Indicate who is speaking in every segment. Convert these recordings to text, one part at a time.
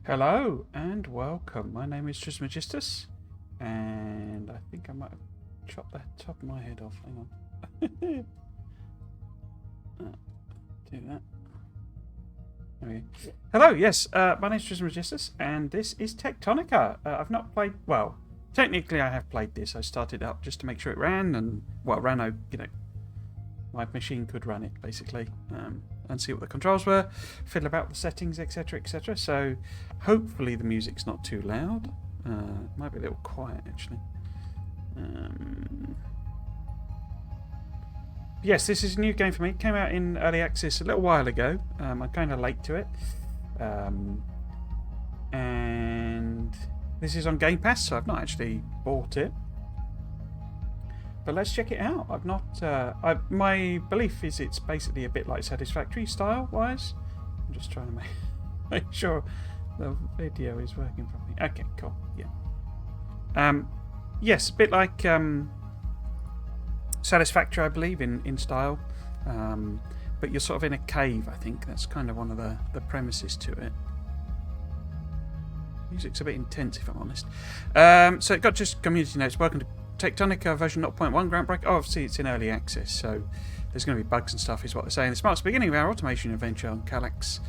Speaker 1: Hello and welcome. My name is Trismegistus, and I think I might have chopped the top of my head off. Hang on. Do that. Okay. Hello, yes, my name is Trismegistus, and this is Techtonica. I've not played, well, technically I have played this. I started up just to make sure it ran, and, well, my machine could run it, basically, and see what the controls were, fiddle about the settings, etc., etc. So hopefully the music's not too loud. Might be a little quiet, actually. Yes, this is a new game for me. It came out in early access a little while ago. I'm kind of late to it. And this is on Game Pass, so I've not actually bought it. But let's check it out. I've not. My belief is it's basically a bit like Satisfactory style-wise. I'm just trying to make sure the video is working properly. Okay, cool. Yeah. Yes, a bit like Satisfactory, I believe, in style. But you're sort of in a cave, I think. That's kind of one of the premises to it. Music's a bit intense, if I'm honest. So it got just community notes. Welcome to Techtonica version 0.1 groundbreaking. Oh, obviously it's in early access, so there's going to be bugs and stuff, is what they're saying. This marks the beginning of our automation adventure on Calyx,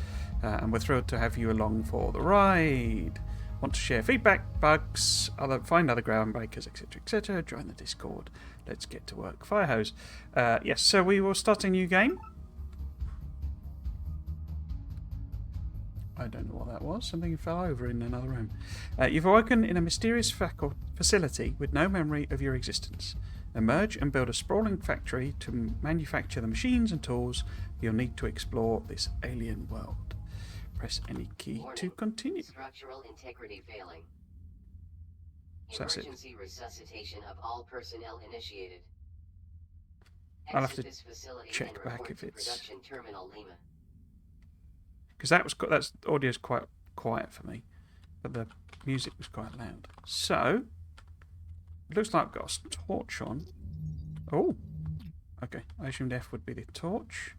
Speaker 1: and we're thrilled to have you along for the ride. Want to share feedback, bugs, find other groundbreakers, etc., etc. Join the Discord. Let's get to work. Firehose. Yes, so we will start a new game. I don't know what that was. Something fell over in another room. You've awoken in a mysterious facility with no memory of your existence. Emerge and build a sprawling factory to manufacture the machines and tools you'll need to explore this alien world. Press any key to continue.
Speaker 2: Structural integrity failing.
Speaker 1: So that's it.
Speaker 2: Emergency resuscitation of all personnel initiated.
Speaker 1: I'll have to
Speaker 2: this facility
Speaker 1: check
Speaker 2: and
Speaker 1: back
Speaker 2: report
Speaker 1: if
Speaker 2: to
Speaker 1: it's...
Speaker 2: Production Terminal Lima.
Speaker 1: Because that's audio's quite quiet for me, but the music was quite loud. So it looks like I've got a torch on. Oh, okay. I assumed F would be the torch.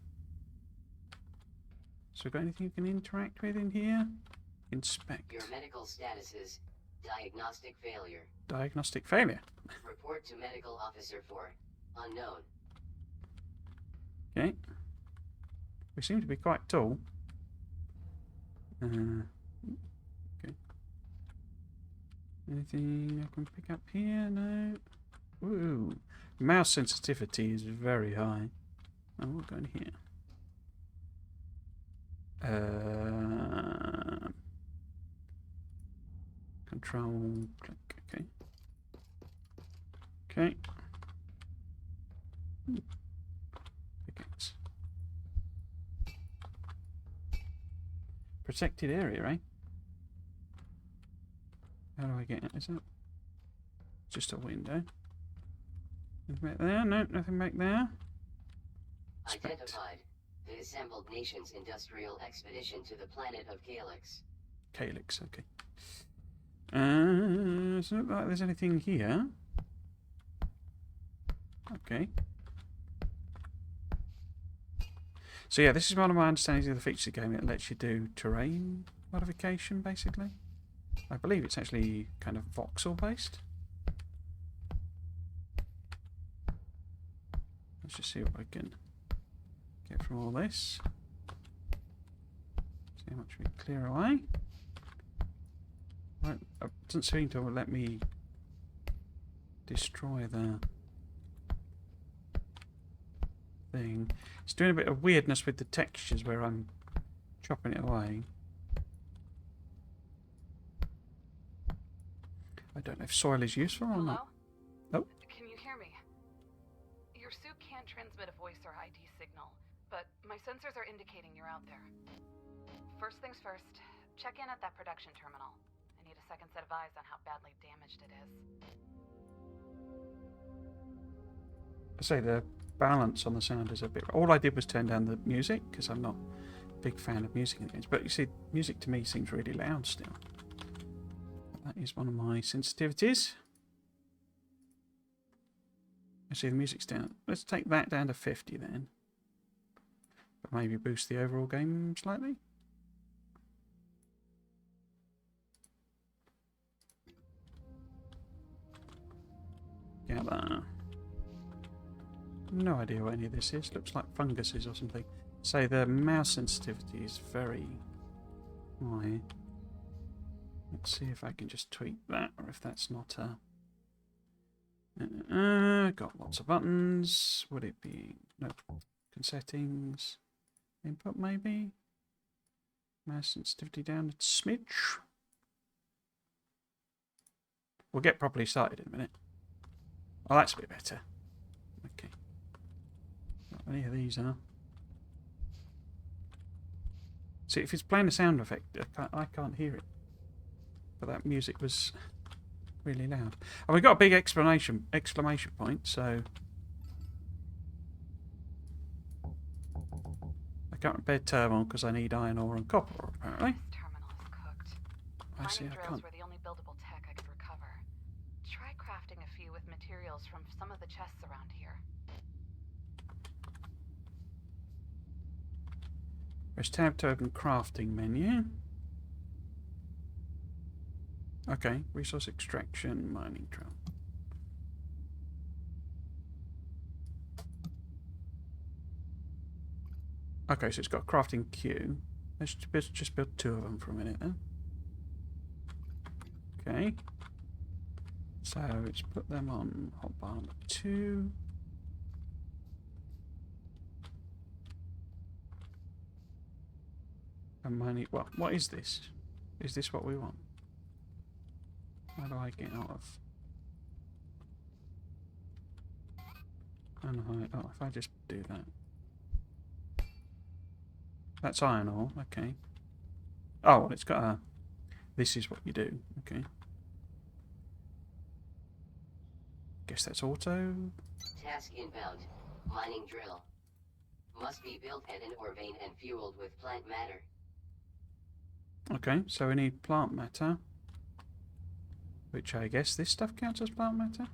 Speaker 1: So we've got anything you can interact with in here? Inspect.
Speaker 2: Your medical status is diagnostic failure.
Speaker 1: Diagnostic failure.
Speaker 2: Report to medical officer for unknown.
Speaker 1: Okay. We seem to be quite tall. Okay. Anything I can pick up here? No. Ooh. Mouse sensitivity is very high. Oh, we'll go in here. Control click. Okay. Okay. Pickaxe. Protected area, eh? How do I get it? Is that just a window? Nothing back there? No, nothing back there.
Speaker 2: Identified. The Assembled Nations Industrial Expedition to the planet of Calyx.
Speaker 1: Calyx, okay. Doesn't look like there's anything here. Okay. So yeah, this is one of my understandings of the features of the game. It lets you do terrain modification, basically. I believe it's actually kind of voxel based. Let's just see what I can get from all this. See how much we clear away. Right, it doesn't seem to let me destroy the thing. It's doing a bit of weirdness with the textures where I'm chopping it away. I don't know if soil is useful or not. Oh.
Speaker 3: Can you hear me? Your suit can't transmit a voice or ID signal, but my sensors are indicating you're out there. First things first, check in at that production terminal. I need a second set of eyes on how badly damaged it is.
Speaker 1: I say the balance on the sound is a bit... All I did was turn down the music, because I'm not a big fan of music in games. But you see, music to me seems really loud still. That is one of my sensitivities. I see the music's down. Let's take that down to 50 then. But maybe boost the overall game slightly. other. No idea what any of this is. Looks like funguses or something. So the mouse sensitivity is very high. Let's see if I can just tweak that, or if that's not a... got lots of buttons. Would it be... No. Settings. Input maybe? Mouse sensitivity down a smidge. We'll get properly started in a minute. Oh, that's a bit better. Okay. Not many of these are. See, if it's playing a sound effect, I can't hear it. But that music was really loud. And we got a big exclamation point, so... I can't repair terminal because I need iron ore and copper, apparently.
Speaker 3: This terminal is cooked.
Speaker 1: I see,
Speaker 3: Mining
Speaker 1: I
Speaker 3: drills
Speaker 1: can't.
Speaker 3: were the only buildable tech I could recover. Try crafting a few with materials from some of the chests around here.
Speaker 1: Press tab to open crafting menu. Okay, resource extraction, mining drill. Okay, so it's got a crafting queue. Let's just build 2 of them for a minute then. Okay. So let's put them on hotbar number 2. And mining. Well, what is this? Is this what we want? How do I get out of? And oh, if I just do that. That's iron ore, okay. Oh, well, it's got a... This is what you do, okay. Guess that's auto.
Speaker 2: Task inbound. Mining drill. Must be built at an ore vein and fueled with plant matter.
Speaker 1: Okay, so we need plant matter. Which I guess this stuff counts as plant matter.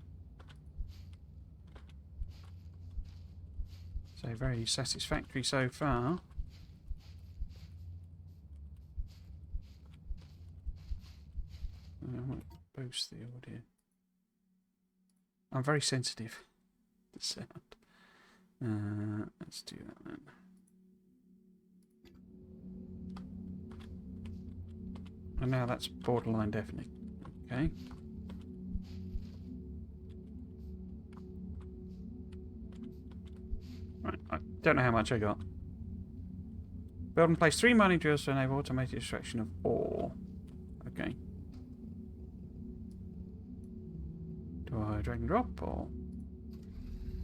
Speaker 1: So very satisfactory so far. I might boost the audio. I'm very sensitive to sound. Let's do that then. And now that's borderline deafening. Okay. Right, I don't know how much I got. Build and place 3 mining drills to enable automated extraction of ore. Okay. Do I drag and drop or...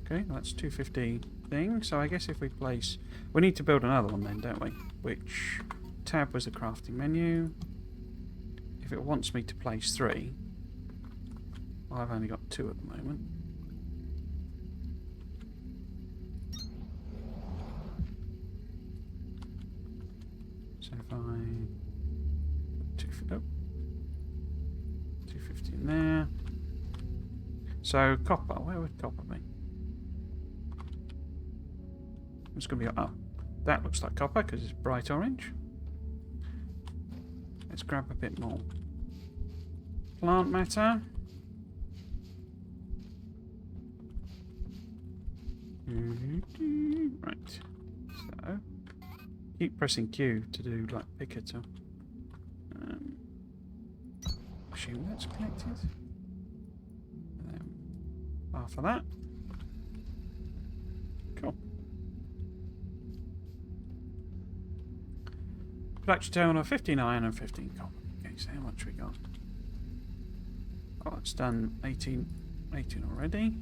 Speaker 1: Okay, well, that's 250 thing. So I guess if we place... We need to build another one then, don't we? Which tab was the crafting menu. If it wants me to place 3... Well, I've only got 2 at the moment. So if I... 250 in there. So copper, where would copper be? It's going to be... Oh, that looks like copper because it's bright orange. Let's grab a bit more. Plant matter. Right. So, keep pressing Q to do like picker to. Assume that's connected. Half of that. Cool. Production terminal 15 iron and 15 copper. Okay, so how much we got? Oh, it's done 18 already.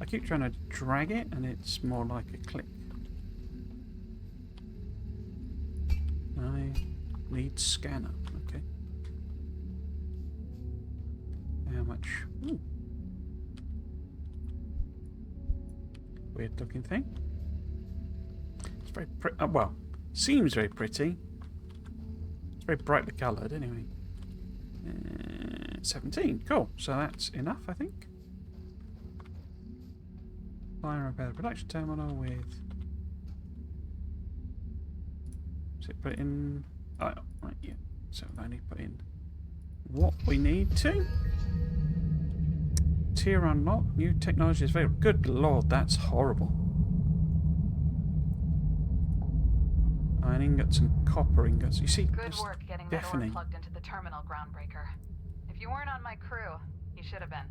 Speaker 1: I keep trying to drag it and it's more like a click. I need scanner. Okay. How much? Ooh. Weird looking thing. It's very pretty. Well, seems very pretty. It's very brightly coloured anyway. 17. Cool. So that's enough, I think. Fire and repair the production terminal with... So put it in... Oh, right, yeah. So I only put in what we need to Tier unlocked. New technology is available. Good lord, that's horrible. Iron ingots and copper ingots. You see,
Speaker 3: Good work getting that ore
Speaker 1: deafening.
Speaker 3: plugged into the terminal, Groundbreaker. If you weren't on my crew, you should have been.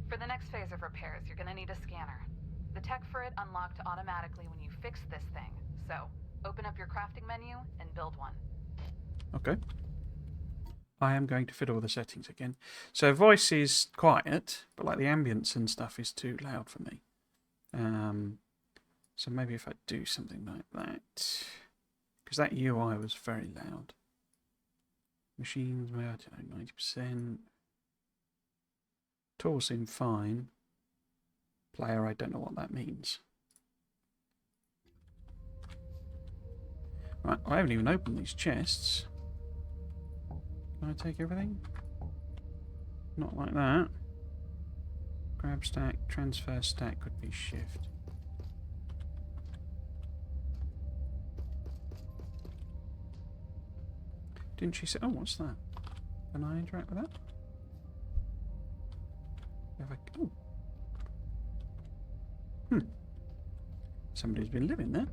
Speaker 3: For the next phase of repairs, you're gonna need a scanner. The tech for it unlocked automatically when you fix this thing. So, open up your crafting menu and build one.
Speaker 1: Okay. I am going to fiddle with the settings again. So voice is quiet, but like the ambience and stuff is too loud for me. So maybe if I do something like that, because that UI was very loud. Machines, I don't know, 90%. Tools seem fine. Player, I don't know what that means. Right, I haven't even opened these chests. Can I take everything? Not like that. Grab stack, transfer stack would be shift. Didn't she say... Oh, what's that? Can I interact with that? Oh. Somebody's been living there.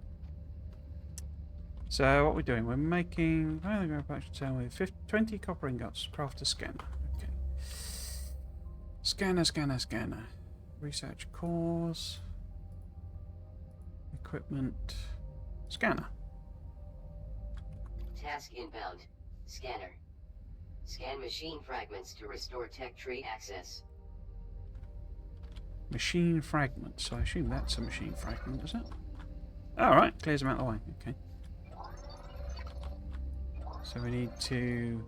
Speaker 1: So what we're doing, we're making... Oh, the production cell with 20 copper ingots. Craft a scanner. Okay. Scanner. Research cores. Equipment. Scanner.
Speaker 2: Task inbound. Scanner. Scan machine fragments to restore tech tree access.
Speaker 1: Machine fragments. So I assume that's a machine fragment, is it? Alright, clears them out of the way. Okay. So we need to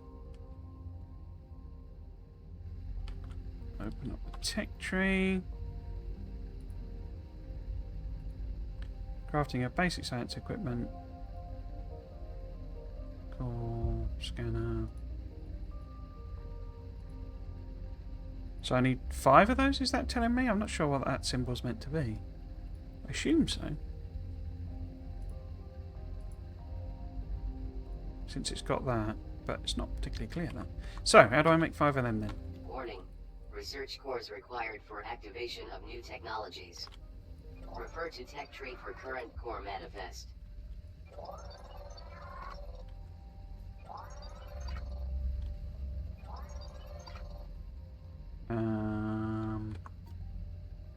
Speaker 1: open up the tech tree. Crafting of basic science equipment. Core, scanner. So I need 5 of those, is that telling me? I'm not sure what that symbol's meant to be. I assume so. Since it's got that, but it's not particularly clear that. So, how do I make 5 of them then?
Speaker 2: Warning. Research cores required for activation of new technologies. Refer to tech tree for current core manifest.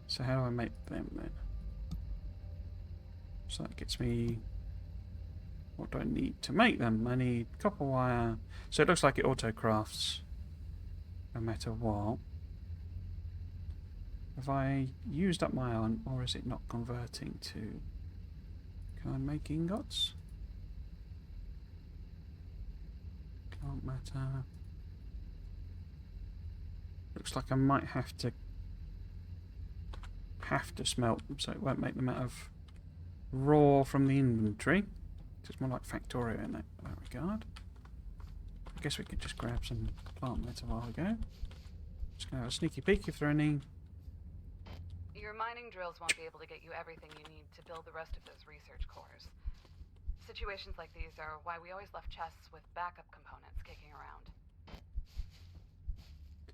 Speaker 1: So how do I make them then? So that gets me... What do I need to make them? I need copper wire. So it looks like it auto-crafts no matter what. Have I used up my iron, or is it not converting to... Can I make ingots? Can't matter. Looks like I might have to smelt them, so it won't make them out of raw from the inventory. It's more like Factorio in that regard. I guess we could just grab some plant matter while we go. Just gonna have a sneaky peek if there are any.
Speaker 3: Your mining drills won't be able to get you everything you need to build the rest of those research cores. Situations like these are why we always left chests with backup components kicking around.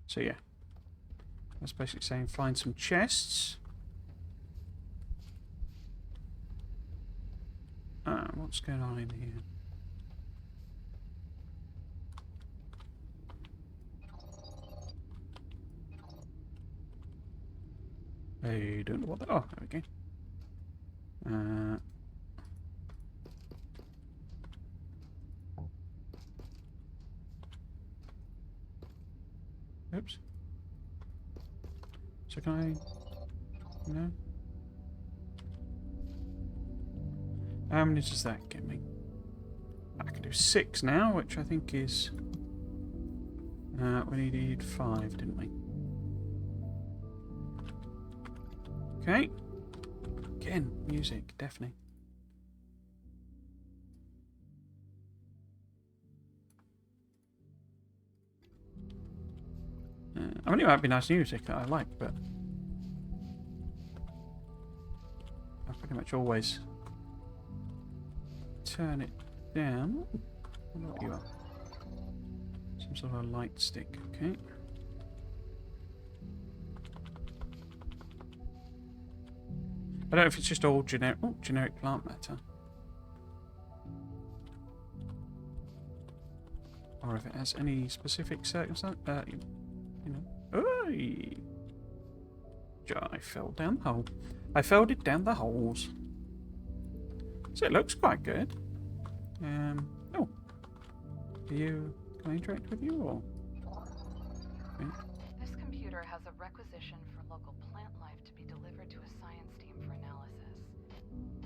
Speaker 1: So yeah. That's basically saying find some chests. What's going on in here? I don't know what that... Oh, there we go. Oops. So can I... No? How many does that get me? I can do 6 now, which I think is... we needed 5, didn't we? Okay. Again, music, definitely. I mean, it might be nice music that I like, but... I pretty much always... turn it down. I wonder what you are. Some sort of light stick, okay. I don't know if it's just all generic plant matter. Or if it has any specific circumstance. You know. Oy! I fell down the hole. I felled it down the holes. So it looks quite good. Oh. Can I interact with you or? Okay.
Speaker 3: This computer has a requisition for local plant life to be delivered to a science team for analysis.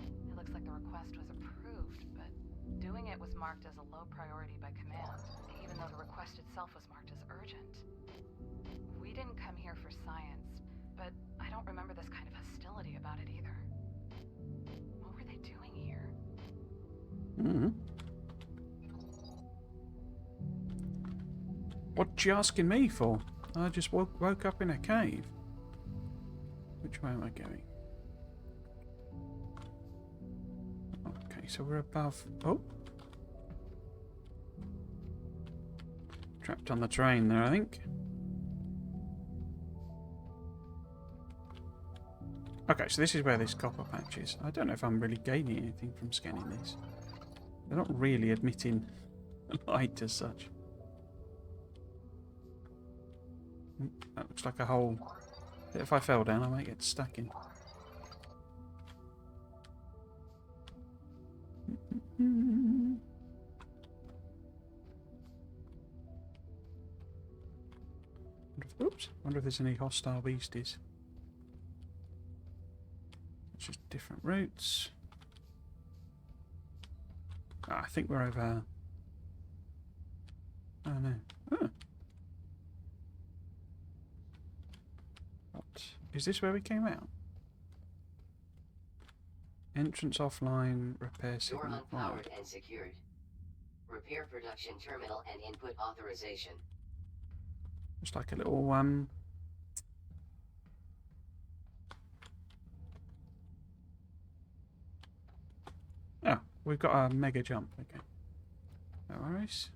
Speaker 3: It looks like the request was approved, but doing it was marked as a low priority by command, even though the request itself was marked as urgent. We didn't come here for science, but I don't remember this kind of hostility about it either. What were they doing here?
Speaker 1: What you asking me for? I just woke up in a cave. Which way am I going? Okay, so we're above... Oh! Trapped on the train there, I think. Okay, so this is where this copper patch is. I don't know if I'm really gaining anything from scanning these. They're not really admitting light as such. That looks like a hole. If I fell down, I might get stuck in. Oops. Wonder if there's any hostile beasties. It's just different routes. Oh, I think we're over. Oh no. Oh. What? Is this where we came out? Entrance offline, repair
Speaker 2: Door
Speaker 1: signal
Speaker 2: unpowered
Speaker 1: required.
Speaker 2: and secured. Repair production terminal and input authorization.
Speaker 1: Just like a little Oh, we've got a mega jump. Okay. No worries.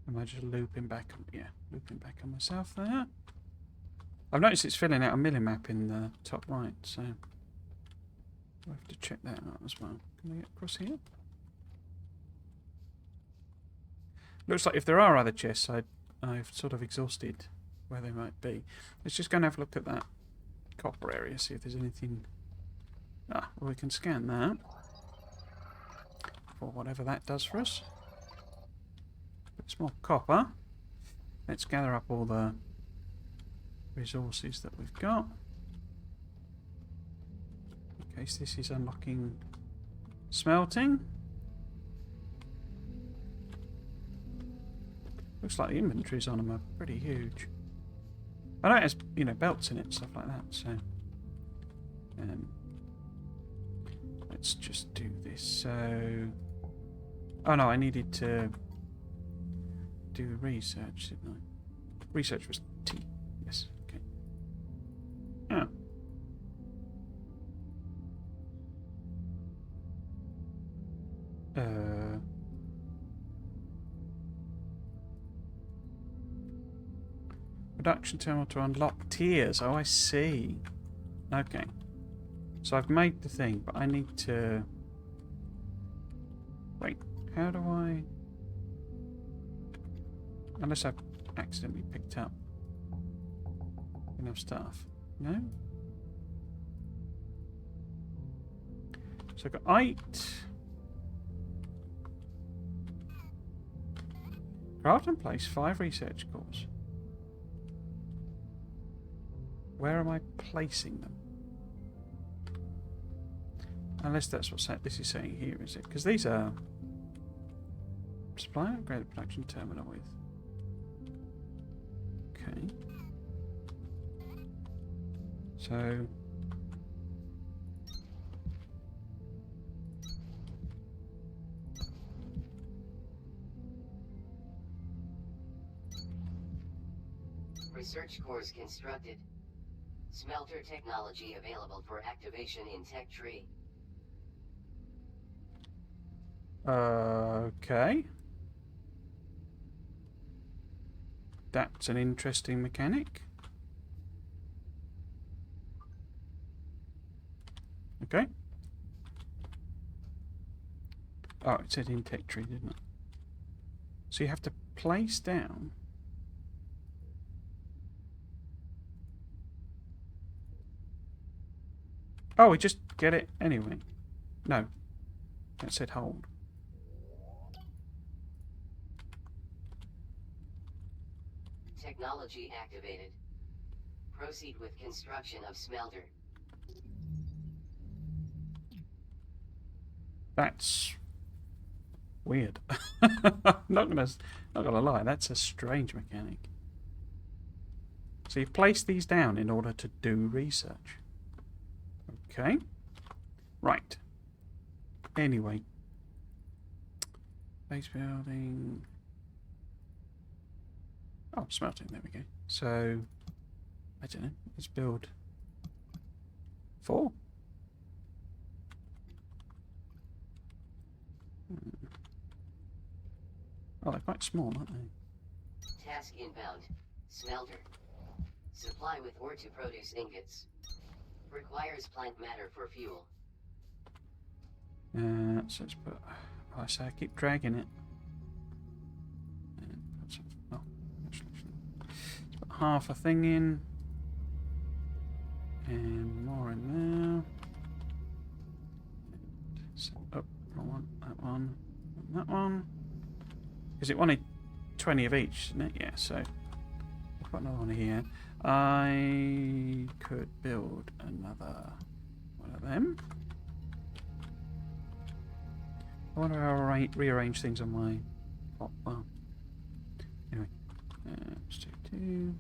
Speaker 1: Am I just looping back on? Yeah, looping back on myself there. I've noticed it's filling out a millimap in the top right, so we'll have to check that out as well. Can I get across here? Looks like if there are other chests, I've sort of exhausted where they might be. Let's just go and have a look at that copper area, see if there's anything. Ah, well, we can scan that for whatever that does for us. It's more copper. Let's gather up all the resources that we've got. In case this is unlocking smelting. Looks like the inventories on them are pretty huge. I know it has, you know, belts in it and stuff like that, so let's just do this. So, oh no, I needed to do research, didn't I? Research was T. Yes. Okay. Oh. Production terminal to unlock tiers. Oh, I see. Okay. So I've made the thing, but I need to... Wait, how do I... Unless I've accidentally picked up enough stuff. No? So I've got 8. Craft and place 5 research cores. Where am I placing them? Unless that's what this is saying here, is it? Because these are supply upgraded production terminal with. Okay. So
Speaker 2: Research cores constructed. Smelter technology available for activation in Techtree.
Speaker 1: okay. That's an interesting mechanic. Okay. Oh, it said in Techtonica, didn't it? So you have to place down. Oh, we just get it anyway. No. That said hold.
Speaker 2: Technology activated. Proceed with construction of smelter.
Speaker 1: That's weird. not gonna lie, that's a strange mechanic. So you place these down in order to do research. Okay. Right. Anyway. Base building. Oh, smelting, there we go. So I don't know, let's build 4. Oh, they're quite small, aren't they?
Speaker 2: Task inbound. Smelter. Supply with ore to produce ingots. Requires plant matter for fuel.
Speaker 1: So let's put. Oh, I say I keep dragging it. And put some, oh, actually, let's put half a thing in. And more in there. So, oh, wrong one. That one. And that one. Because it wanted 20 of each, didn't it? Yeah, so I've got another one here. I could build another one of them. I wonder how I rearrange things on my plot. Well, anyway, let's do 2.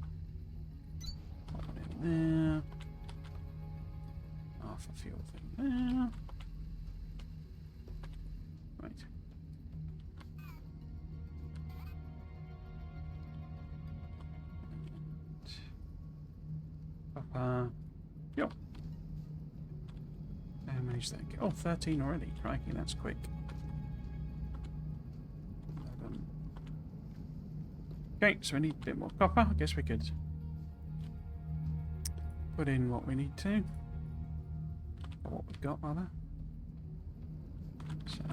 Speaker 1: Put one in there. Half a fuel thing there. Right. Yep. How many is that? Oh, 13 already. Crikey, that's quick. 11. Okay, so we need a bit more copper. I guess we could put in what we need to. Or what we've got, rather. So,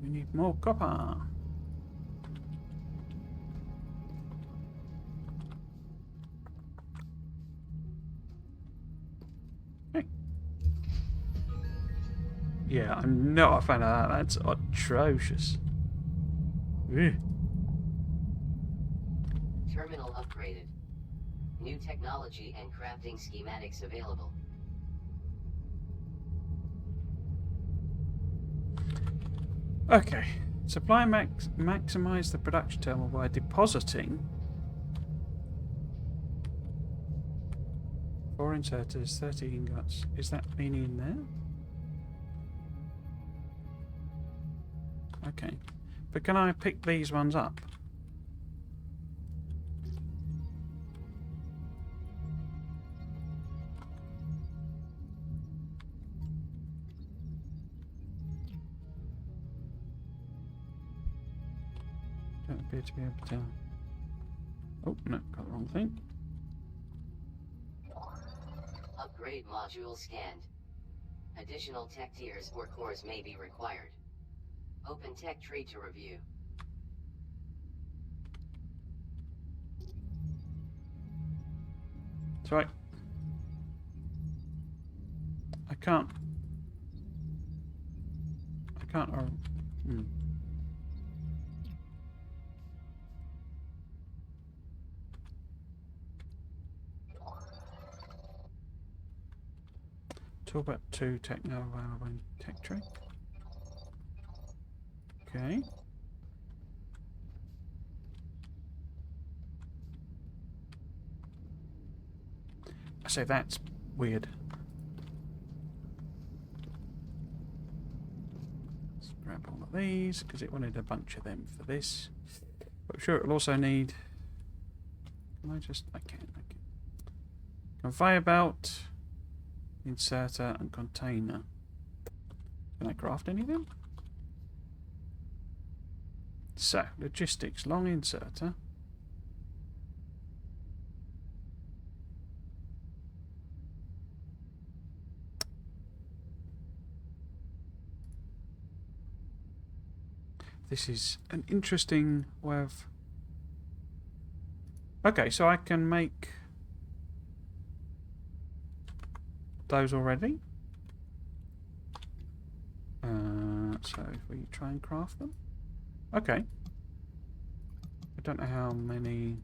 Speaker 1: we need more copper. Yeah, I'm not a fan of that. That's atrocious. Ugh.
Speaker 2: Terminal upgraded. New technology and crafting schematics available.
Speaker 1: Okay. Supply maximize the production terminal by depositing 4 inserters, 30 ingots. Is that meaning in there? Okay. But can I pick these ones up? Don't appear to be able to. Oh, no, got the wrong thing.
Speaker 2: Upgrade module scanned. Additional tech tiers or cores may be required. Open tech tree to review.
Speaker 1: That's right. I can't. Talk about 2 techno available in tech tree. Okay. I say that's weird. Let's grab all of these because it wanted a bunch of them for this. But I'm sure it'll also need. Can I just? I can. Conveyor belt, inserter, and container. Can I craft any of them? So, logistics, long inserter. This is an interesting way of... Okay, so I can make those already. So if we try and craft them. Okay. I don't know how many...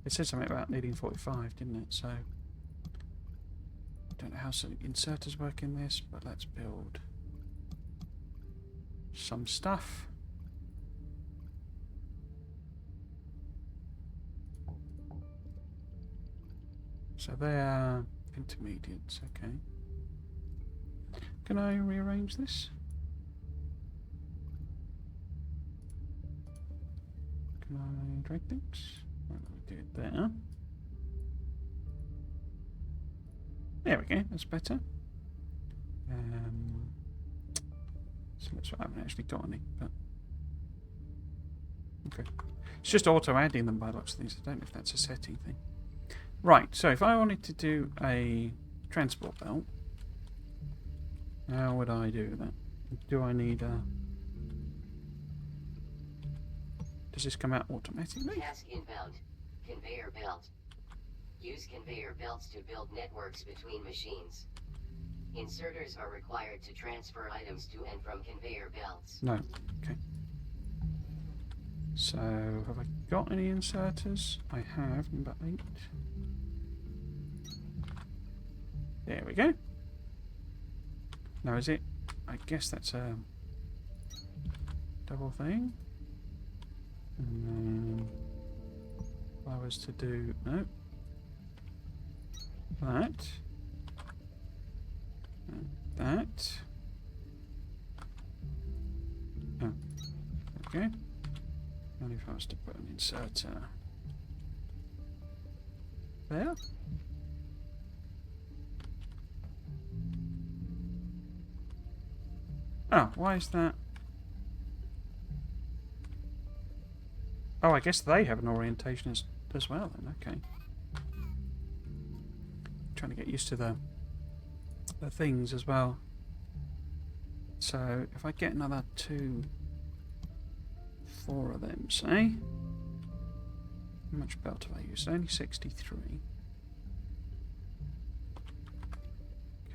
Speaker 1: It said something about needing 45, didn't it? So... I don't know how some inserters work in this, but let's build some stuff. So they are intermediates, okay. Can I rearrange this? Can I drag things? Right, let me do it there. There we go, that's better. So that's what I haven't actually got any, but okay. It's just auto adding them by lots of things. I don't know if that's a setting thing. Right, so if I wanted to do a transport belt, how would I do that? Do I need a... Does this come out automatically?
Speaker 2: Task inbound. Conveyor belt. Use conveyor belts to build networks between machines. Inserters are required to transfer items to and from conveyor belts.
Speaker 1: No. Okay. So, have I got any inserters? I have, number 8. There we go. Now is it? I guess that's a double thing. And then if I was to do no that and that. Oh, okay. And if I was to put an inserter there. Oh, why is that? Oh, I guess they have an orientation as well then, okay. Trying to get used to the things as well. So, if I get another 4 of them, say. How much belt have I used? Only 63.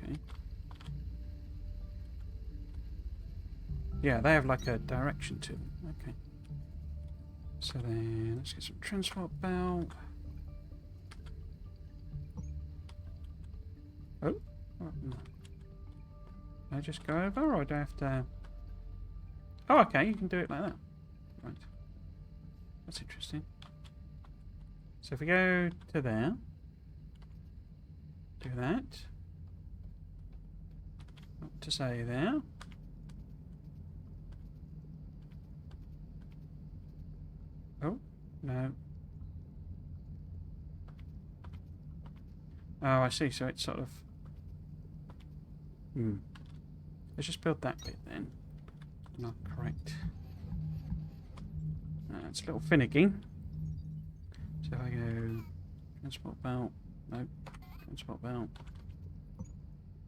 Speaker 1: Okay. Yeah, they have like a direction to them. Okay. So then, let's get some transport belt. Oh, no. Can I just go over, or do I have to... Oh, okay, you can do it like that. Right. That's interesting. So if we go to there, do that. What to say there? Oh, no. Oh, I see. So it's sort of... Let's just build that bit then. Not correct. It's a little finicky. So if I go... Transport belt. No. Transport belt.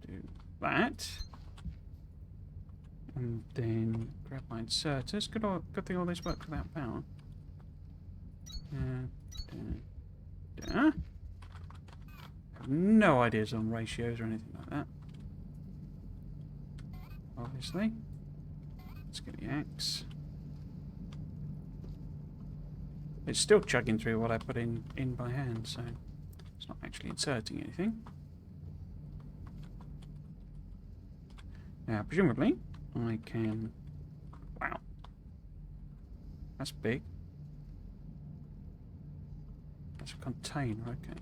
Speaker 1: Do that. And then grab my inserters. Good thing all this works without power. I have no ideas on ratios or anything like that. Obviously. Let's get the axe. It's still chugging through what I put in by hand, so it's not actually inserting anything. Now, presumably, I can... Wow. That's big. That's a container, okay.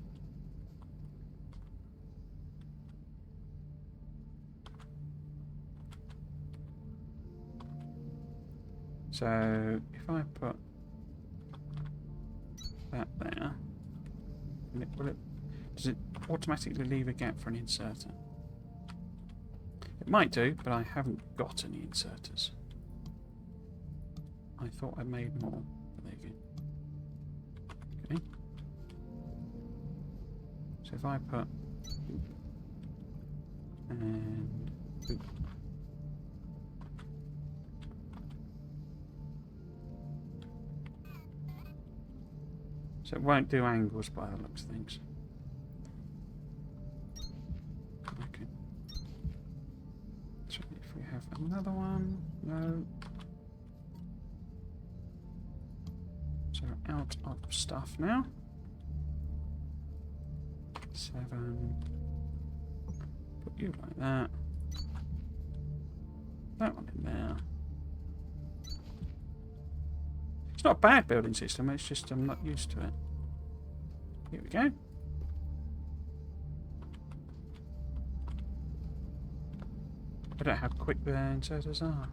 Speaker 1: So, if I put that there, does it automatically leave a gap for an inserter? It might do, but I haven't got any inserters. I thought I made more, but there you go. Okay. So if I put and So it won't do angles by the looks of things. Okay. So if we have another one, no. So out of stuff now. 7. Put you like that. That one in there. It's not a bad building system, it's just I'm not used to it. Here we go. I don't know how quick the inserters are.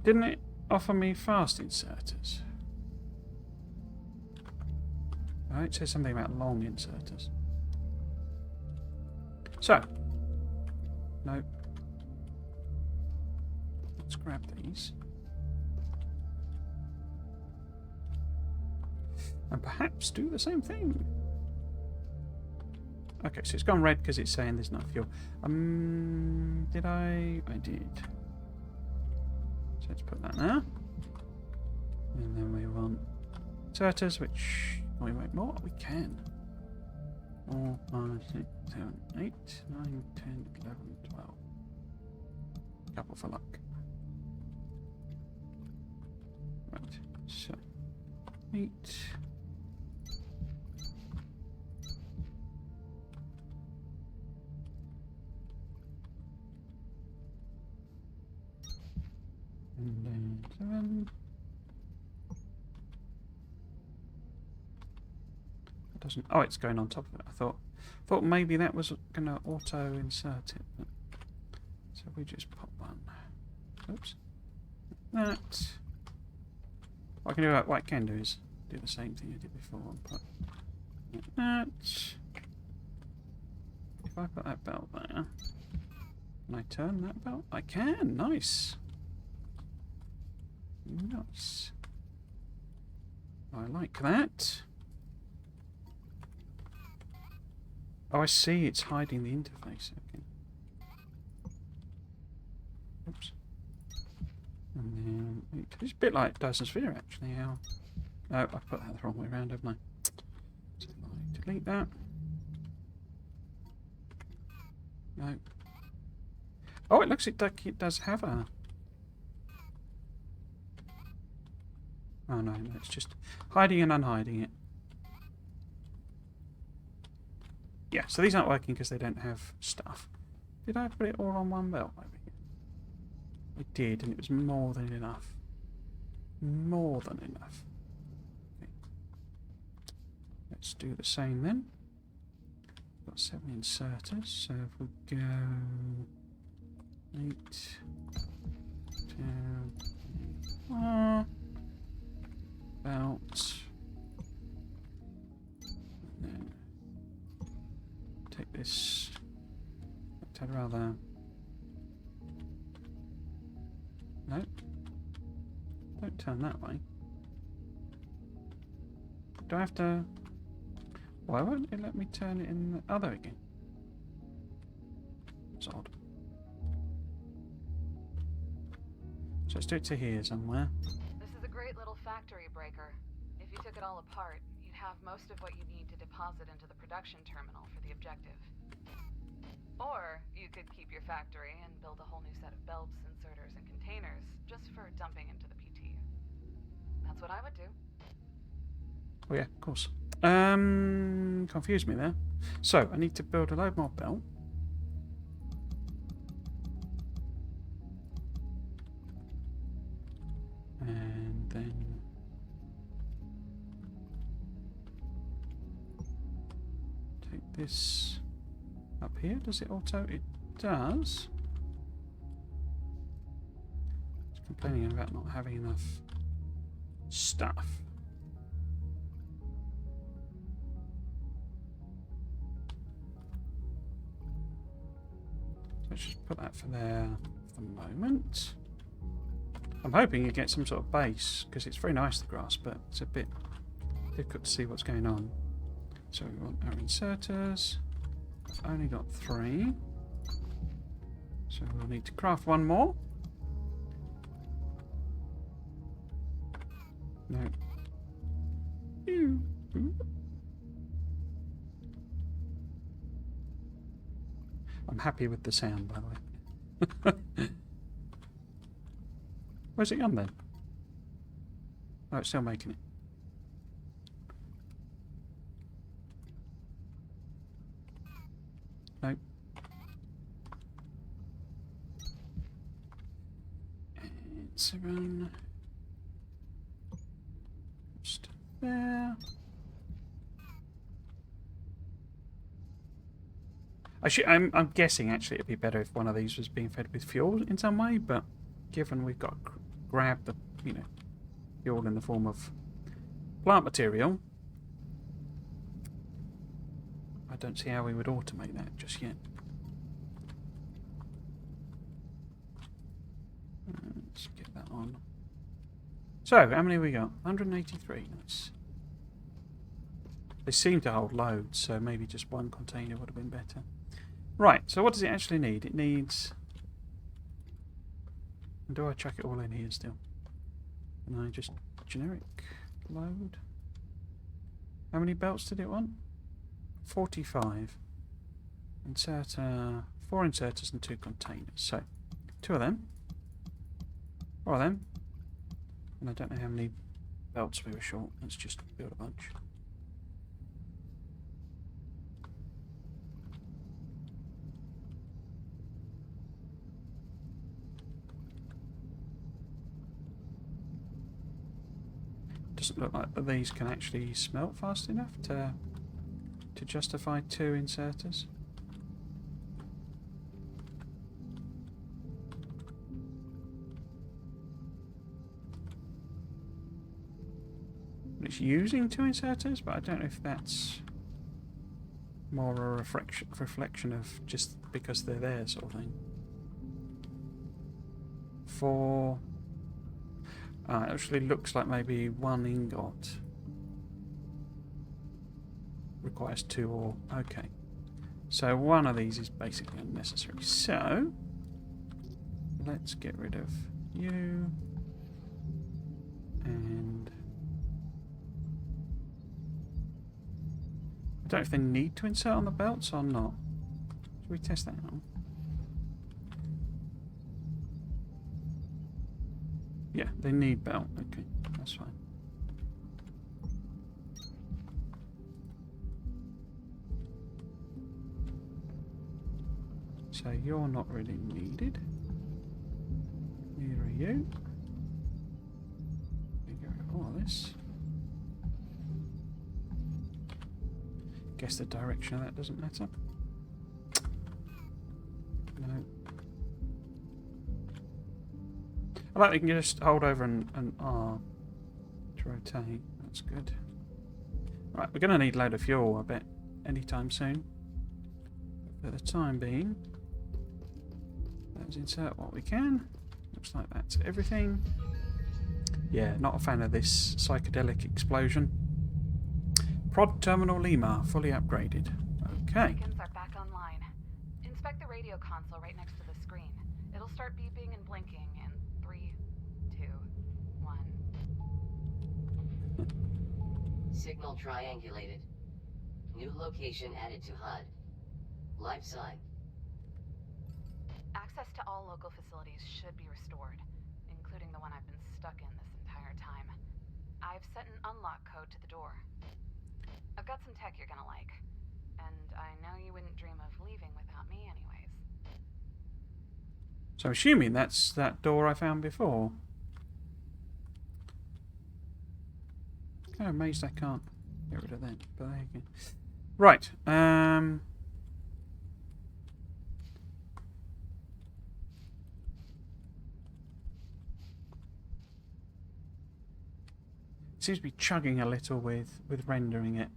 Speaker 1: Didn't it offer me fast inserters? Oh, it says something about long inserters. So. Nope. Let's grab these. And perhaps do the same thing. Okay, so it's gone red because it's saying there's no fuel. Did I? I did. So let's put that there. And then we want inserters, which we won't more. We can. 4, 5, 6, 7, 8, 9, 10, 11, 12. Couple for luck. Right, so 8. And then 7. It doesn't. Oh, it's going on top of it. I thought maybe that was going to auto insert it. But, so we just pop one. Oops. That. What I can do, what I can do is do the same thing I did before. Put that. If I put that belt there, can I turn that belt? I can. Nice. Nice. I like that. Oh, I see. It's hiding the interface. Okay. Oops. And then it's a bit like Dyson Sphere, actually. How? Oh, I put that the wrong way around, haven't I? So if I delete that. No. Oh, it looks like it does have a. Oh no, it's just hiding and unhiding it. Yeah, so these aren't working because they don't have stuff. Did I put it all on one belt? Maybe. I did, and it was more than enough. More than enough. Okay. Let's do the same then. We've got 7 inserters, so if we go 8, 10, belt. And then take this. I'd rather. No. Don't turn that way. Do I have to? Why won't it let me turn it in the other again? It's odd. So let's do it to here somewhere.
Speaker 3: This is a great little factory breaker. If you took it all apart, you'd have most of what you need to deposit into the production terminal for the objective. Or you could keep your factory and build a whole new set of belts, inserters, and containers just for dumping into the PT. That's what I would do.
Speaker 1: Oh yeah, of course. Confused me there. So I need to build a load more belt. And then take this up here. Does it auto? It does. It's complaining about not having enough stuff. So let's just put that for there for the moment. I'm hoping you get some sort of base, because it's very nice, the grass, but it's a bit difficult to see what's going on. So we want our inserters. I've only got 3. So we'll need to craft one more. No. I'm happy with the sound, by the way. Where's it gone then? Oh, it's still making it. Nope. It's around just there. I'm guessing actually it'd be better if one of these was being fed with fuel in some way, but given we've got to grab the fuel in the form of plant material, I don't see how we would automate that just yet. Let's get that on. So, how many have we got? 183. Nice. They seem to hold loads, so maybe just one container would have been better. Right, so what does it actually need? It needs... Do I chuck it all in here still? And I just generic load. How many belts did it want? 45. Inserter, 4 inserters and 2 containers. So, 2 of them. 4 of them. And I don't know how many belts we were short. Let's just build a bunch. Doesn't look like that these can actually smelt fast enough to justify 2 inserters. It's using 2 inserters, but I don't know if that's more a reflection of just because they're there sort of thing. 4. It actually looks like maybe 1 ingot requires 2 ore. Okay. So one of these is basically unnecessary. So let's get rid of you. And I don't know if they need to insert on the belts or not. Should we test that out? Yeah, they need belt. Okay, that's fine. So you're not really needed. Neither are you. We get rid of all of this. Guess the direction of that doesn't matter. No. I like we can just hold over and R to rotate. That's good. Right, we're going to need a load of fuel, I bet, anytime soon. But for the time being, let's insert what we can. Looks like that's everything. Yeah, not a fan of this psychedelic explosion. Prod Terminal Lima, fully upgraded. Okay.
Speaker 3: Beacons are back online. Inspect the radio console right next to the screen. It'll start beeping and blinking in 3, 2, 1.
Speaker 2: Signal triangulated. New location added to HUD. Live sign.
Speaker 3: Access to all local facilities should be restored, including the one I've been stuck in this entire time. I've set an unlock code to the door. I've got some tech you're gonna like, and I know you wouldn't dream of leaving without me anyways.
Speaker 1: So I'm assuming that's that door I found before. Kind of amazed I can't get rid of that, but there you go. Right, it seems to be chugging a little with rendering it.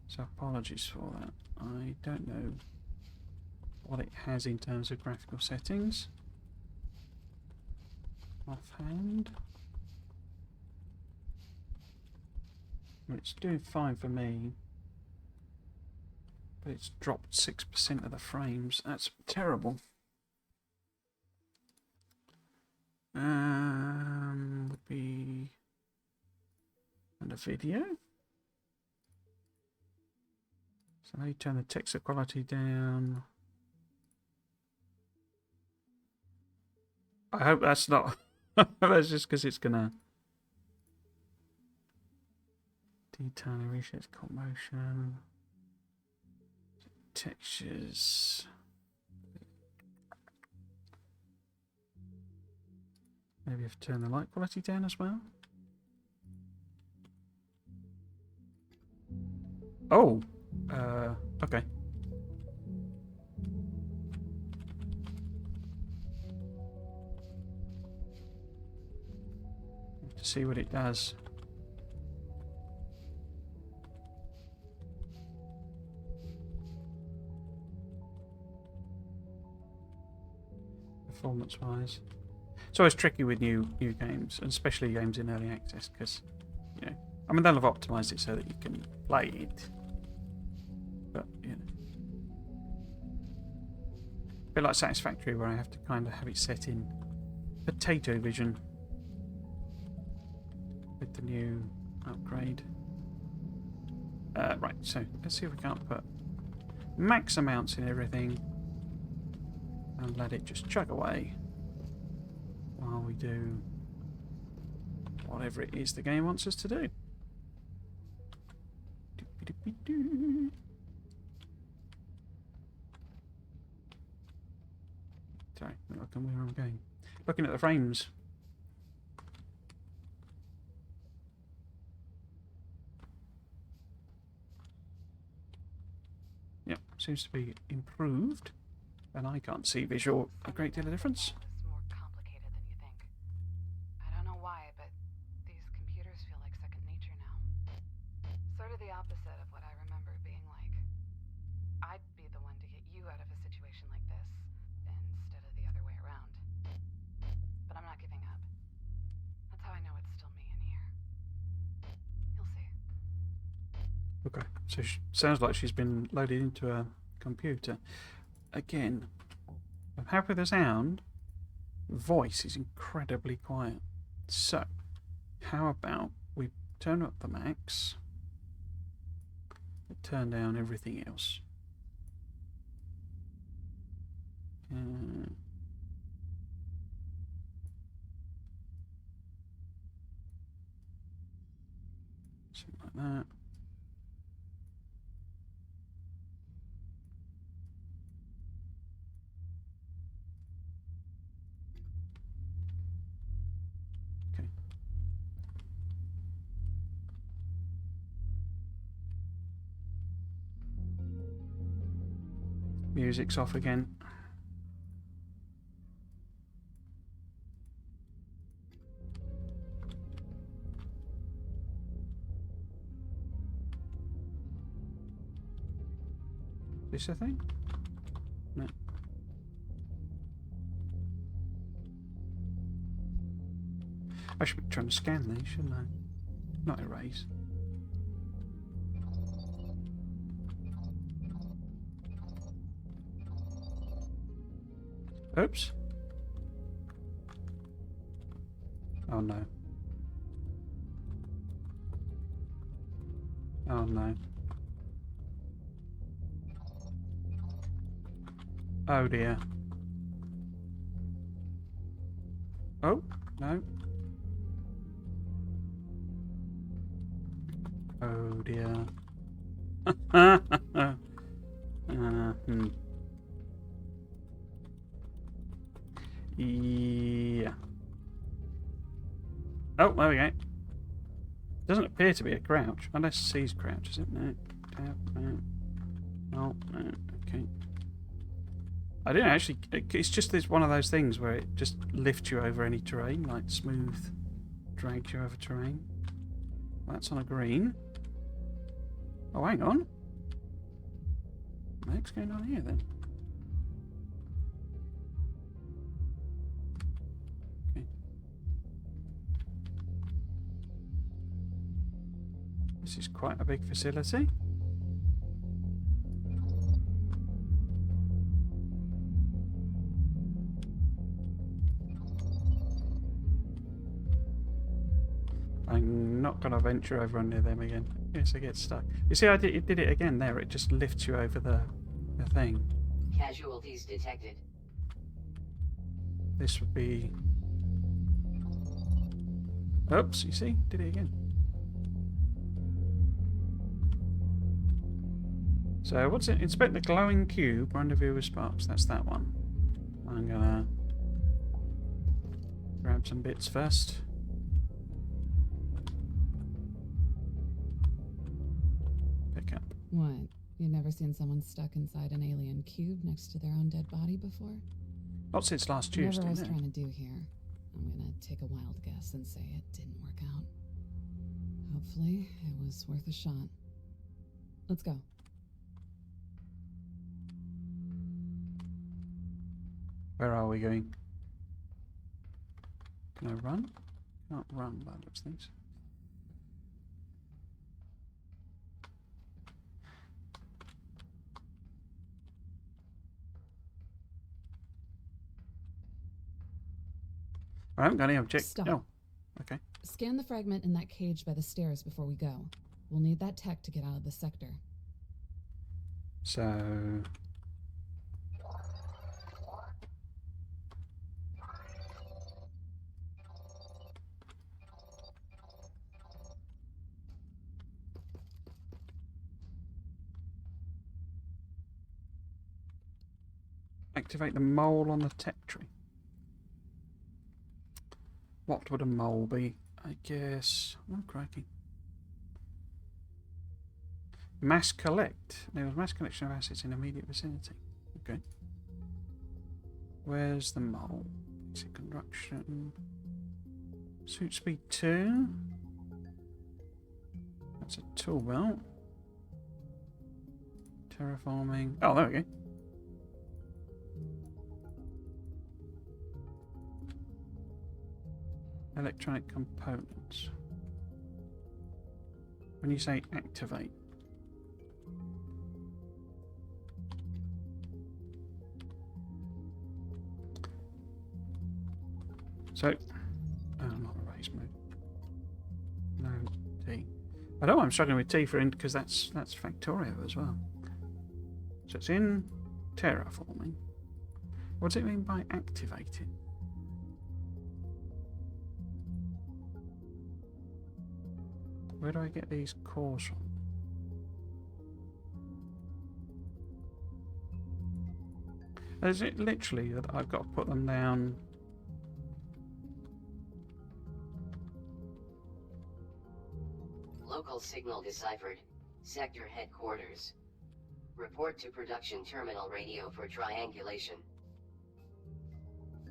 Speaker 1: So apologies for that. I don't know what it has in terms of graphical settings. Offhand. Well, it's doing fine for me. But it's dropped 6% of the frames. That's terrible. Would be under video. So now you turn the texture quality down. I hope that's not. That's just because it's gonna. Detailing, reshapes, motion, textures. Maybe have to turn the light quality down as well. Oh, okay. Have to see what it does. Performance-wise, it's always tricky with new games, and especially games in early access, because you know, I mean, they'll have optimized it so that you can play it, but you know, a bit like Satisfactory, where I have to kind of have it set in potato vision with the new upgrade. Right, so let's see if we can't put max amounts in everything and let it just chug away while we do whatever it is the game wants us to do. Sorry, looking where I'm going. Looking at the frames. Yep, seems to be improved. And I can't see visual a great deal of difference.
Speaker 3: It's more complicated than you think. I don't know why, but these computers feel like second nature now. Sort of the opposite of what I remember being like. I'd be the one to get you out of a situation like this, instead of the other way around. But I'm not giving up. That's how I know it's still me in here. You'll see.
Speaker 1: Okay, so sounds like she's been loaded into a computer. Again, I'm happy with the sound. Voice is incredibly quiet. So, how about we turn up the max, but turn down everything else. Something like that. Music's off again. This a thing? No. I should be trying to scan these, shouldn't I? Not erase. Oops. Oh no. Oh no. Oh dear. Oh, no. Oh dear. Yeah. Oh, there we go. Doesn't appear to be a crouch, unless C's crouch, is it? No. Tab, no. Oh, no. Okay. I didn't actually. It's just this one of those things where it just lifts you over any terrain, like smooth, drags you over terrain. That's on a green. Oh, hang on. What's going on here then? Okay. This is quite a big facility. I'm not going to venture over under them again. Yes, I get stuck. You see, it did it again there. It just lifts you over the thing.
Speaker 2: Casualties detected.
Speaker 1: this would be... Oops, you see? Did it again. So, what's it? Inspect the glowing cube. Rendezvous with sparks. That's that one. I'm gonna grab some bits first. Pick up.
Speaker 4: What? You've never seen someone stuck inside an alien cube next to their own dead body before?
Speaker 1: Not since last Tuesday.
Speaker 4: Whatever I was
Speaker 1: no.
Speaker 4: trying to do here, I'm gonna take a wild guess and say it didn't work out. Hopefully, it was worth a shot. Let's go.
Speaker 1: Where are we going? Can I run? Can't run by those things. I haven't got any object.
Speaker 4: Stop.
Speaker 1: Oh, okay.
Speaker 4: Scan the fragment in that cage by the stairs before we go. We'll need that tech to get out of the sector.
Speaker 1: So... activate the mole on the tech tree. What would a mole be? I guess... Oh, crikey. Mass collect. There was mass collection of assets in immediate vicinity. Okay. Where's the mole? Basic construction. Suit speed 2. That's a tool belt. Terraforming. Oh, there we go. Electronic components. When you say activate. So, not erase mode. No T. I know I'm struggling with T for in because that's Factorio as well. So it's in terraforming. What does it mean by activating? Where do I get these cores from? Is it literally that I've got to put them down?
Speaker 2: Local signal deciphered. Sector headquarters. Report to production terminal radio for triangulation.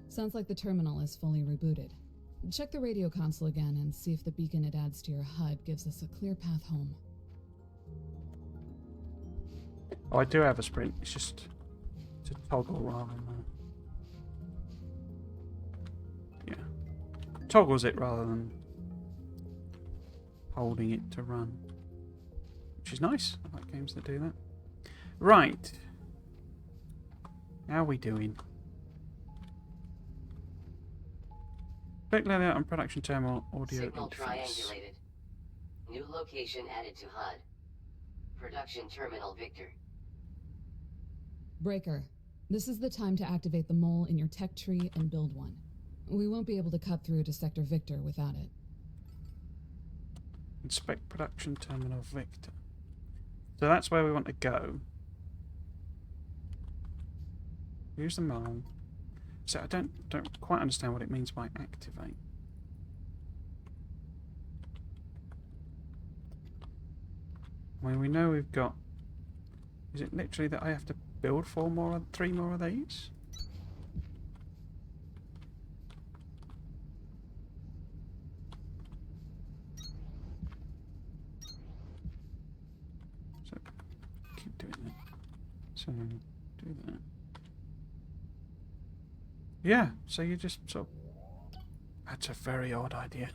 Speaker 4: Sounds like the terminal is fully rebooted. Check the radio console again and see if the beacon it adds to your HUD gives us a clear path home.
Speaker 1: Oh, I do have a sprint. It's just to toggle rather than... Yeah. Toggles it rather than holding it to run. Which is nice. I like games that do that. Right. How are we doing? Click layout on production terminal audio
Speaker 2: Signal
Speaker 1: interface.
Speaker 2: triangulated. New location added to HUD. Production terminal Victor.
Speaker 4: Breaker, this is the time to activate the mole in your tech tree and build one. We won't be able to cut through to Sector Victor without it.
Speaker 1: Inspect production terminal Victor. So that's where we want to go. Use the mole. So I don't quite understand what it means by activate. I mean, we know we've got... Is it literally that I have to build 3 more of these? So, keep doing that. So, do that. Yeah, so you just sort of... That's a very odd idea.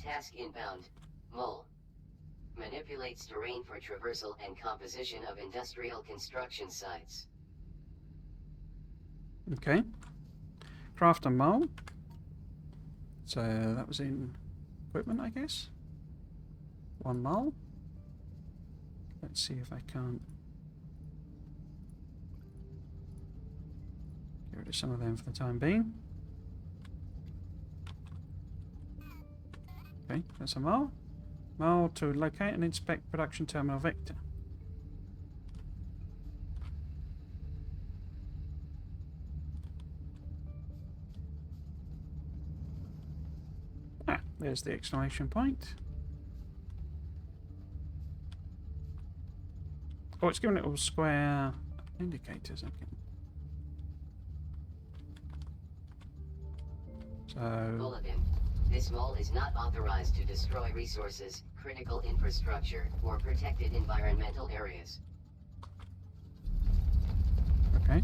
Speaker 2: Task inbound. Mole. Manipulates terrain for traversal and composition of industrial construction sites.
Speaker 1: Okay. Craft a mole. So that was in equipment, I guess. 1 mole. Let's see if I can't... rid of some of them for the time being. Okay, that's a mole. Mole to locate and inspect production terminal vector. Ah, there's the exclamation point. Oh, it's giving little square indicators. Okay. So.
Speaker 2: Bulletin. This mole is not authorized to destroy resources, critical infrastructure, or protected environmental areas.
Speaker 1: Okay.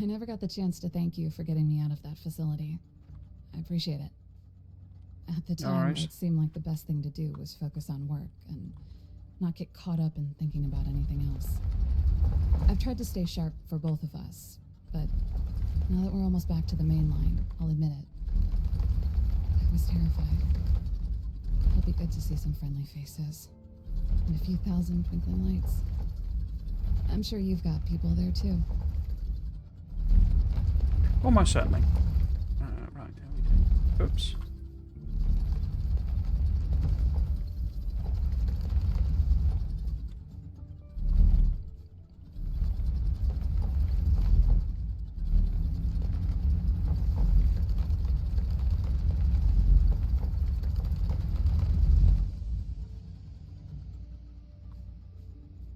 Speaker 4: I never got the chance to thank you for getting me out of that facility. I appreciate it. At the time,
Speaker 1: worries.
Speaker 4: it seemed like the best thing to do was focus on work and not get caught up in thinking about anything else. I've tried to stay sharp for both of us, but now that we're almost back to the main line, I'll admit it. I was terrified. It'll be good to see some friendly faces and a few thousand twinkling lights. I'm sure you've got people there too.
Speaker 1: Almost certainly. Right, there we go. Oops.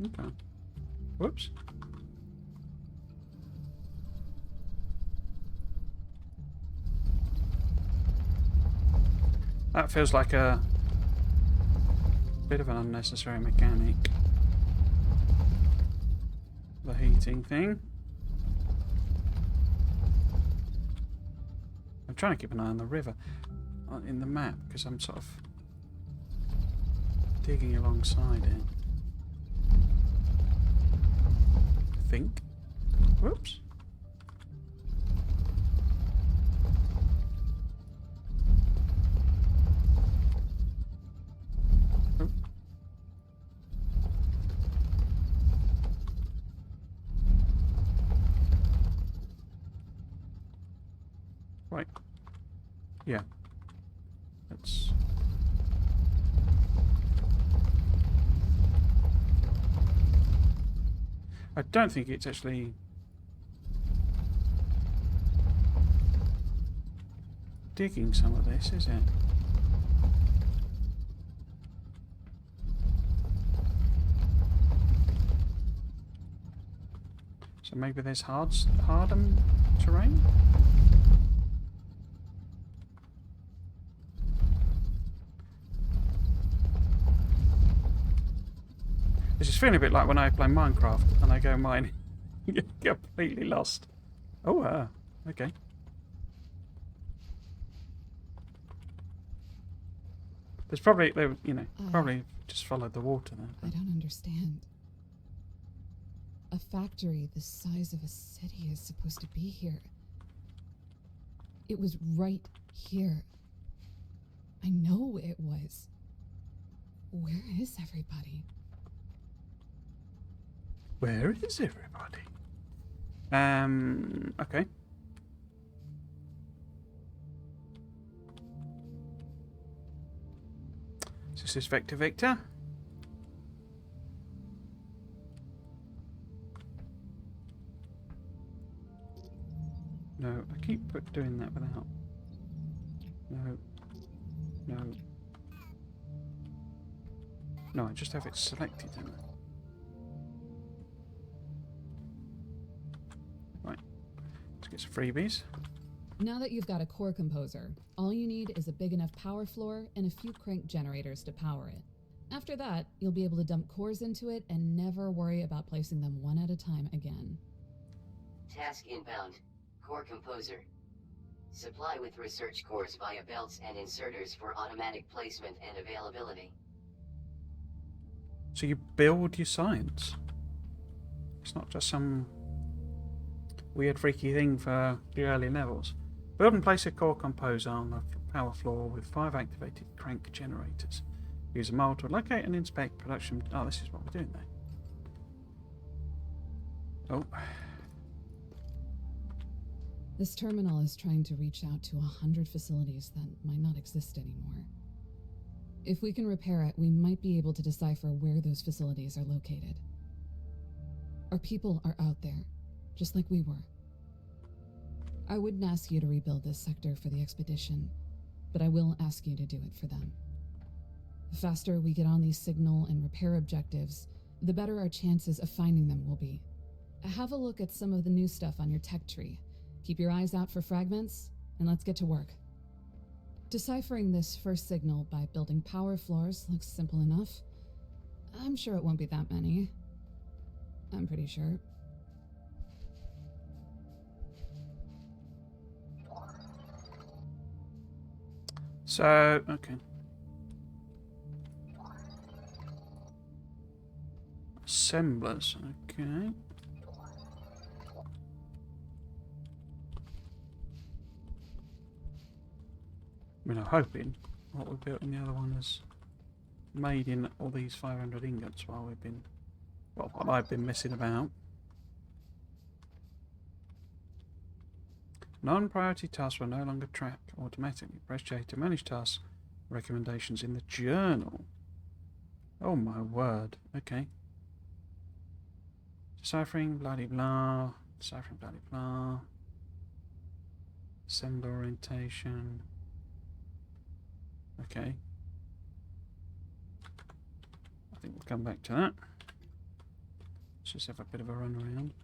Speaker 1: Okay. Whoops. That feels like a bit of an unnecessary mechanic. The heating thing. I'm trying to keep an eye on the river in the map because I'm sort of digging alongside it. I think. Whoops. Oh. Right. Yeah. That's. I don't think it's actually digging some of this, is it? So maybe there's hardened terrain? This is feeling a bit like when I play Minecraft and I go mining. Get completely lost. Oh, okay. There's probably, probably just followed the water there.
Speaker 4: I don't understand. A factory the size of a city is supposed to be here. It was right here. I know it was. Where is everybody?
Speaker 1: Where is everybody? Okay. So this is Victor. No, I keep doing that without. No. No. No, I just have it selected, don't I? Right. Let's get some freebies.
Speaker 4: Now that you've got a core composer, all you need is a big enough power floor and a few crank generators to power it. After that, you'll be able to dump cores into it and never worry about placing them one at a time again.
Speaker 2: Task inbound. Core composer. Supply with research cores via belts and inserters for automatic placement and availability.
Speaker 1: So you build your science. It's not just some weird freaky thing for the early levels. Build and place a core composer on the power floor with 5 activated crank generators. Use a mole to locate and inspect production. Oh, this is what we're doing there. Oh.
Speaker 4: This terminal is trying to reach out to 100 facilities that might not exist anymore. If we can repair it, we might be able to decipher where those facilities are located. Our people are out there, just like we were. I wouldn't ask you to rebuild this sector for the expedition, but I will ask you to do it for them. The faster we get on these signal and repair objectives, the better our chances of finding them will be. Have a look at some of the new stuff on your tech tree. Keep your eyes out for fragments, and let's get to work. Deciphering this first signal by building power floors looks simple enough. I'm sure it won't be that many. I'm pretty sure.
Speaker 1: So, okay. Assemblers, okay. I mean, I'm hoping what we built in the other one has made in all these 500 ingots while we've been, well, while I've been messing about. Non-priority tasks will no longer track automatically. Press J to manage task recommendations in the journal. Oh my word. Okay. Deciphering, blah de blah. Deciphering, blah de blah. Assembler orientation. Okay. I think we'll come back to that. Let's just have a bit of a run around.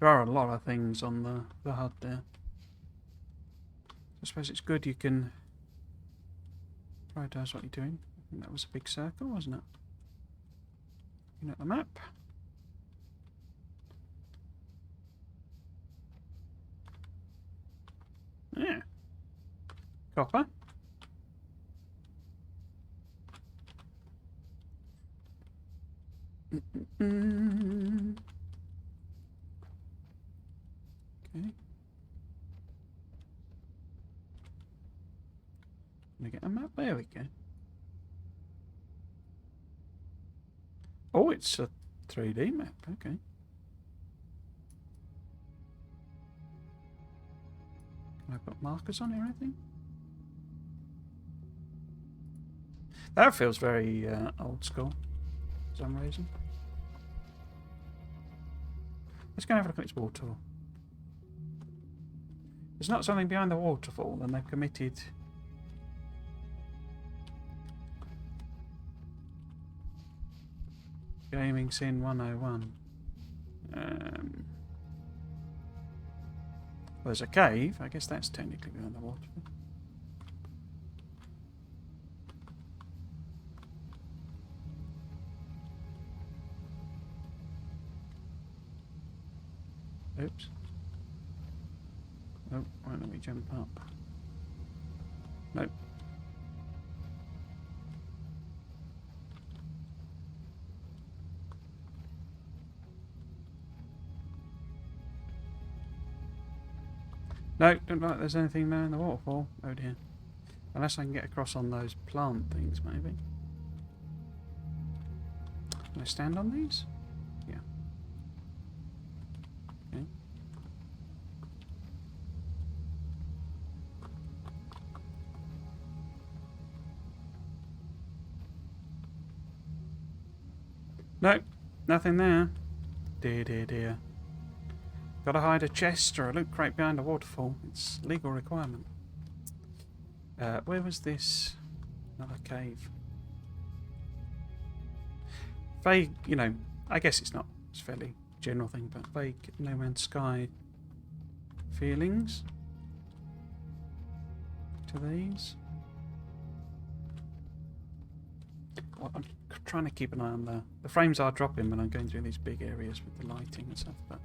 Speaker 1: There are a lot of things on the HUD there. I suppose it's good you can prioritise what you're doing. I think that was a big circle, wasn't it? Looking at the map. Yeah. Copper. Okay. Can I get a map? There we go. Oh, it's a 3D map. Okay. Can I put markers on it or anything? That feels very old school for some reason. Let's go and have a look at its waterfall. There's not something behind the waterfall, then they've committed. Gaming Sin 101. There's a cave. I guess that's technically behind the waterfall. Oops. Oh, why don't we jump up? Nope. No, don't look like there's anything there in the waterfall. Oh dear. Unless I can get across on those plant things, maybe. Can I stand on these? Yeah. Okay. Nope, nothing there. Dear, dear, dear. Gotta hide a chest or a loot crate behind a waterfall. It's a legal requirement. Where was this? Another cave. Vague, you know, I guess it's not. It's a fairly general thing, but vague No Man's Sky feelings to these. Well, I'm trying to keep an eye on the frames are dropping when I'm going through these big areas with the lighting and stuff, but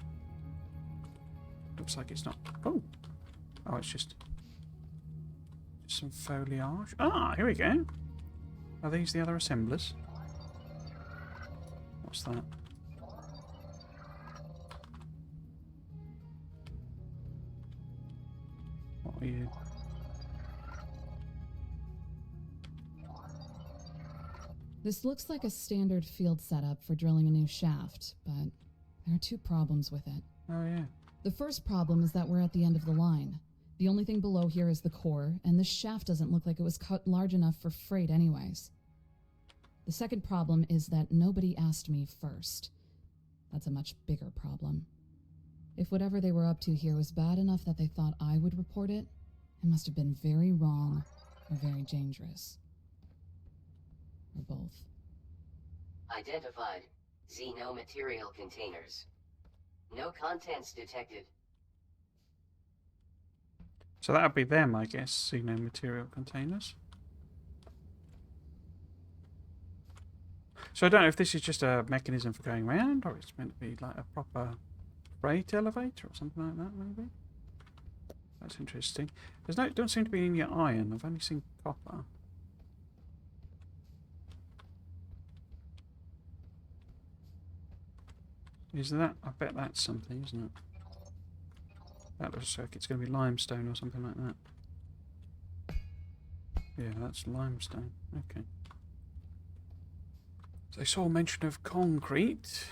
Speaker 1: looks like it's not. Oh, it's just some foliage. Ah, here we go. Are these the other assemblers? What's that? What are you?
Speaker 4: This looks like a standard field setup for drilling a new shaft, but there are two problems with it.
Speaker 1: Oh, yeah.
Speaker 4: The first problem is that we're at the end of the line. The only thing below here is the core, and this shaft doesn't look like it was cut large enough for freight anyways. The second problem is that nobody asked me first. That's a much bigger problem. If whatever they were up to here was bad enough that they thought I would report it, it must have been very wrong or very dangerous. Or both.
Speaker 2: Identified. Xeno material containers. No contents detected.
Speaker 1: So that would be them, I guess, Xeno material containers. So I don't know if this is just a mechanism for going around, or it's meant to be like a proper freight elevator or something like that, maybe. That's interesting. There's no, don't seem to be any iron. I've only seen copper. Is that? I bet that's something, isn't it? That looks like it's going to be limestone or something like that. Yeah, that's limestone. Okay. So I saw mention of concrete.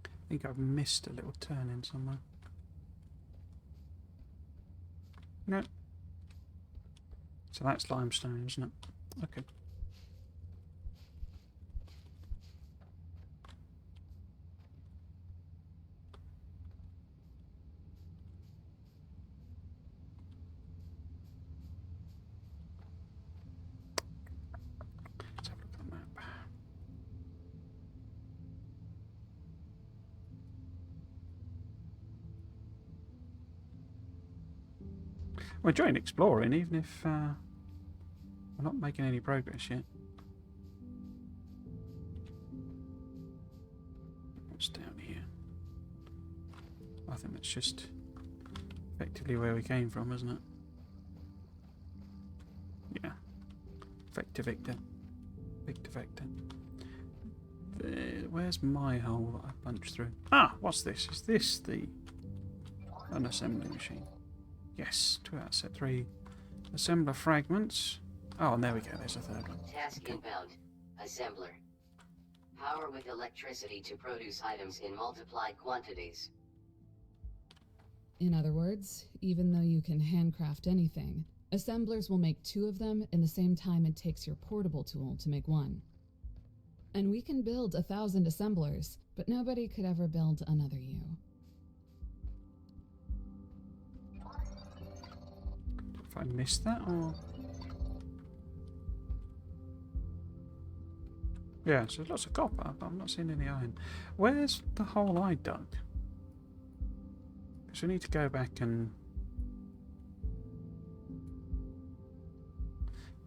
Speaker 1: I think I've missed a little turn in somewhere. No. So that's limestone, isn't it? Okay. Let's have a look at the map. We're enjoying exploring, even if we're not making any progress yet. What's down here? I think that's just effectively where we came from, isn't it? Yeah. Vector, Victor. Victor, Vector. Where's my hole that I punched through? Ah, what's this? Is this an assembly machine? Yes, 2 out of set 3 assembler fragments. Oh, and there we go, there's a third one.
Speaker 2: Task
Speaker 1: Okay.
Speaker 2: inbound. Assembler. Power with electricity to produce items in multiplied quantities.
Speaker 4: In other words, even though you can handcraft anything, assemblers will make 2 of them in the same time it takes your portable tool to make 1. And we can build 1,000 assemblers, but nobody could ever build another you.
Speaker 1: If I missed that, or... Yeah, so there's lots of copper, but I'm not seeing any iron. Where's the hole I dug? Because we need to go back and...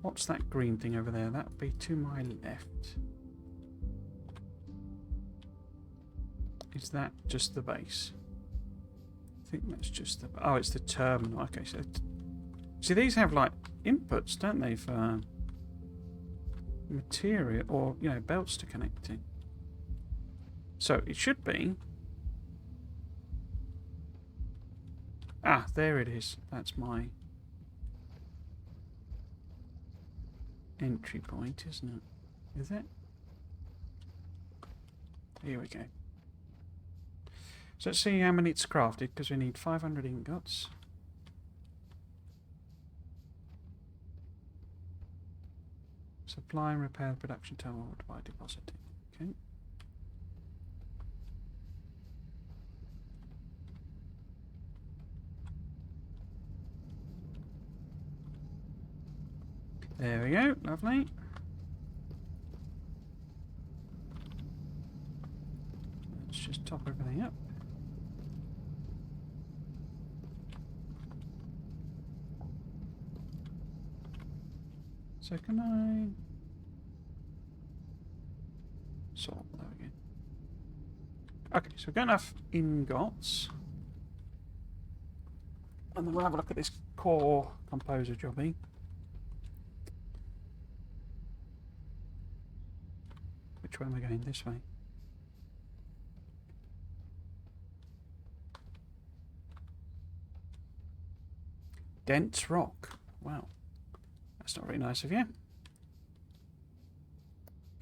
Speaker 1: What's that green thing over there? That would be to my left. Is that just the base? I think that's just the... Oh, it's the terminal. Okay, so... See, these have, like, inputs, don't they, for material, or, you know, belts to connect in. So, it should be... Ah, there it is. That's my entry point, isn't it? Is it? Here we go. So let's see how many it's crafted, because we need 500 ingots. Supply and repair the production terminal by depositing. Okay. There we go, lovely. Let's just top everything up. So can I sort? There we go. Okay, so we've got enough ingots. And then we'll have a look at this core composer jobby. Which way am I going? This way. Dense rock. Wow. That's not very nice of you.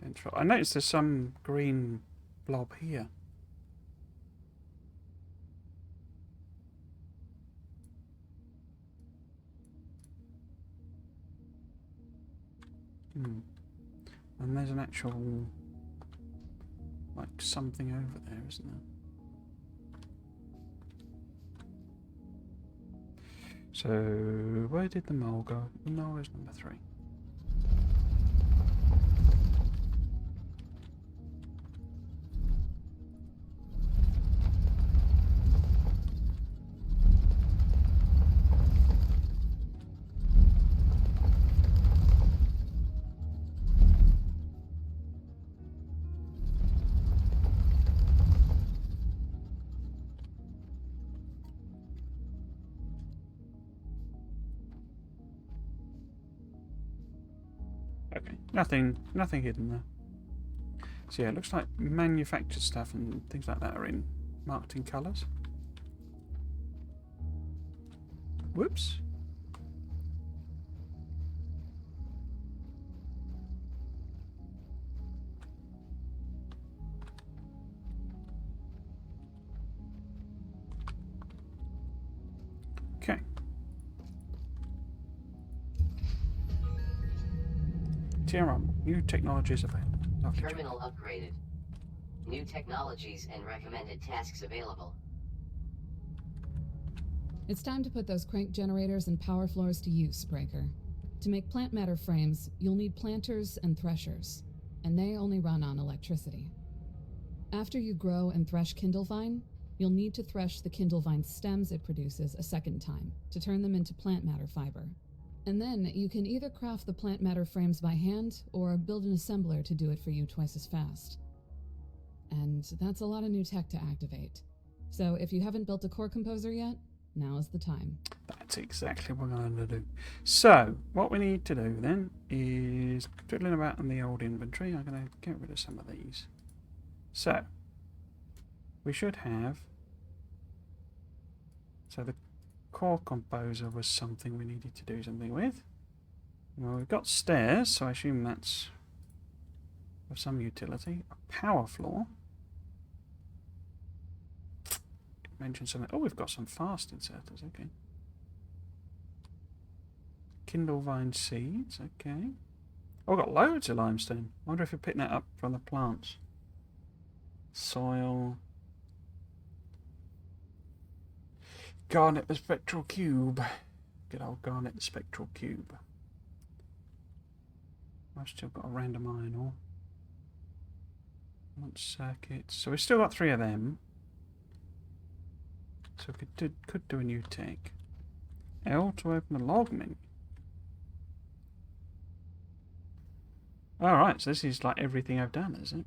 Speaker 1: Dense rock. I noticed there's some green blob here. Hmm. And there's an actual, like, something over there, isn't there? So, where did the mole go? The mole is number 3. Okay, nothing hidden there. So yeah, it looks like manufactured stuff and things like that are marked in colours. Whoops. Okay. TRM, new technologies available. Lovely.
Speaker 2: Terminal upgraded. New technologies and recommended tasks available.
Speaker 4: It's time to put those crank generators and power floors to use, Breaker. To make plant matter frames, you'll need planters and threshers, and they only run on electricity. After you grow and thresh Kindlevine, you'll need to thresh the Kindlevine stems it produces a second time to turn them into plant matter fiber. And then you can either craft the plant matter frames by hand or build an assembler to do it for you twice as fast. And that's a lot of new tech to activate. So if you haven't built a core composer yet, now is the time.
Speaker 1: That's exactly what I'm going to do. So, what we need to do then is twiddling about in the old inventory. I'm going to get rid of some of these. So, we should have... So the core composer was something we needed to do something with. Well, we've got stairs, so I assume that's of some utility. A power floor. Mention something. Oh, we've got some fast inserters. Okay. Kindlevine seeds. Okay. Oh, we've got loads of limestone. I wonder if we're picking that up from the plants. Soil. Garnet the spectral cube. Good old garnet the spectral cube. I've still got a random iron ore. Launch circuits. So we've still got 3 of them. So we could do a new tech. L to open the log menu. Alright, so this is like everything I've done, is it?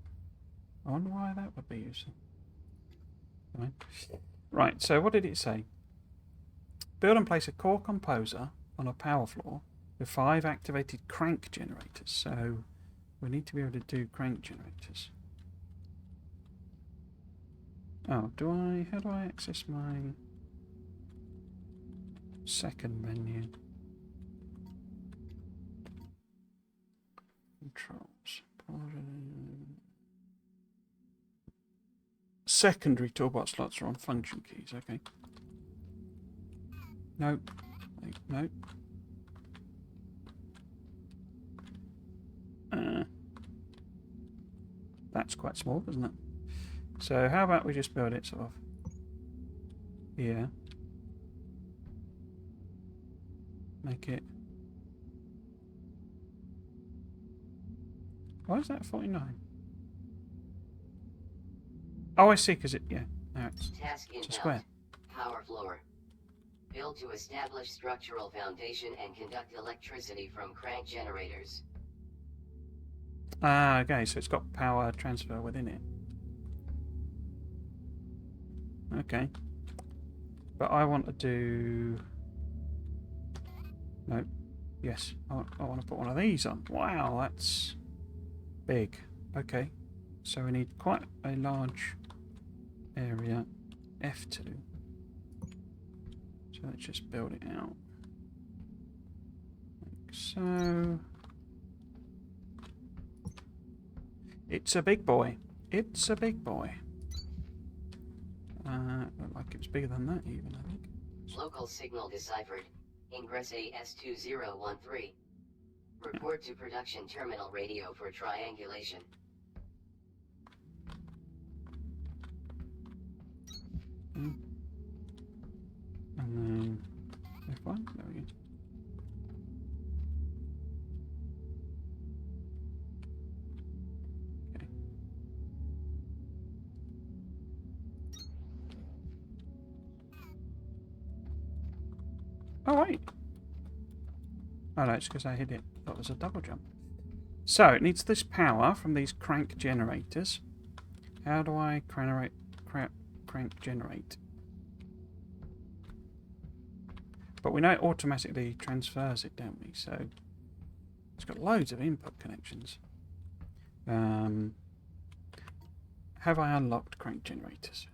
Speaker 1: I wonder why that would be useful. Right, so what did it say? Build and place a core composer on a power floor with 5 activated crank generators. So we need to be able to do crank generators. Oh, how do I access my second menu? Controls. Secondary toolbar slots are on function keys, okay. Nope. Nope. That's quite small, isn't it? So how about we just build it sort of here. Make it... Why is that 49? Oh, I see, because it... Yeah. No, it's a square.
Speaker 2: Power floor. Build to establish structural foundation and conduct electricity from crank generators.
Speaker 1: Ah, okay, so it's got power transfer within it. Okay. But I want to do... No. Yes, I want to put one of these on. Wow, that's big. Okay. So we need quite a large area. F2. So let's just build it out. Like so. It's a big boy. It's a big boy. Looked like it was bigger than that even, I think.
Speaker 2: Local signal deciphered. Ingress AS2013. Report to production terminal radio for triangulation.
Speaker 1: And then F1, there we go. Okay. Oh wait. Oh no, it's because I hit it. I thought it was a double jump. So it needs this power from these crank generators. How do I crank generate? But we know it automatically transfers it, don't we? So it's got loads of input connections. Have I unlocked crank generators?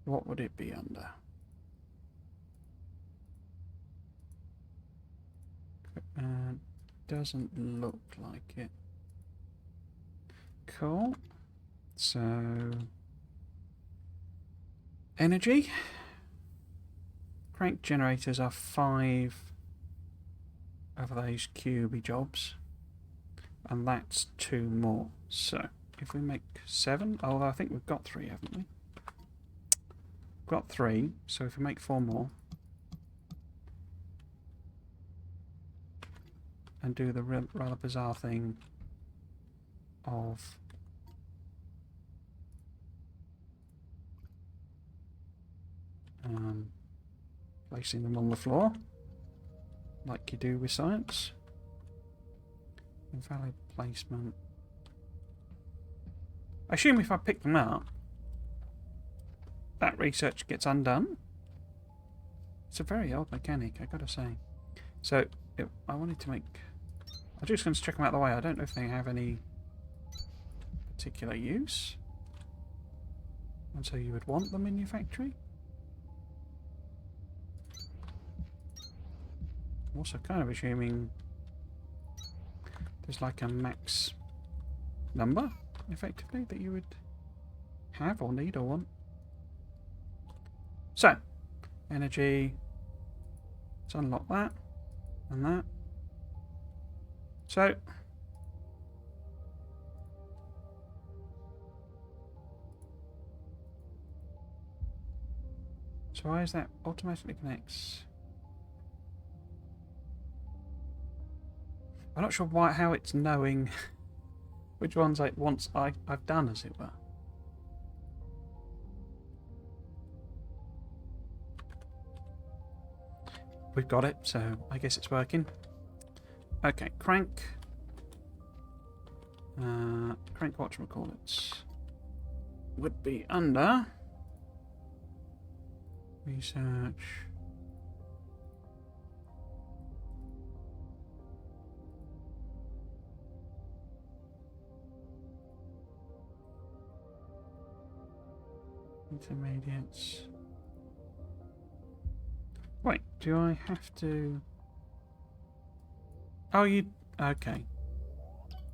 Speaker 1: What would it be under? Doesn't look like it. Cool. So energy. Crank generators are 5 of those QB jobs, and that's 2 more. So if we make 7, although I think we've got 3, haven't we? Got 3, so if we make 4 more and do the rather bizarre thing of placing them on the floor, like you do with science. Invalid placement. I assume if I pick them up, that research gets undone. It's a very odd mechanic, I gotta say. So, I wanted to make... I'm just going to check them out of the way. I don't know if they have any particular use. And so you would want them in your factory? I'm also kind of assuming there's like a max number, effectively, that you would have or need or want. So, energy. Let's unlock that and that. So, why is that automatically connects? I'm not sure how it's knowing which ones I've done, as it were. We've got it, so I guess it's working. Okay, crank whatchamacallits would be under research. Intermediates. Wait, do I have to... Oh, you... Okay.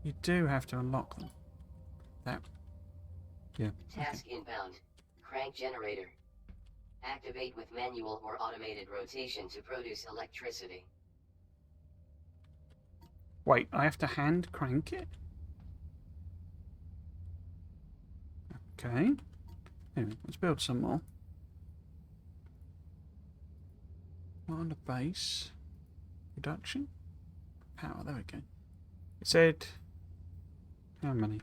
Speaker 1: You do have to unlock them. That... Yeah.
Speaker 2: Task inbound. Crank generator. Activate with manual or automated rotation to produce electricity.
Speaker 1: Wait, I have to hand crank it? Okay. Anyway, let's build some more. Not on the base. Production. Power, there we go. It said... How many?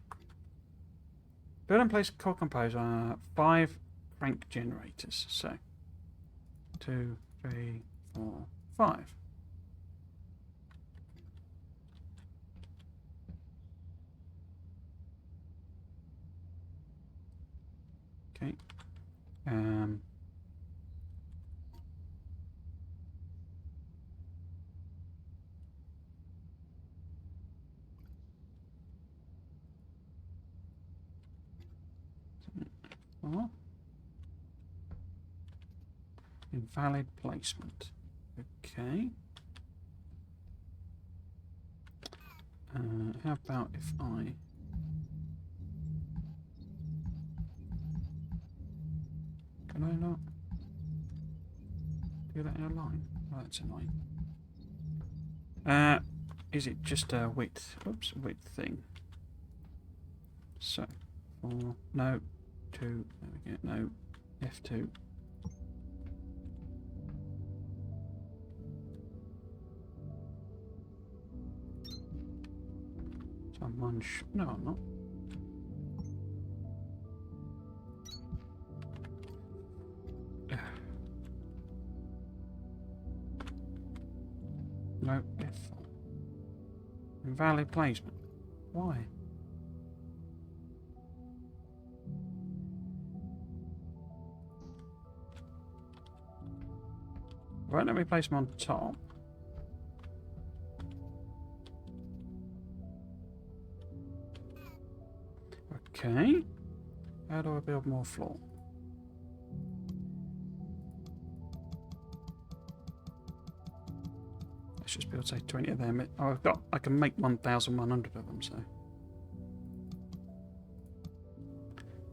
Speaker 1: Build and place core composer. 5 crank generators. So, 2, 3, 4, 5. Okay. F4. Invalid placement. Okay. How about if I... Can I not do that in a line? Oh, that's annoying. Is it just a width? Oops, width thing. So, 4, no, 2, there we go, no, F2. So I'm one no, I'm not. No, F4. Invalid placement. Why? Won't let me place them on top. Okay. How do I build more floor? Let's just build, say, 20 of them. Oh, I can make 1,100 of them, so.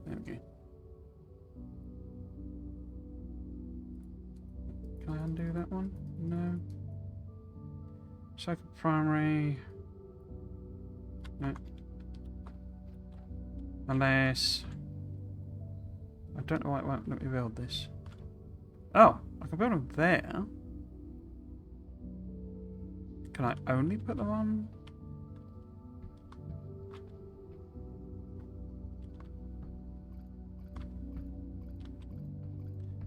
Speaker 1: There we go. Can I undo that one? No. Second primary. No. Unless... I don't know why it won't let me build this. Oh, I can build them there. Can I only put them on?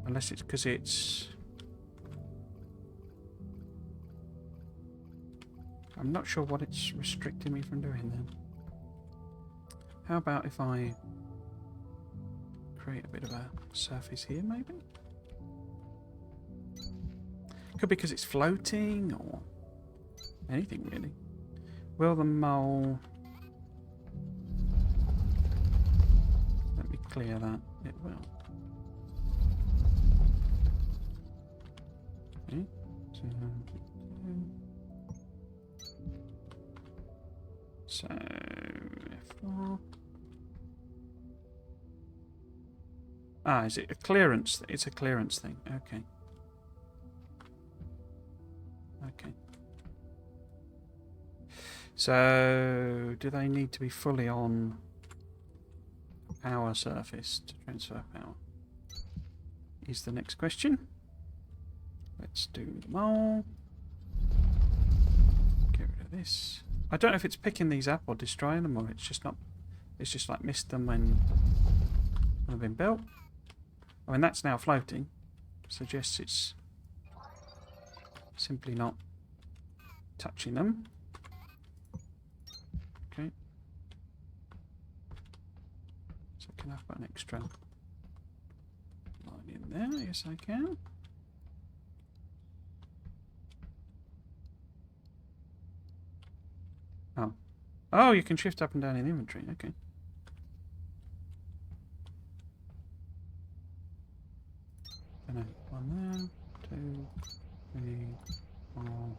Speaker 1: Unless it's because it's... I'm not sure what it's restricting me from doing then. How about if I create a bit of a surface here, maybe? Could be because it's floating, or anything really. Will the mole... Let me clear that. It will. Okay. So, F4. Ah, is it a clearance? It's a clearance thing. Okay. Okay. So, do they need to be fully on power surface to transfer power? Is the next question. Let's do them all. Get rid of this. I don't know if it's picking these up or destroying them, or it's just not. It's just like missed them when they've been built. I mean, that's now floating. Suggests it's simply not touching them. Okay. So can I put an extra line in there? Yes, I can. Oh. Oh, you can shift up and down in inventory. Okay. Gonna one there, 2, 3, 4.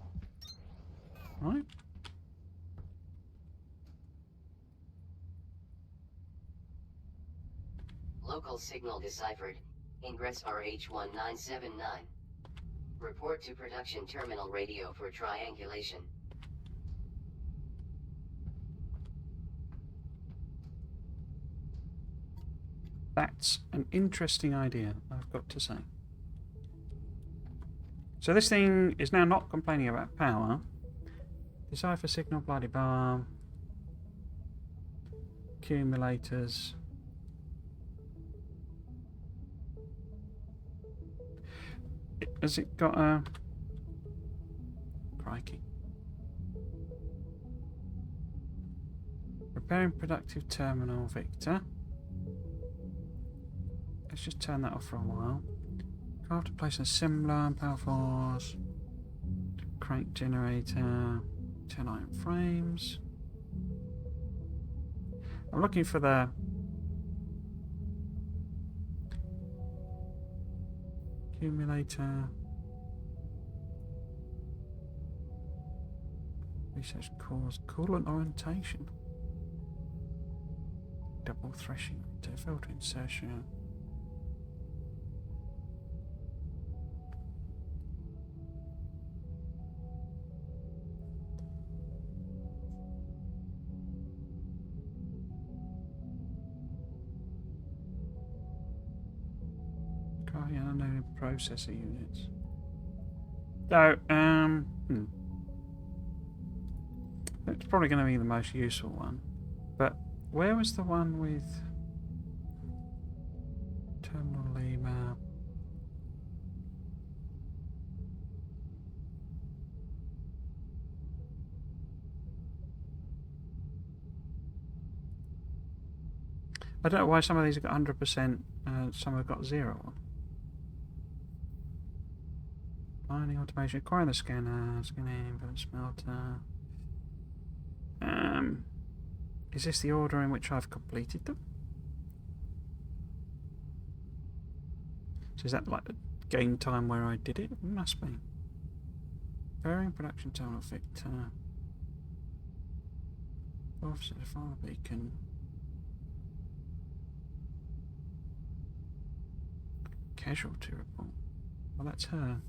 Speaker 1: Right.
Speaker 2: Local signal deciphered. Ingress RH1979. Report to production terminal radio for triangulation.
Speaker 1: That's an interesting idea, I've got to say. So this thing is now not complaining about power. Decipher signal, bloody bar. Accumulators. Has it got a... Crikey. Repairing productive terminal, Victor. Let's just turn that off for a while. Craft a place assembler, power force, crank generator, 10 iron frames. I'm looking for the Accumulator. Research cores. Coolant orientation. Double threshing. Filter insertion. Unknown processor units. So, it's probably going to be the most useful one. But where was the one with terminal lemur? I don't know why some of these have got 100%, some have got 0 on. Mining automation, acquiring the scanner, scanning for the smelter. Is this the order in which I've completed them? So is that like the game time where I did it? It must be. Varying production terminal Victor. Officer fire beacon. Casualty report. Well, that's her.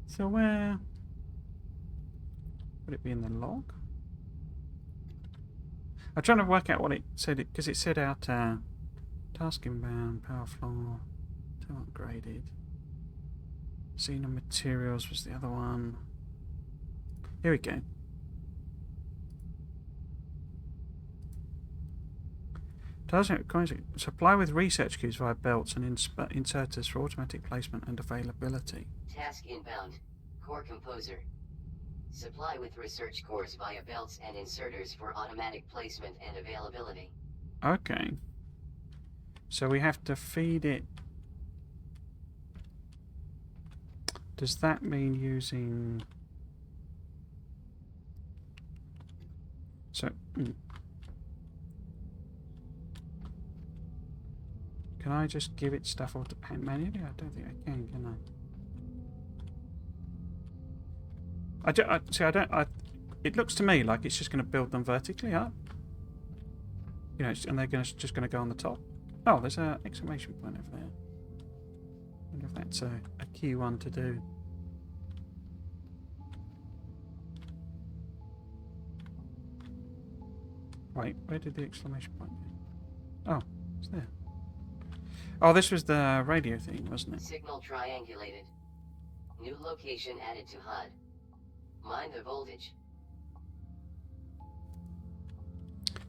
Speaker 1: So where would it be in the log? I'm trying to work out what it said, because it said out task inbound, power floor, too upgraded. Xenon materials was the other one. Here we go. Supply with research queues via belts and inserters for automatic placement and availability.
Speaker 2: Task inbound. Core composer. Supply with research cores via belts and inserters for automatic placement and availability.
Speaker 1: Okay. So we have to feed it. Does that mean using... So... Can I just give it stuff manually? I don't think I can I? It looks to me like it's just going to build them vertically up. You know, and they're just going to go on the top. Oh, there's an exclamation point over there. I wonder if that's a key one to do. Wait, where did the exclamation point go? Oh, it's there. Oh, this was the radio thing, wasn't it?
Speaker 2: Signal triangulated. New location added to HUD. Mind the voltage.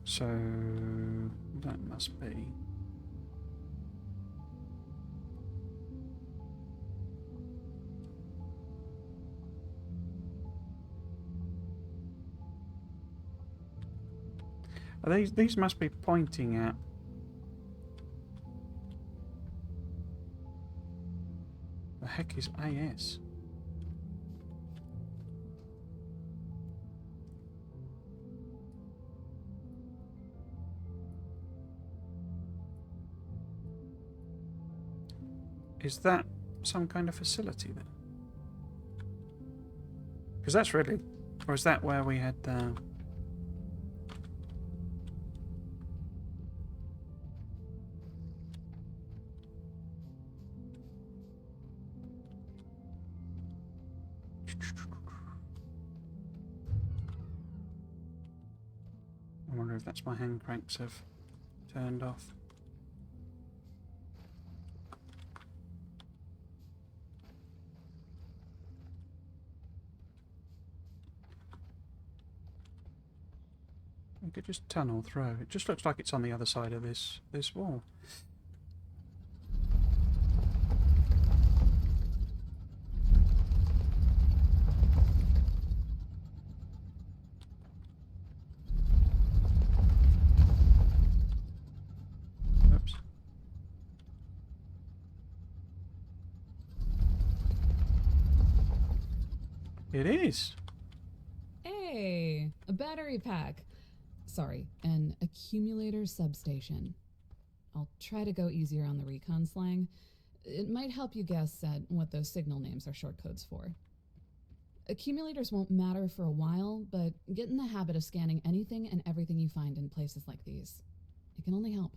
Speaker 1: So that must be. These must be pointing at. The heck is AS? Is that some kind of facility then? Because that's really... Or is that where we had... I wonder if that's my hand cranks have turned off. We could just tunnel through. It just looks like it's on the other side of this wall. Oops. It is.
Speaker 4: Hey, a battery pack. Sorry, an accumulator substation. I'll try to go easier on the recon slang. It might help you guess at what those signal names are short codes for. Accumulators won't matter for a while, but get in the habit of scanning anything and everything you find in places like these. It can only help.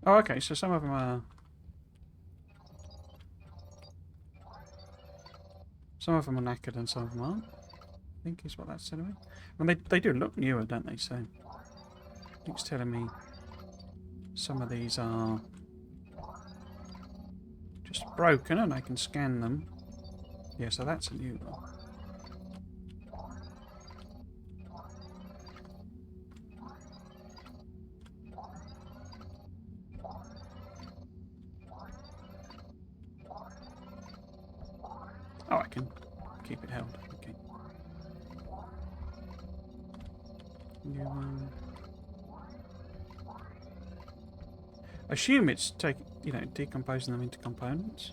Speaker 1: Oh, okay, so some of them are... Some of them are knackered and some of them aren't. I think is what that's telling me. Well, they do look newer, don't they? So I think it's telling me some of these are just broken and I can scan them. Yeah, so that's a new one. Oh, I can keep it held. Okay. New one. Assume it's decomposing them into components.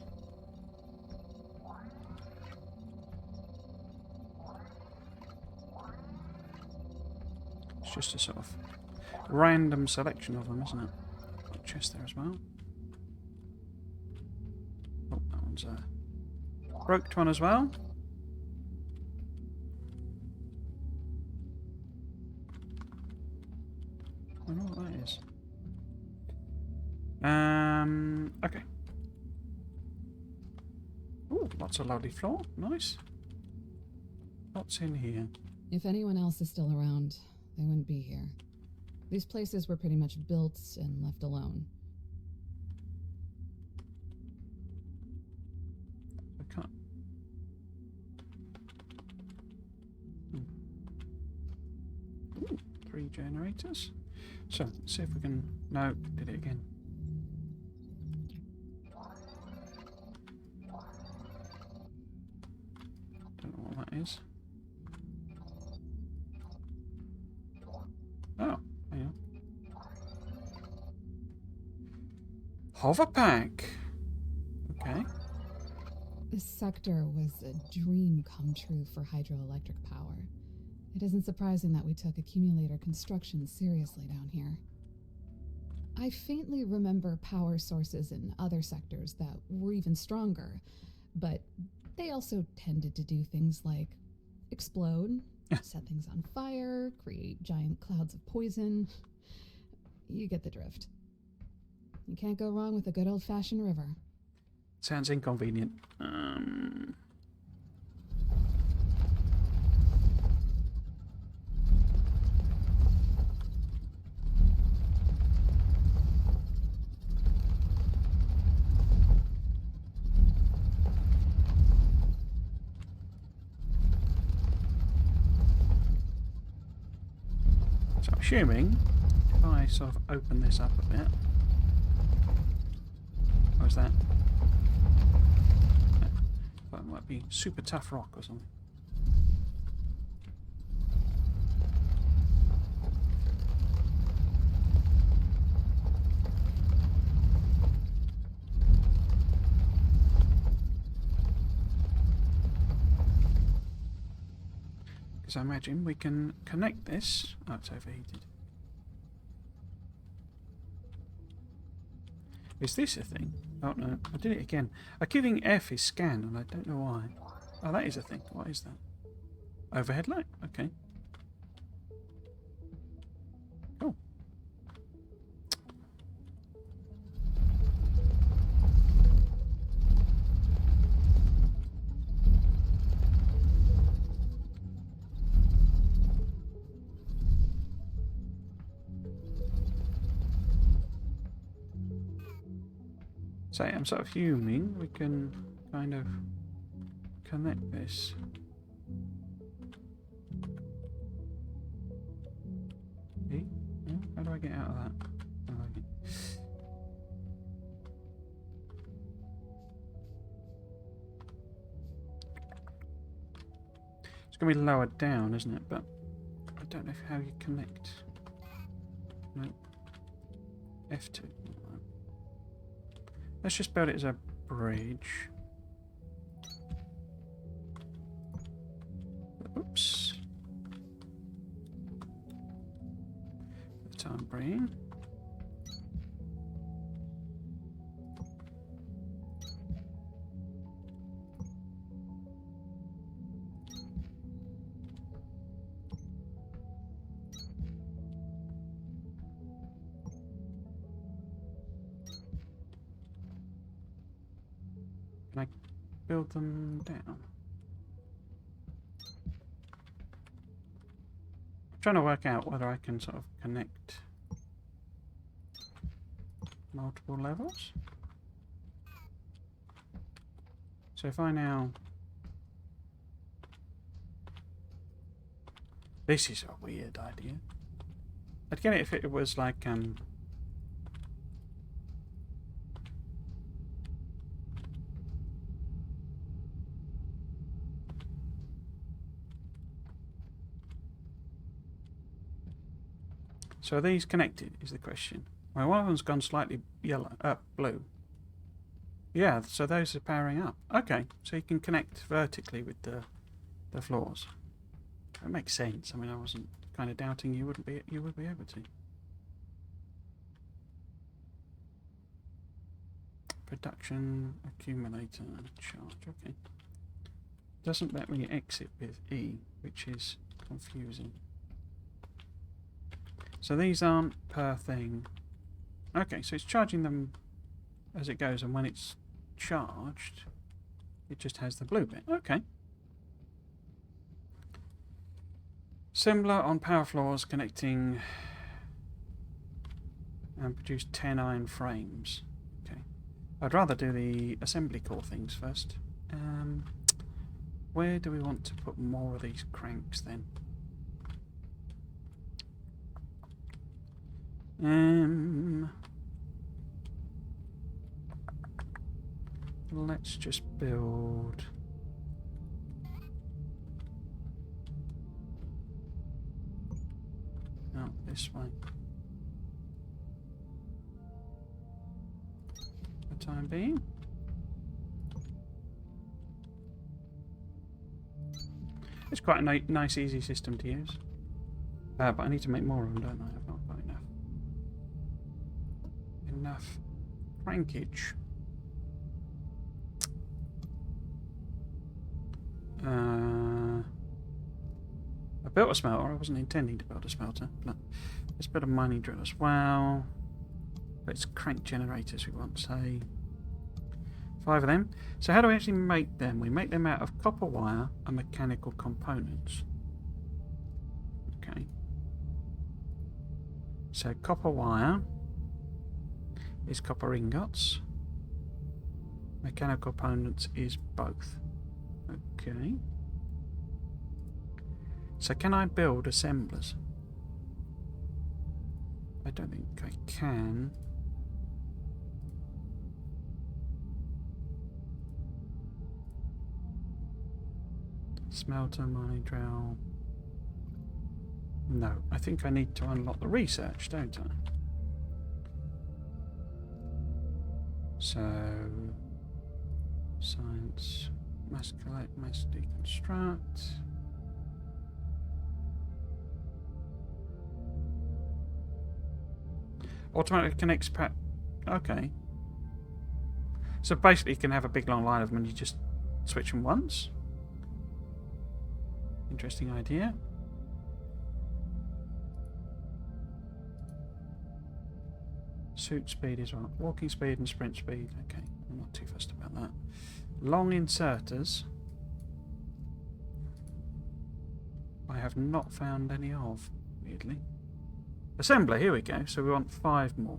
Speaker 1: It's just a sort of random selection of them, isn't it? Got a chest there as well. Oh, that one's a broke one as well. I don't know what that is. Okay. Ooh, lots of lovely floor. Nice. What's in here?
Speaker 4: If anyone else is still around, they wouldn't be here. These places were pretty much built and left alone.
Speaker 1: I can't. Ooh, 3 generators. So, let's see if we can... No, did it again. Don't know what that is. Oh, hang on. Hover pack. Okay.
Speaker 4: This sector was a dream come true for hydroelectric power. It isn't surprising that we took accumulator construction seriously down here. I faintly remember power sources in other sectors that were even stronger, but they also tended to do things like explode, set things on fire, create giant clouds of poison. You get the drift. You can't go wrong with a good old-fashioned river.
Speaker 1: Sounds inconvenient. So I'm assuming if I sort of open this up a bit. What was that? That might be super tough rock or something. Because I imagine we can connect this. Oh, it's overheated. Is this a thing? Oh no, I did it again. I keep thinking F is scan and I don't know why. Oh, that is a thing. What is that? Overhead light? Okay. Cool. So I'm sort of fuming. We can kind of connect this. E? Yeah, how do I get out of that? Oh, okay. It's going to be lowered down, isn't it? But I don't know how you connect. No. F2. Let's just build it as a bridge. Oops. For the time being. Can I build them down? I'm trying to work out whether I can sort of connect multiple levels. So if I now... This is a weird idea. I'd get it if it was like, So are these connected, is the question. Well, one of them's gone slightly yellow, blue. Yeah, so those are powering up. Okay, so you can connect vertically with the floors. That makes sense. I mean, I wasn't kind of doubting you would be able to. Production accumulator charge. Okay. Doesn't let me exit with E, which is confusing. So these aren't per thing. Okay, so it's charging them as it goes, and when it's charged, it just has the blue bit. Okay. Assembler on power floors connecting and produce 10 iron frames. Okay. I'd rather do the assembly core things first. Where do we want to put more of these cranks then? Let's just build out this way for the time being. It's quite a nice, easy system to use. But I need to make more of them, don't I? I've not got enough crankage. I built a smelter. I wasn't intending to build a smelter, but let's build a mining drill as well. But it's crank generators we want, say 5 of them. So how do we actually make them? We make them out of copper wire and mechanical components. Okay. So copper wire is copper ingots. Mechanical components is both. Okay. So can I build assemblers? I don't think I can. Smelter, mining drill. No, I think I need to unlock the research, don't I? So, science, mass collect, mass deconstruct. Automatically connects okay. So basically you can have a big long line of them and you just switch them once. Interesting idea. Suit speed is right. Walking speed and sprint speed. Okay, I'm not too fussed about that. Long inserters. I have not found any of, weirdly. Assembler, here we go. So we want 5 more.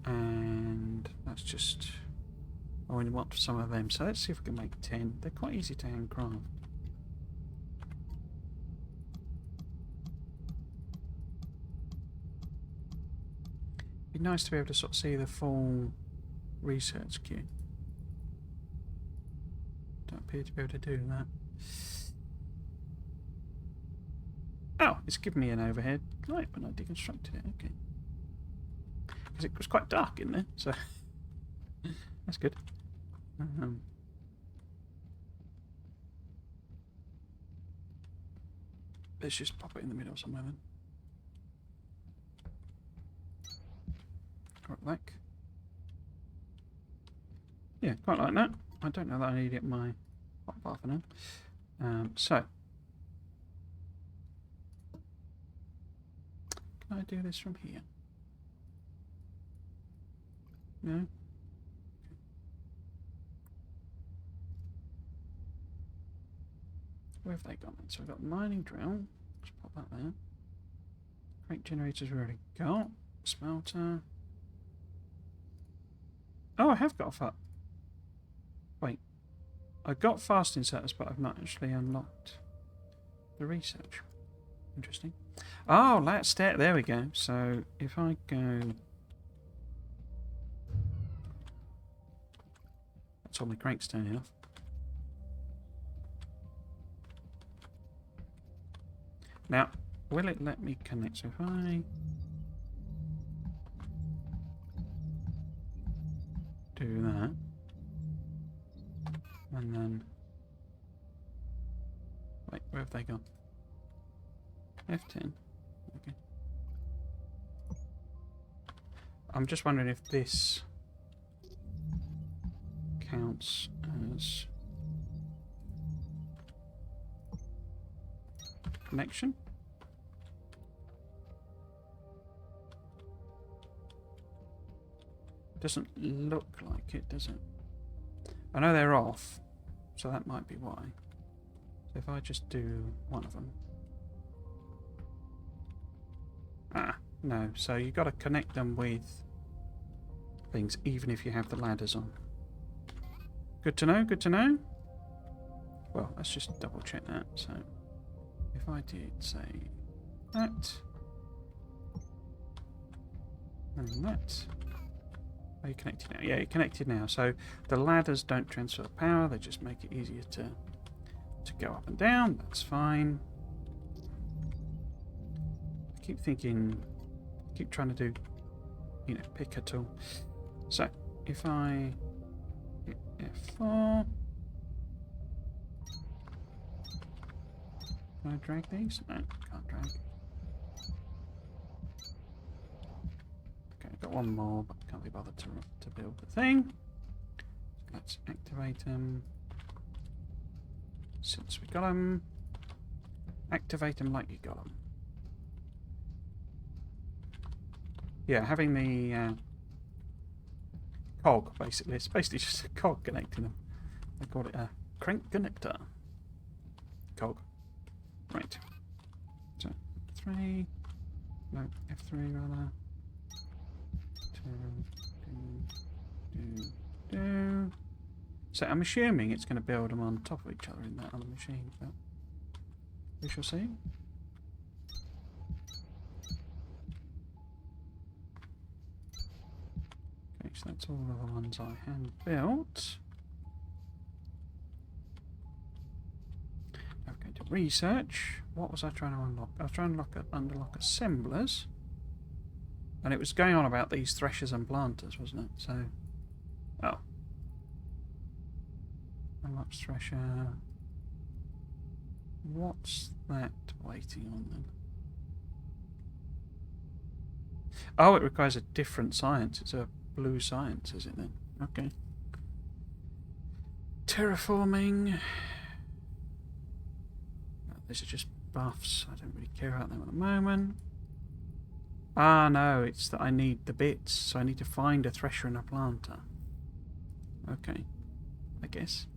Speaker 1: And that's just... I only want some of them. So let's see if we can make 10. They're quite easy to handcraft. It'd be nice to be able to sort of see the full research queue. Don't appear to be able to do that. Oh, it's given me an overhead light when I deconstructed it. Okay. because it was quite dark in there, so that's good. Let's just pop it in the middle somewhere then. Quite like. Yeah, quite like that. I don't know that I need it in my hot bar for now. So, can I do this from here? No? Where have they gone then? So we've got the mining drill. Just pop that there. Crate generators we already got. Smelter. Oh, I have got a fast. Wait. I got fast inserters, but I've not actually unlocked the research. Interesting. Oh, let's start. There we go. So if I go. That's all my crates turning off. Now, will it let me connect? So if I do that, and then wait, where have they gone? F10. Okay. I'm just wondering if this counts as connection. Doesn't look like it, does it? I know they're off, so that might be why. So if I just do one of them. Ah, no. So you've got to connect them with things, even if you have the ladders on. Good to know, good to know. Well, let's just double check that. So if I did say that, and that. Are you connected now? Yeah, you're connected now. So the ladders don't transfer power, they just make it easier to go up and down. That's fine. I keep thinking, keep trying to do, you know, pick a tool. So if I hit F4, can I drag these? No, can't drag. Got one more, but can't be bothered to build the thing. Let's activate them. Since we got them, activate them like you got them. Yeah, having the cog, basically. It's basically just a cog connecting them. They call it a crank connector. Cog. Right. So, 3. No, F3 rather. So I'm assuming it's going to build them on top of each other in that other machine, but we shall see. Okay, so that's all of the ones I hand built. Now we're going to research. What was I trying to unlock? I was trying to unlock assemblers. And it was going on about these threshers and planters, wasn't it? So, oh. Unlocks thresher. What's that waiting on then? Oh, it requires a different science. It's a blue science, is it then? Okay. Terraforming. These are just buffs. I don't really care about them at the moment. Ah, no, it's that I need the bits, so I need to find a thresher and a planter. Okay, I guess.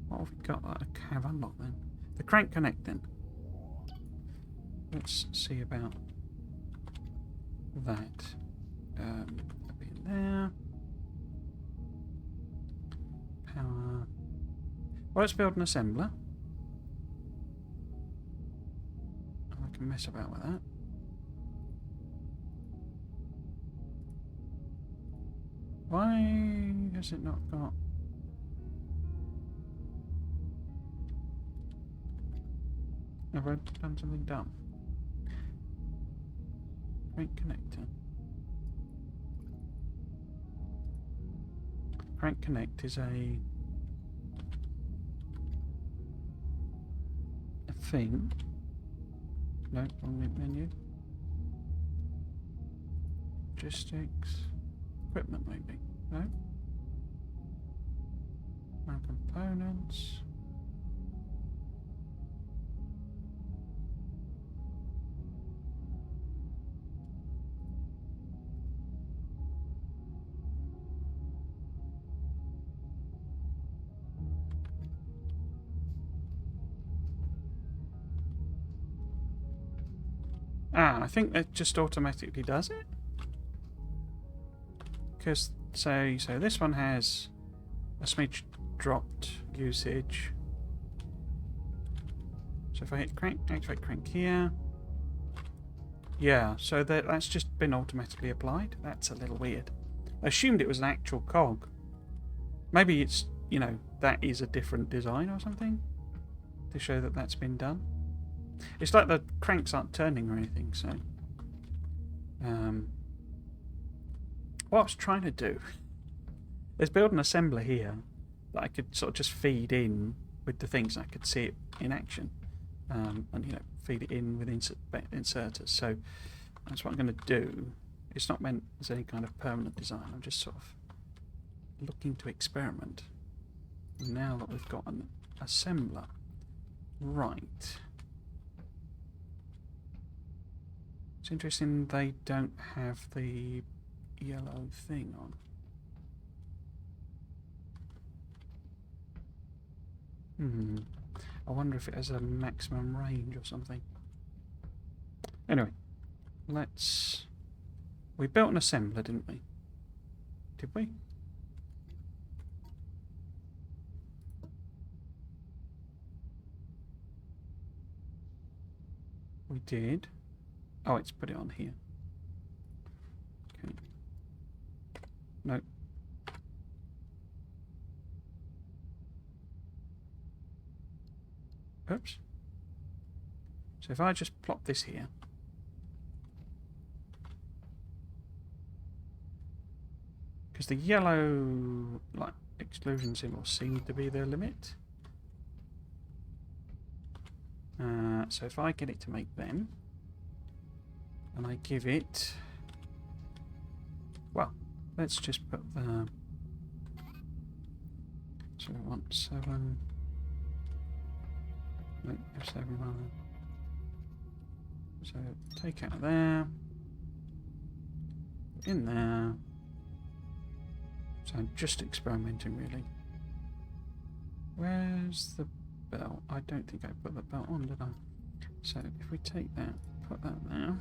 Speaker 1: What have we got that I have unlocked then? The crank connect then. Let's see about that. That'll be in there. Power. Well, let's build an assembler. I can mess about with that. Why has it not got... Have I done something dumb? Crank connector. Crank connect is a thing. No, wrong menu. Logistics. Equipment maybe. No? No components. Ah, I think it just automatically does it. Because, so this one has a smidge dropped usage. So if I hit crank, activate crank here. Yeah, so that's just been automatically applied. That's a little weird. I assumed it was an actual cog. Maybe it's, you know, that is a different design or something to show that that's been done. It's like the cranks aren't turning or anything, so... what I was trying to do... There's build an assembler here that I could sort of just feed in with the things and I could see it in action. And, you know, feed it in with inserters. So that's what I'm going to do. It's not meant as any kind of permanent design. I'm just sort of looking to experiment. Now that we've got an assembler. Right. It's interesting they don't have the yellow thing on. I wonder if it has a maximum range or something. Anyway, let's... We built an assembler, didn't we? Did we? We did. Oh, it's put it on here. Okay. No. Oops. So if I just plop this here. Because the yellow, like, exclusion symbols seem to be their limit. So if I get it to make them, and I give it, well, let's just put the, so I want 7, no, F7 rather. So take out there, in there. So I'm just experimenting really. Where's the belt? I don't think I put the belt on, did I? So if we take that, put that there.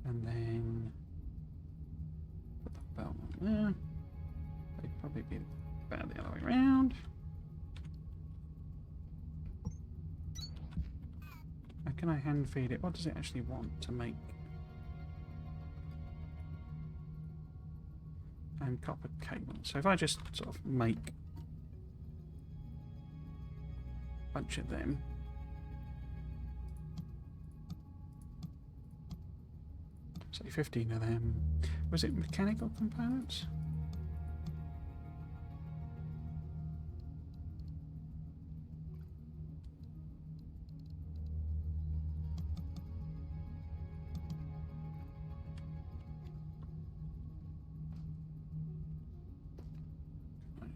Speaker 1: And then put the belt on there. They'd probably be about the other way around. How can I hand feed it? What does it actually want to make? And copper cable. So if I just sort of make a bunch of them. Say 15 of them. Was it mechanical components?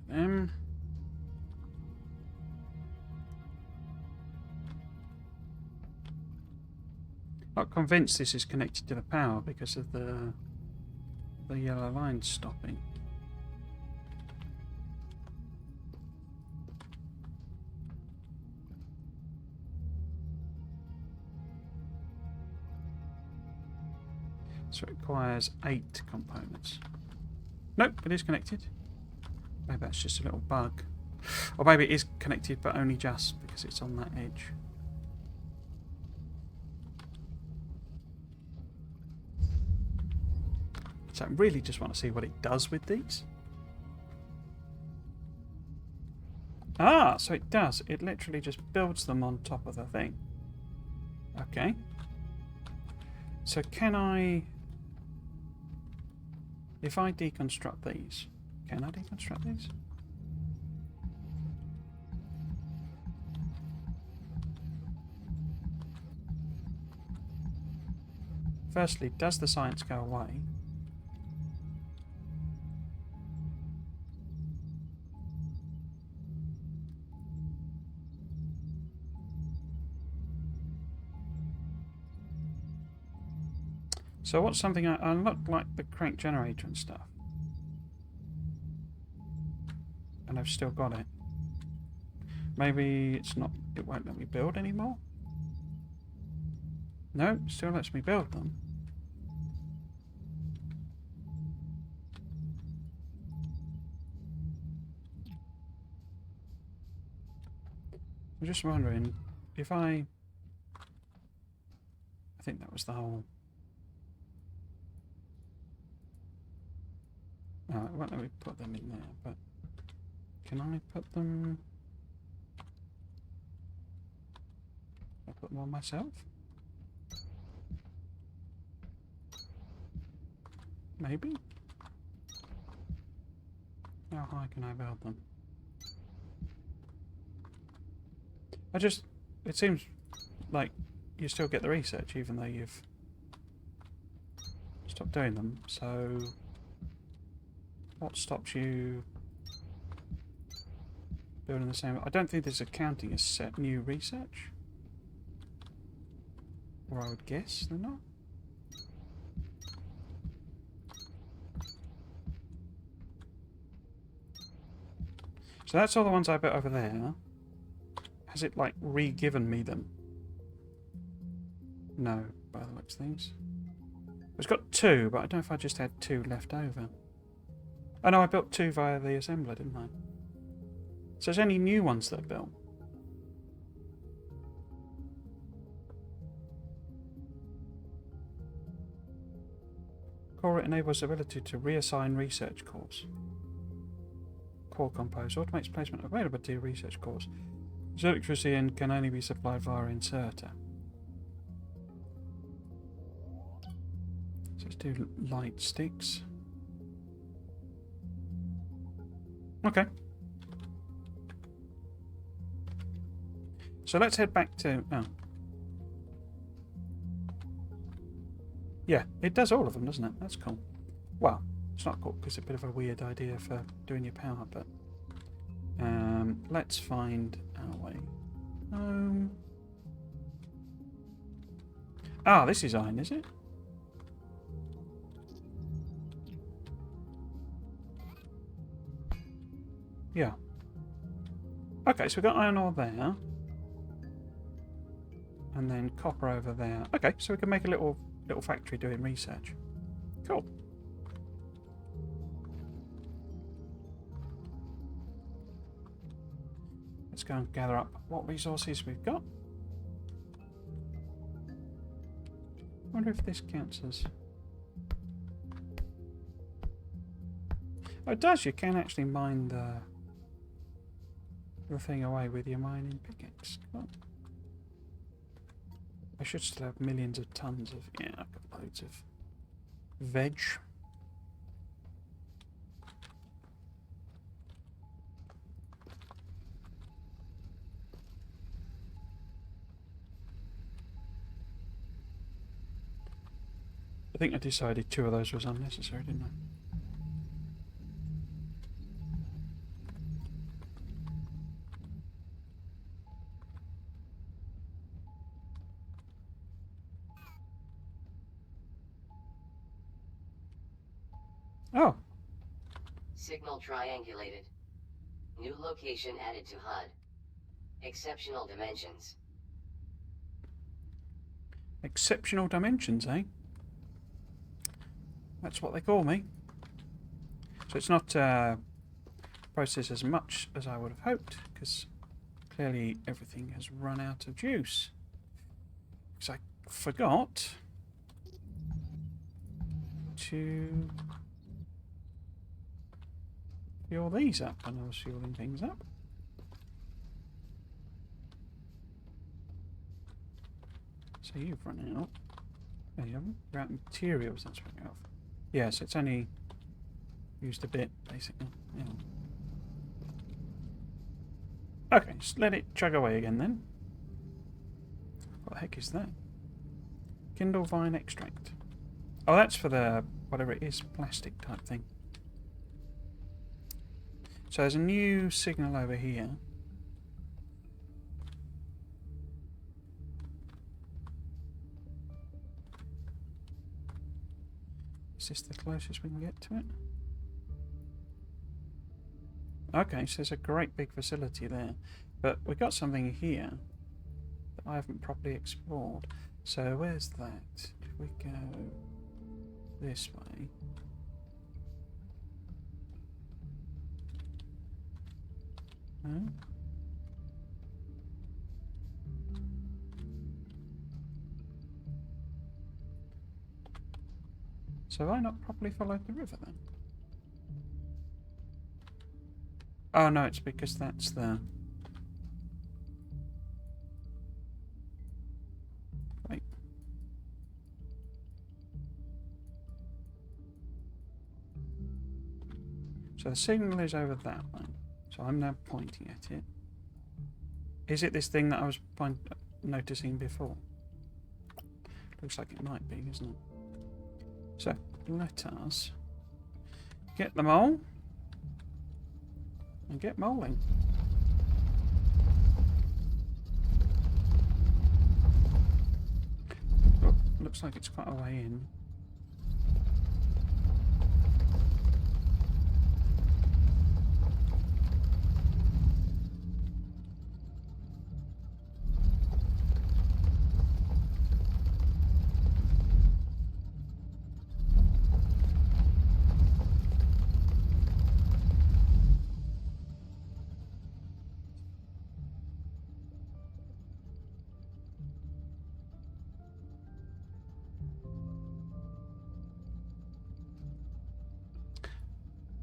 Speaker 1: Them. Not convinced this is connected to the power because of the yellow line stopping. So it requires 8 components. Nope, it is connected. Maybe that's just a little bug. Or maybe it is connected but only just because it's on that edge. So I really just want to see what it does with these. Ah, so it does. It literally just builds them on top of the thing. Okay. So can I... If I deconstruct these... Can I deconstruct these? Firstly, does the science go away? So what's something I unlocked, like the crank generator and stuff? And I've still got it. Maybe it's not... It won't let me build anymore? No, it still lets me build them. I'm just wondering if I think that was the whole... Oh, it won't let me put them in there, but can I put them... Can I put them on myself? Maybe? How high can I build them? It seems like you still get the research even though you've stopped doing them, so what stops you building the same? I don't think this is counting as set new research. Or I would guess they're not. So that's all the ones I built over there. Has it, like, re-given me them? No, by the looks of things. It's got 2, but I don't know if I just had 2 left over. Oh no, I built 2 via the assembler, didn't I? So there's any new ones that I built? Core enables the ability to reassign research cores. Core compose automates placement of availability of research cores. This electricity and can only be supplied via inserter. So let's do light sticks. Okay. So let's head back to... Oh. Yeah, it does all of them, doesn't it? That's cool. Well, it's not cool because it's a bit of a weird idea for doing your power, but... let's find our way home. Ah, this is iron, is it? Yeah. Okay, so we've got iron ore there. And then copper over there. Okay, so we can make a little factory doing research. Cool. Let's go and gather up what resources we've got. I wonder if this counts as... Oh, it does. You can actually mine the thing away with your mining pickaxe. Cool. I should still have millions of tons of... Yeah, I've got loads of veg. I think I decided 2 of those was unnecessary, didn't I? Oh.
Speaker 2: Signal triangulated. New location added to HUD. Exceptional dimensions.
Speaker 1: Exceptional dimensions, eh? That's what they call me. So it's not processed as much as I would have hoped, because clearly everything has run out of juice. Because I forgot to fuel these up when I was fueling things up. So you've run out. No, you haven't. You're out of materials, that's what you're off. Yeah, so it's only used a bit, basically. Yeah. Okay, just let it chug away again then. What the heck is that? Kindle vine extract. Oh, that's for the, whatever it is, plastic type thing. So there's a new signal over here. Is this the closest we can get to it? Okay, so there's a great big facility there. But we've got something here that I haven't properly explored. So where's that? If we go this way. No? So have I not properly followed the river then? Oh no, it's because that's the... Wait. So the signal is over that way. So I'm now pointing at it. Is it this thing that I was noticing before? Looks like it might be, isn't it? So, let us get the mole and get moling. Oh, looks like it's quite a way in.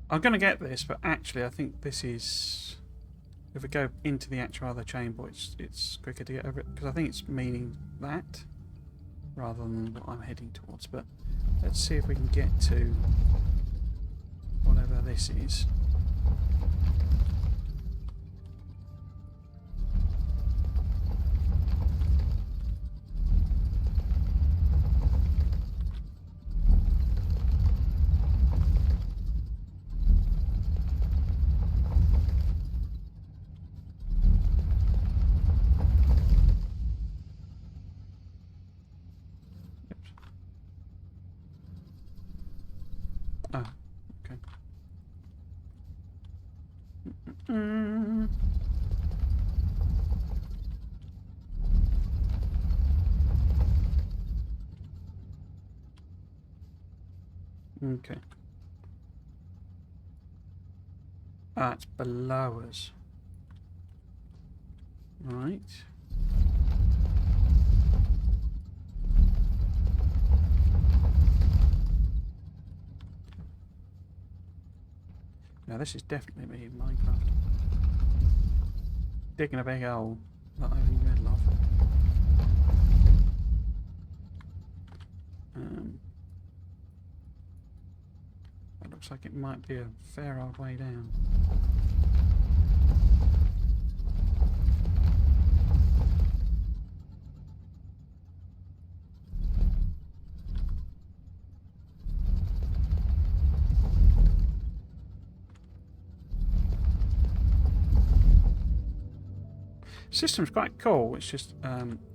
Speaker 1: I'm going to get this, but actually I think this is... If we go into the actual other chamber, it's quicker to get over it, because I think it's meaning that, rather than what I'm heading towards. But let's see if we can get to whatever this is. Oh, okay. Okay. Ah, it's below us. Right. Now this is definitely me in Minecraft. Digging a big hole that I'm in the middle of. That looks like it might be a fair old way down. System's quite cool, it's just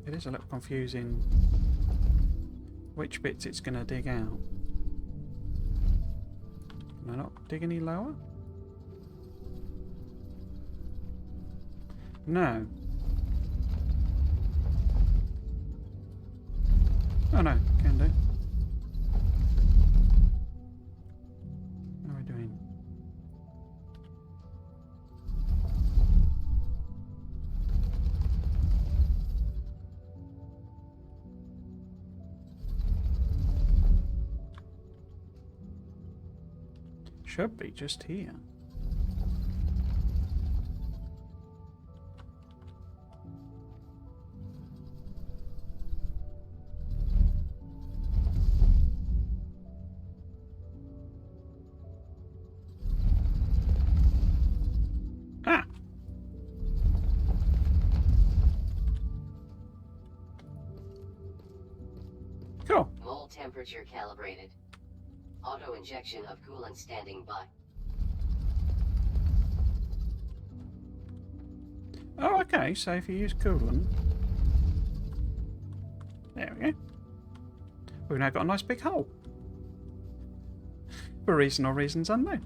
Speaker 1: it is a little confusing which bits it's going to dig out. Can I not dig any lower? No. Oh no, can do. How are we doing? Should be just here.
Speaker 2: Temperature calibrated. Auto injection of coolant standing by.
Speaker 1: Oh, okay. So if you use coolant, there we go. We've now got a nice big hole. For reason or reasons unknown.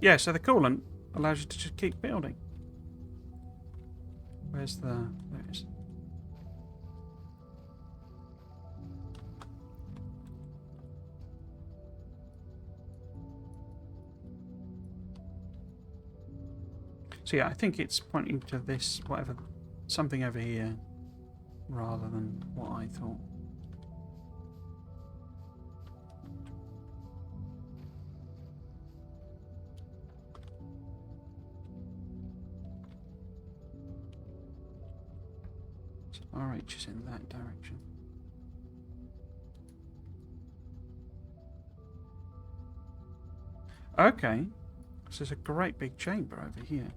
Speaker 1: Yeah, so the coolant allows you to just keep building. Where's the... There it is. So yeah, I think it's pointing to this, whatever, something over here, rather than what I thought. So RH is in that direction. Okay, so there's a great big chamber over here.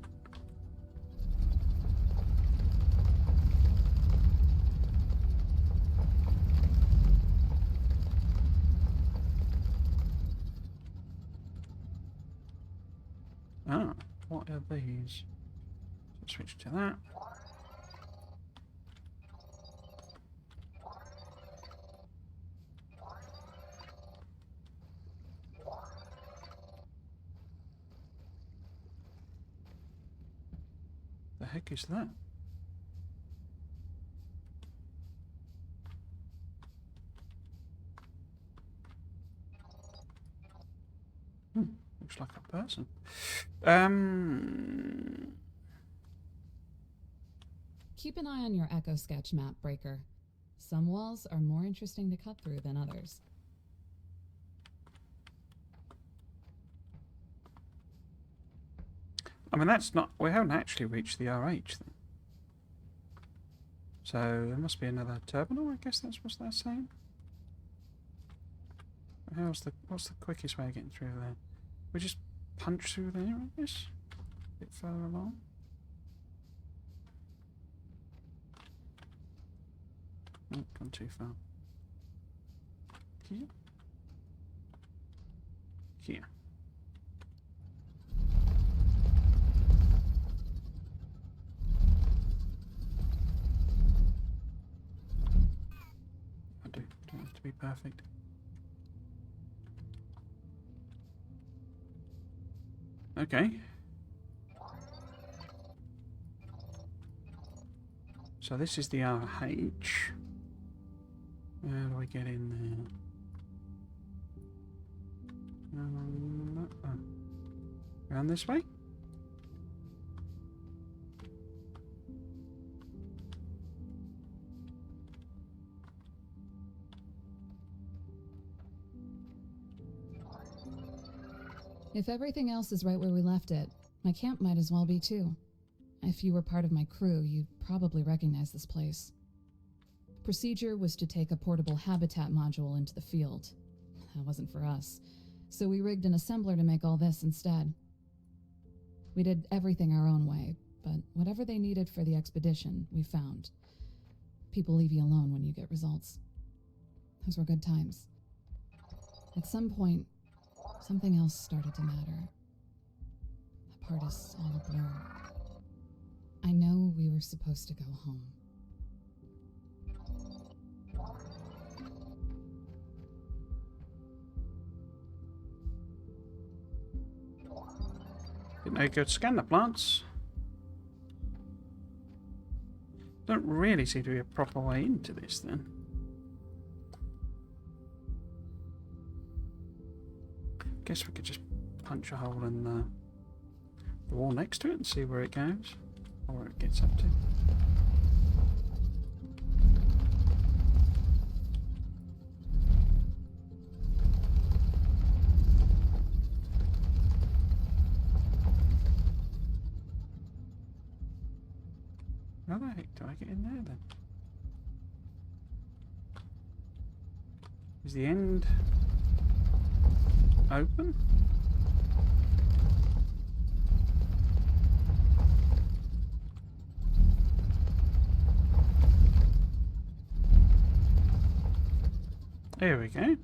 Speaker 1: Ah, what are these? So switch to that. The heck is that? Looks like a person.
Speaker 4: Keep an eye on your Echo Sketch map, Breaker. Some walls are more interesting to cut through than others.
Speaker 1: I mean, that's not... We haven't actually reached the RH thing. So there must be another terminal, I guess that's what they're saying. What's the quickest way of getting through there? We just punch through there, I guess? A bit further along. Oh, gone too far. Here. Here. I don't have to be perfect. Okay. So this is the RH. Where do I get in there? Around this way?
Speaker 4: If everything else is right where we left it, my camp might as well be too. If you were part of my crew, you'd probably recognize this place. Procedure was to take a portable habitat module into the field. That wasn't for us, so we rigged an assembler to make all this instead. We did everything our own way, but whatever they needed for the expedition, we found. People leave you alone when you get results. Those were good times. At some point, something else started to matter. That part is all a blur. I know we were supposed to go home.
Speaker 1: Didn't know you could scan the plants. Don't really seem to be a proper way into this then. Guess we could just punch a hole in the wall next to it and see where it goes, or where it gets up to. How the heck do I get in there then? Is the end open? Here we go.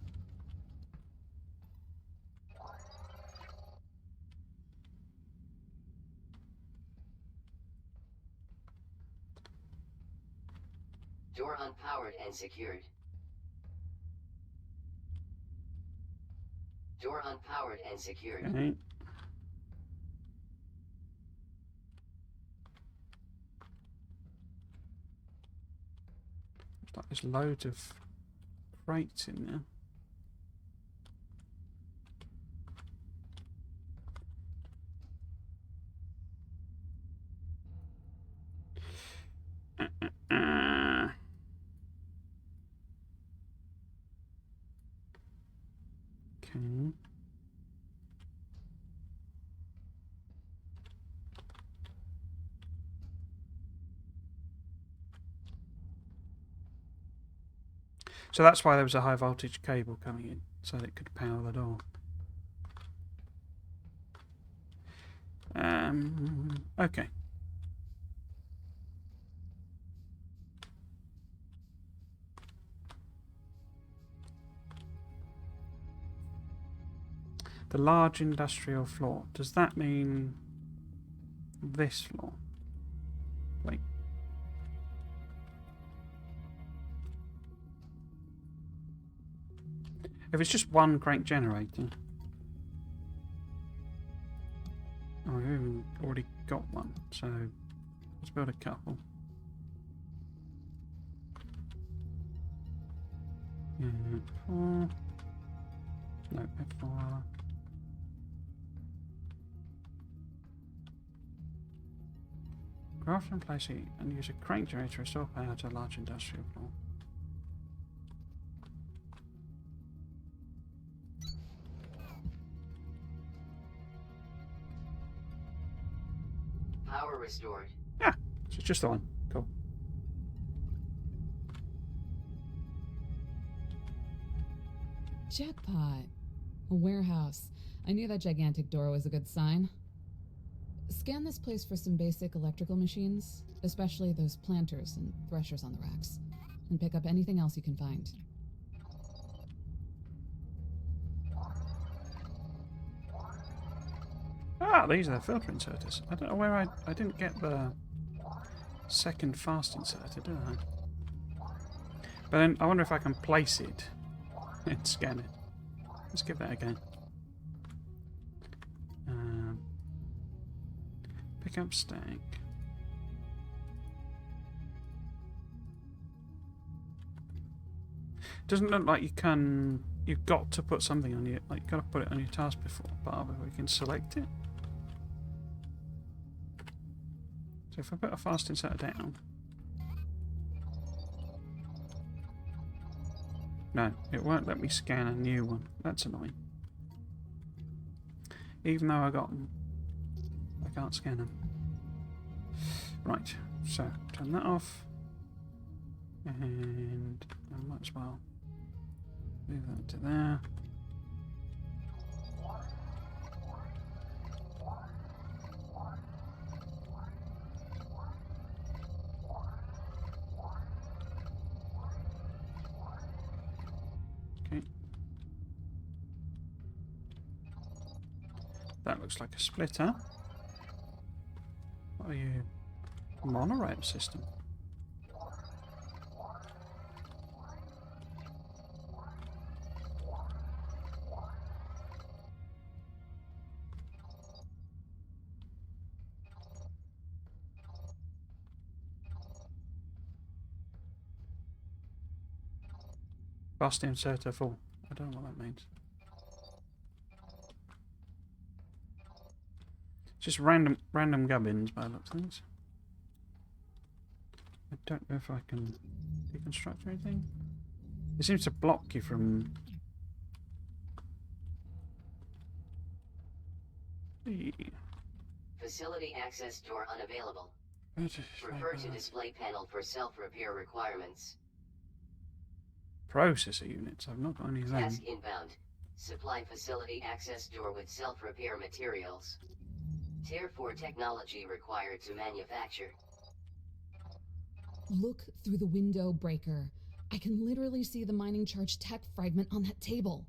Speaker 2: Door unpowered and secured. Door unpowered and secured.
Speaker 1: Okay. Looks like there's loads of crates in there. Okay. So that's why there was a high voltage cable coming in, so that it could power the door. Okay. The large industrial floor. Does that mean this floor? Wait. If it's just one crank generator. Oh, we've already got one, so let's build a couple. Yeah, F4. No, F4. Craft and place it and use a crank generator to restore power to a large industrial floor.
Speaker 2: Power restored.
Speaker 1: Yeah, so it's just the one. Cool.
Speaker 4: Jackpot. A warehouse. I knew that gigantic door was a good sign. Scan this place for some basic electrical machines, especially those planters and threshers on the racks, and pick up anything else you can find.
Speaker 1: Ah, these are the filter inserters. I don't know where I didn't get the second fast inserter, did I? But then I wonder if I can place it and scan it. Let's give that a go. Pick up stack. Doesn't look like you can. You've got to put something on your. Like you've got to put it on your task before. But we can select it. So if I put a fast inserter down. No, it won't let me scan a new one. That's annoying. Even though I got them, I can't scan them. Right, so turn that off. And I might as well move that to there. Okay. That looks like a splitter. What are you? Monorail system. Fast inserter full. I don't know what that means. Just random gubbins by the looks of things. I don't know if I can deconstruct or anything. It seems to block you from.
Speaker 2: Facility access door unavailable. Refer to display panel for self-repair requirements.
Speaker 1: Processor units. I've not got any of them.
Speaker 2: Task inbound. Supply facility access door with self-repair materials. Tier 4 technology required to manufacture.
Speaker 4: Look through the window breaker. I can literally see the mining charge tech fragment on that table.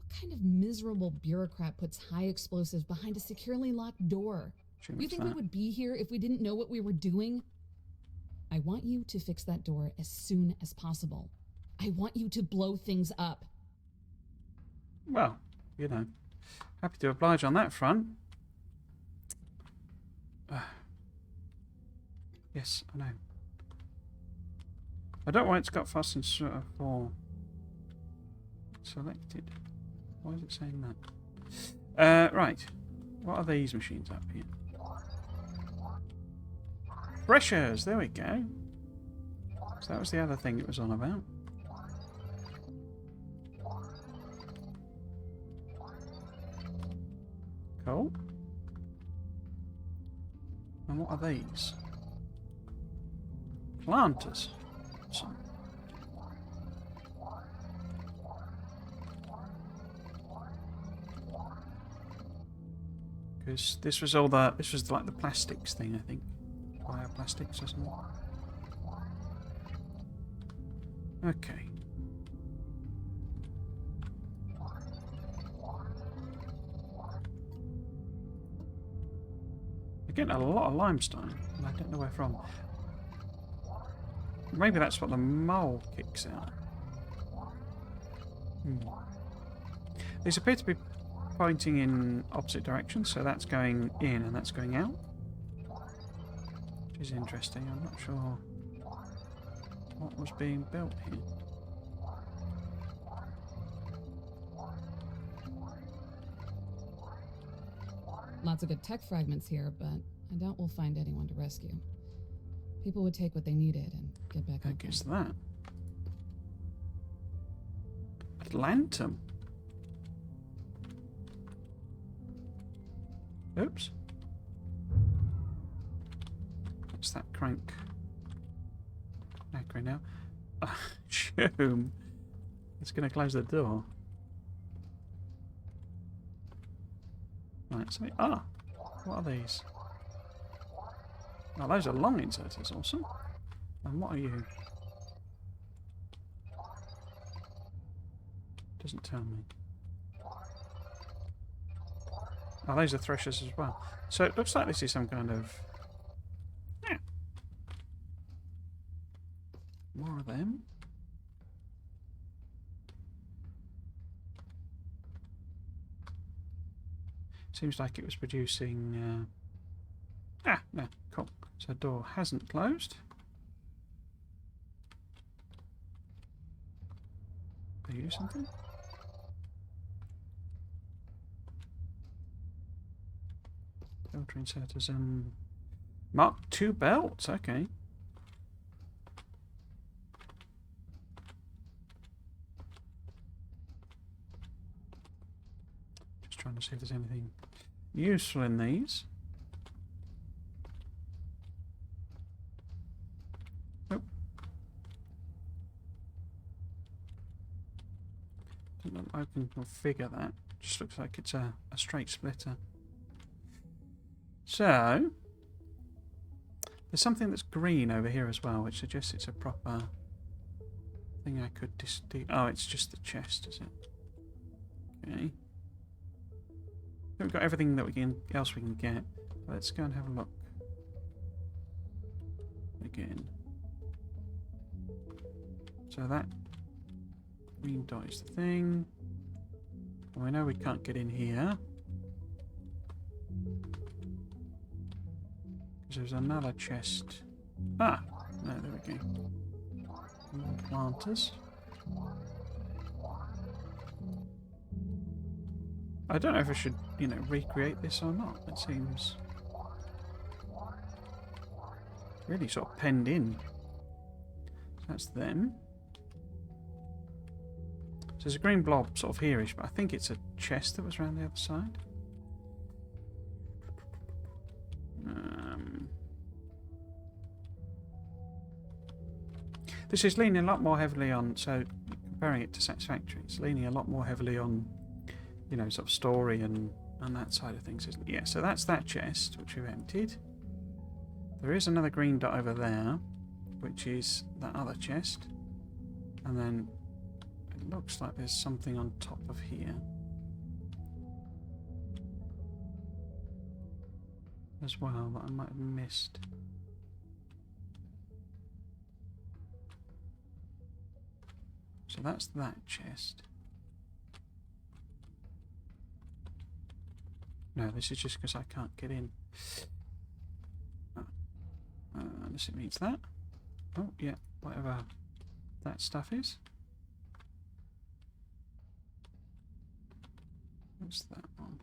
Speaker 4: What kind of miserable bureaucrat puts high explosives behind a securely locked door?
Speaker 1: Too
Speaker 4: You
Speaker 1: much
Speaker 4: think
Speaker 1: that.
Speaker 4: we would be here if we didn't know what we were doing? I want you to fix that door as soon as possible. I want you to blow things up.
Speaker 1: Well, you know, happy to oblige on that front. Yes, I know. I don't know why it's got fastened for selected. Why is it saying that? Right. What are these machines up here? Threshers! There we go. So that was the other thing it was on about. Cool. And what are these? Planters. So, because this was all the, this was like the plastics thing, I think. Bioplastics or something. Okay. We're getting a lot of limestone, and I don't know where from. Maybe that's what the mole kicks out. These appear to be pointing in opposite directions, so that's going in and that's going out. Which is interesting. I'm not sure what was being built here.
Speaker 4: Lots of good tech fragments here, but I doubt we'll find anyone to rescue. People would take what they needed and get back
Speaker 1: I
Speaker 4: up.
Speaker 1: guess that. Atlantum. Oops. What's that crank? Acre now. Shoom. It's going to close the door. Right, so what are these? Oh, those are long inserters, awesome. And what are you? Doesn't tell me. Oh, those are threshers as well. So it looks like this is some kind of... Yeah. More of them. Seems like it was producing... no, cool. So the door hasn't closed. Are you something? Filter inserters and Mark II belts, okay. Just trying to see if there's anything useful in these. Nope. Doesn't look like I can configure that. Just looks like it's a straight splitter. So, there's something that's green over here as well, which suggests it's a proper thing I could oh, it's just the chest, is it? Okay. We've got everything that else we can get. Let's go and have a look again. So that green dot is the thing. And we know we can't get in here. There's another chest. Ah! No, there we go. More planters. I don't know if I should, recreate this or not. It seems really sort of penned in. So that's them. So there's a green blob sort of here-ish, but I think it's a chest that was around the other side. This is leaning a lot more heavily on, so comparing it to Satisfactory, it's leaning a lot more heavily on, sort of story and that side of things, isn't it? Yeah, so that's that chest, which we've emptied. There is another green dot over there, which is that other chest. And then it looks like there's something on top of here as well that I might have missed. So that's that chest. No, this is just because I can't get in. Unless it means that. Oh, yeah, whatever that stuff is. What's that one?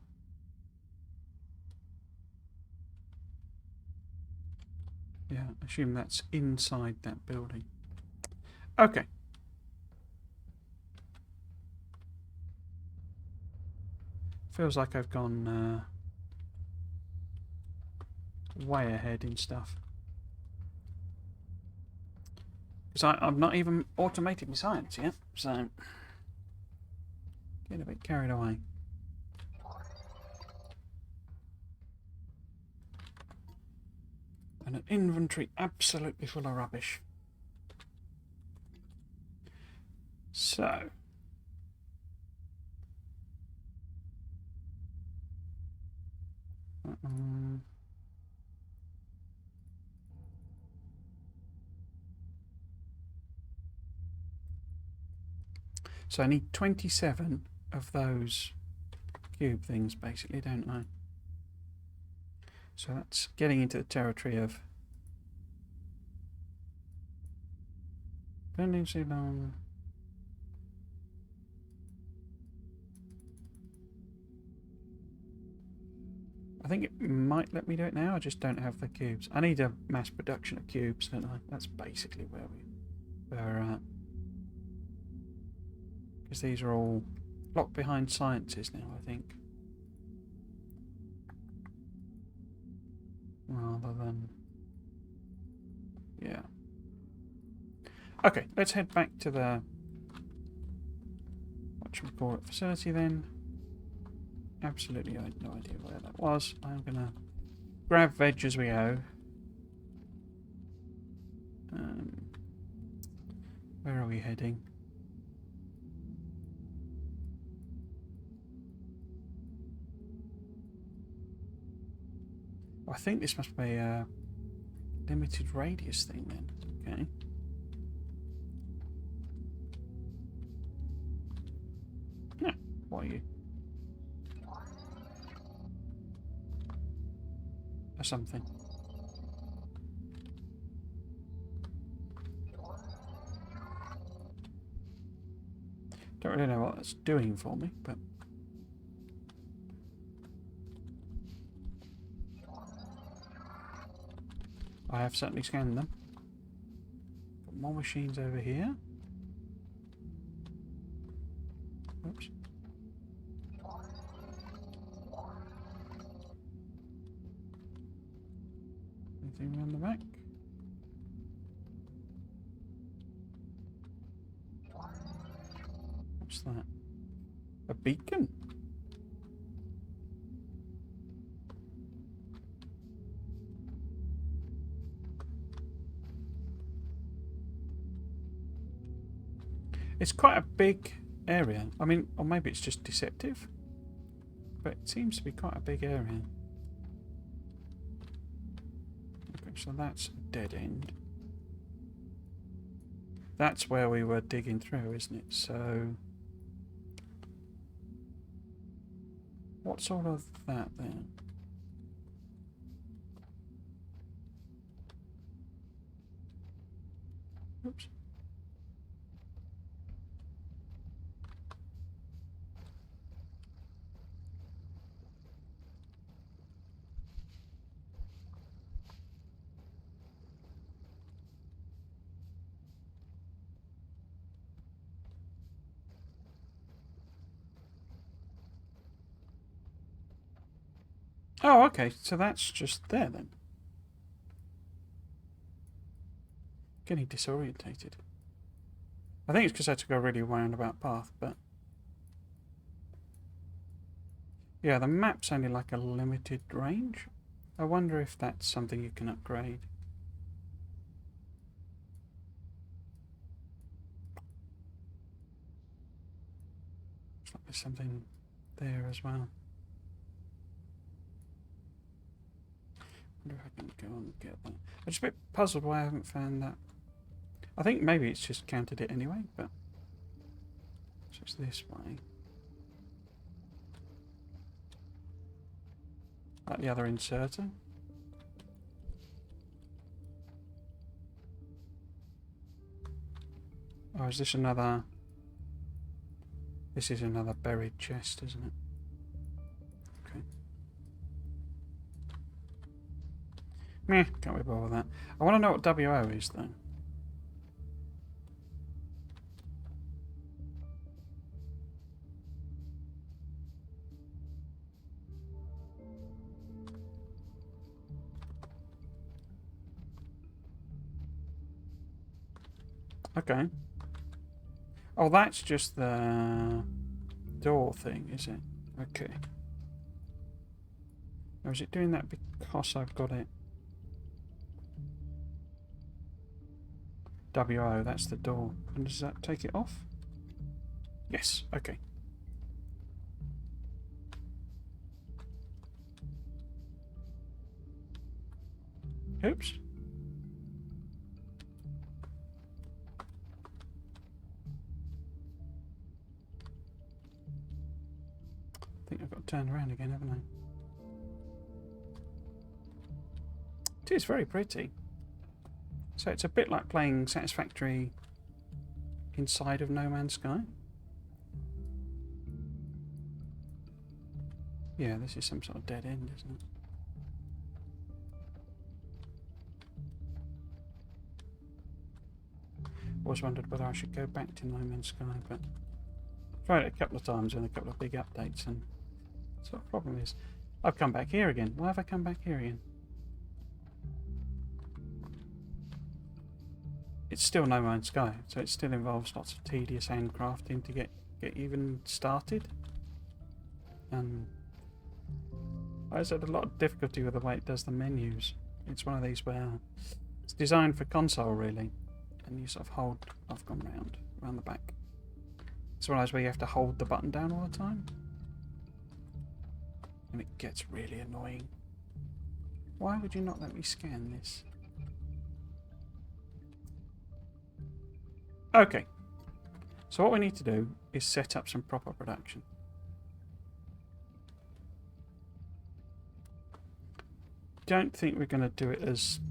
Speaker 1: Yeah, I assume that's inside that building. Okay. Feels like I've gone way ahead in stuff. Because I've not even automated my science yet, so getting a bit carried away. And an inventory absolutely full of rubbish. So so I need 27 of those cube things, basically, don't I? So that's getting into the territory of bending so long. I think it might let me do it now. I just don't have the cubes. I need a mass production of cubes, don't I? That's basically where we're at. Because these are all locked behind sciences now, I think. Rather than... yeah. Okay, let's head back to the whatchamacallit facility then. Absolutely, I had no idea where that was. I'm going to grab veg as we go. Where are we heading? I think this must be a limited radius thing then. Okay. No, what are you? Or something. Don't really know what that's doing for me, but I have certainly scanned them. Got more machines over here. Oops. Anything around the back? What's that? A beacon? It's quite a big area. I mean, or maybe it's just deceptive. But it seems to be quite a big area. Okay, so that's a dead end. That's where we were digging through, isn't it? So... what's all of that then? Oops. Oh, okay, so that's just there then. Getting disorientated. I think it's because I took a really roundabout path, but... yeah, the map's only like a limited range. I wonder if that's something you can upgrade. Looks like there's something there as well. Wonder if I can go and get that. I'm just a bit puzzled why I haven't found that. I think maybe it's just counted it anyway, but so it's this way. Like the other inserter. Oh, is this another? This is another buried chest, isn't it? Okay. Meh, can't be bothered with that. I want to know what WO is, though. Okay. Oh, that's just the door thing, is it? Okay. Or is it doing that because I've got it? WO, that's the door. And does that take it off? Yes, okay. Oops. I think I've got to turn around again, haven't I? It is very pretty. So it's a bit like playing Satisfactory inside of No Man's Sky. Yeah, this is some sort of dead end, isn't it? Always wondered whether I should go back to No Man's Sky, but tried it a couple of times and a couple of big updates, and that's what the problem is. I've come back here again. Why have I come back here again? It's still No Man's Sky, so it still involves lots of tedious handcrafting to get even started. And I just had a lot of difficulty with the way it does the menus. It's one of these where it's designed for console, really, and you sort of hold. I've gone round the back. It's one of those where you have to hold the button down all the time, and it gets really annoying. Why would you not let me scan this? Okay, so what we need to do is set up some proper production. Don't think we're going to do it as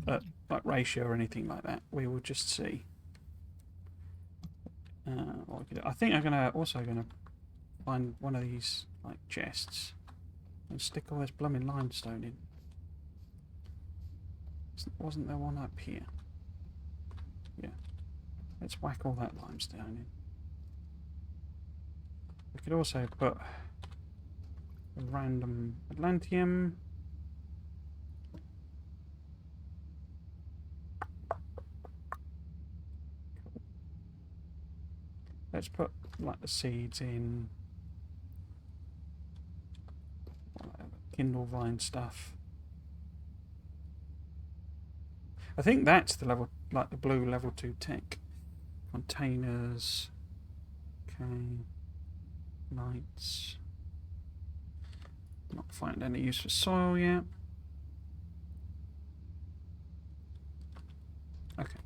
Speaker 1: like ratio or anything like that. We will just see. What we can do. I think I'm also going to find one of these like chests and stick all this blooming limestone in. Wasn't there one up here? Yeah. Let's whack all that limestone in. We could also put a random Atlantium. Let's put like the seeds in. Whatever, Kindle vine stuff. I think that's the level, like the blue level 2 tech. Containers. Okay. Lights. Not finding any use for soil yet. Okay.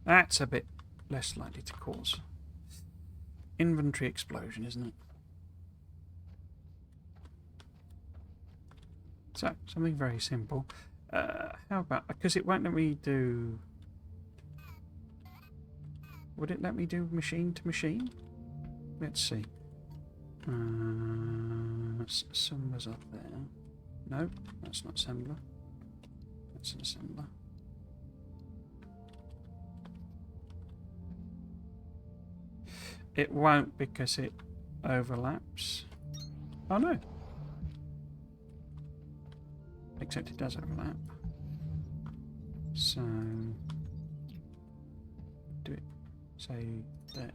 Speaker 1: That's a bit less likely to cause inventory explosion, isn't it? So, something very simple. How about, because it won't let me do... Would it let me do machine to machine? Let's see. Assembler's up there. No, that's not assembler. That's an assembler. It won't because it overlaps. Oh no. Except it does overlap. So do it, say, there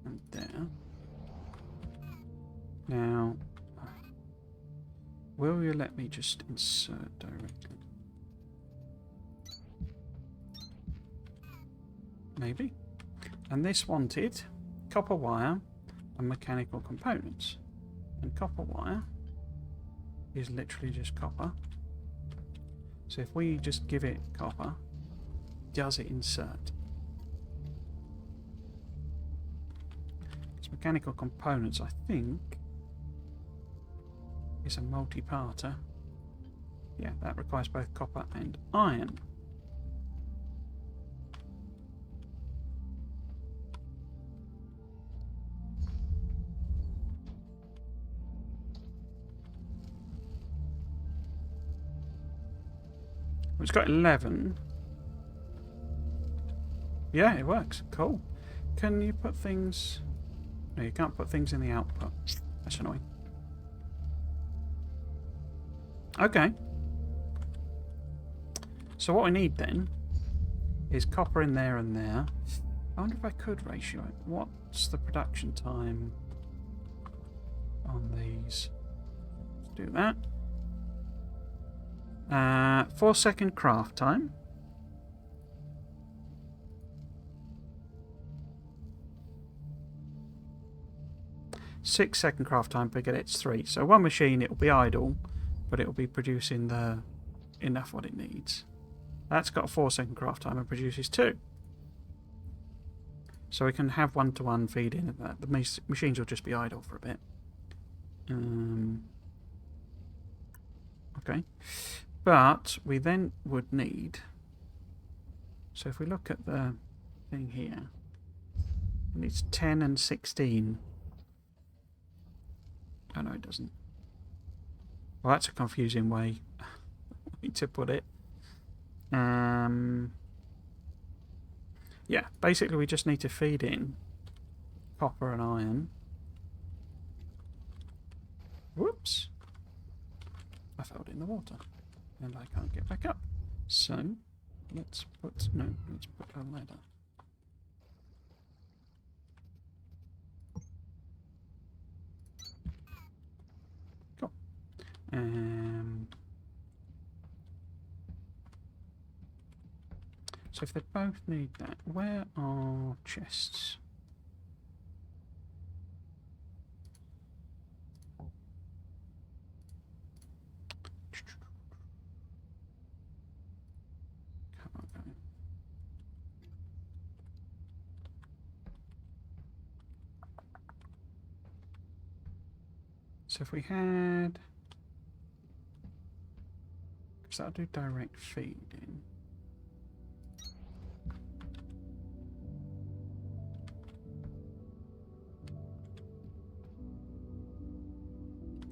Speaker 1: and there. Now, will you let me just insert directly? Maybe. And this wanted copper wire and mechanical components. And copper wire is literally just copper. So if we just give it copper, does it insert? It's mechanical components, I think, is a multi-parter. Yeah, that requires both copper and iron. It's got 11. Yeah, it works. Cool. Can you put things... No, you can't put things in the output. That's annoying. Okay. So what I need then is copper in there and there. I wonder if I could ratio it. What's the production time on these? Let's do that. 4-second craft time. Six-second craft time, but it's 3. So one machine, it will be idle, but it will be producing the enough what it needs. That's got a 4-second craft time and produces 2. So we can have one-to-one feed in. The machines will just be idle for a bit. Okay. But we then would need... So if we look at the thing here, it needs 10 and 16. Oh no, it doesn't. Well, that's a confusing way to put it. Yeah, basically we just need to feed in copper and iron. Whoops. I fell in the water. And I can't get back up. So, let's put a ladder. Cool. So if they both need that, where are chests? So if we had... Because that'll do direct feeding.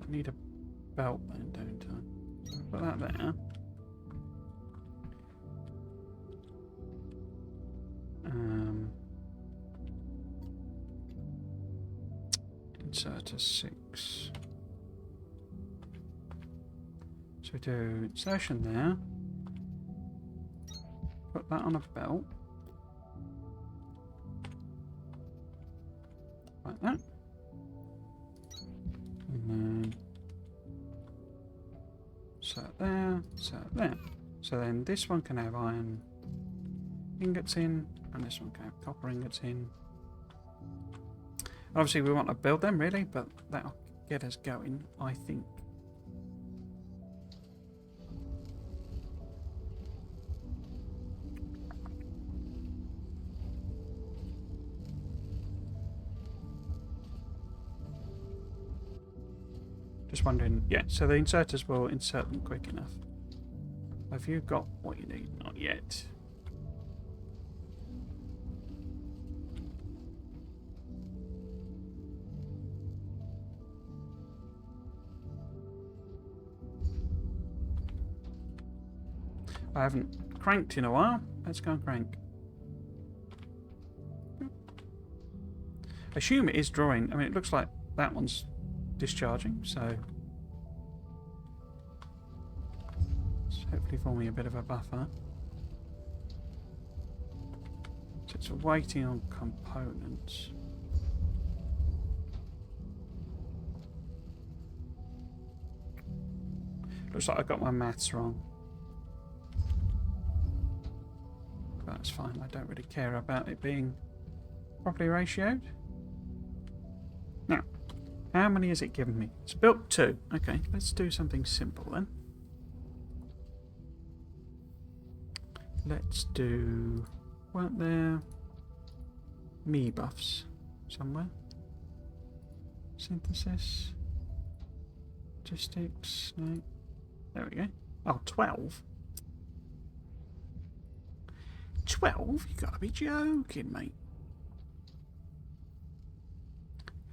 Speaker 1: I need a belt then, don't I? So I'll put that there. Inserter 6. So we do insertion there. Put that on a belt. Like that. And then insert there, insert there. So then this one can have iron ingots in, and this one can have copper ingots in. Obviously we want to build them really, but that'll get us going, I think. Just wondering, yeah, so the inserters will insert them quick enough. Have you got what you need? Not yet. I haven't cranked in a while. Let's go and crank. I assume it is drawing. I mean, it looks like that one's discharging, so it's hopefully forming a bit of a buffer. So it's waiting on components. Looks like I got my maths wrong. But that's fine, I don't really care about it being properly ratioed. How many has it given me? It's built 2. Okay, let's do something simple then. Let's do... Weren't there me buffs somewhere? Synthesis. Logistics. No. There we go. Oh, 12. 12? You gotta be joking, mate.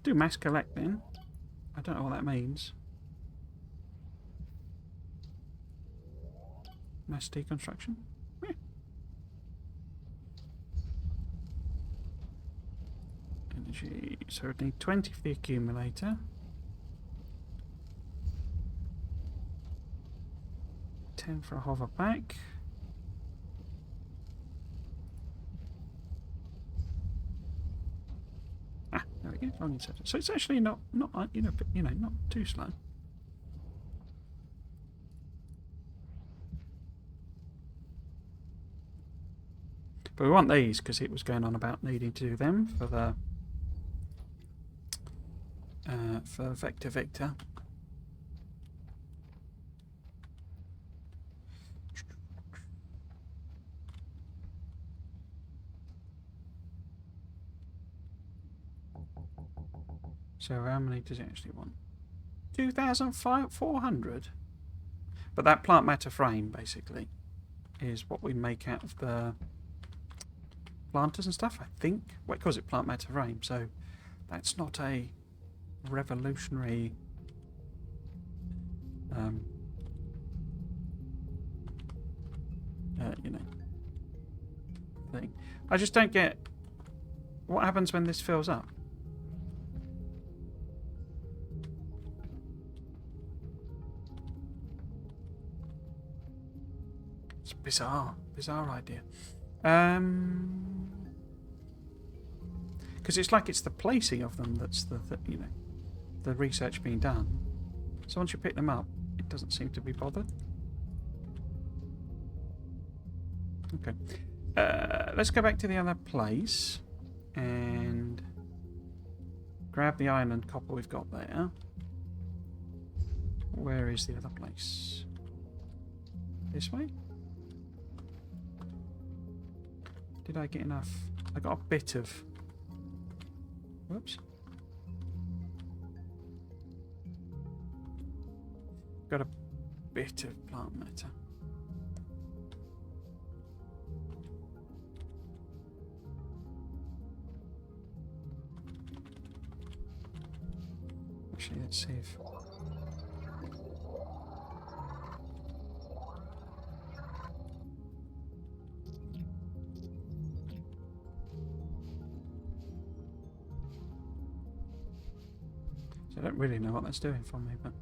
Speaker 1: Do mass collect then. I don't know what that means. Mass deconstruction? Yeah. Energy. So I need 20 for the accumulator. 10 for a hover pack. Ah, there we go. Long inserter. So it's actually not not too slow. But we want these because it was going on about needing to do them for the Victor. So how many does it actually want? 2,400. But that plant matter frame basically is what we make out of the planters and stuff, I think. Well, it calls it plant matter frame, so that's not a revolutionary thing. I just don't get what happens when this fills up. It's bizarre idea. Because it's like it's the placing of them that's the research being done. So once you pick them up, it doesn't seem to be bothered. Okay. Let's go back to the other place and grab the iron and copper we've got there. Where is the other place? This way? Did I get enough? I got a bit of... Whoops. Got a bit of plant matter. Actually, let's see if... I don't really know what that's doing for me, but...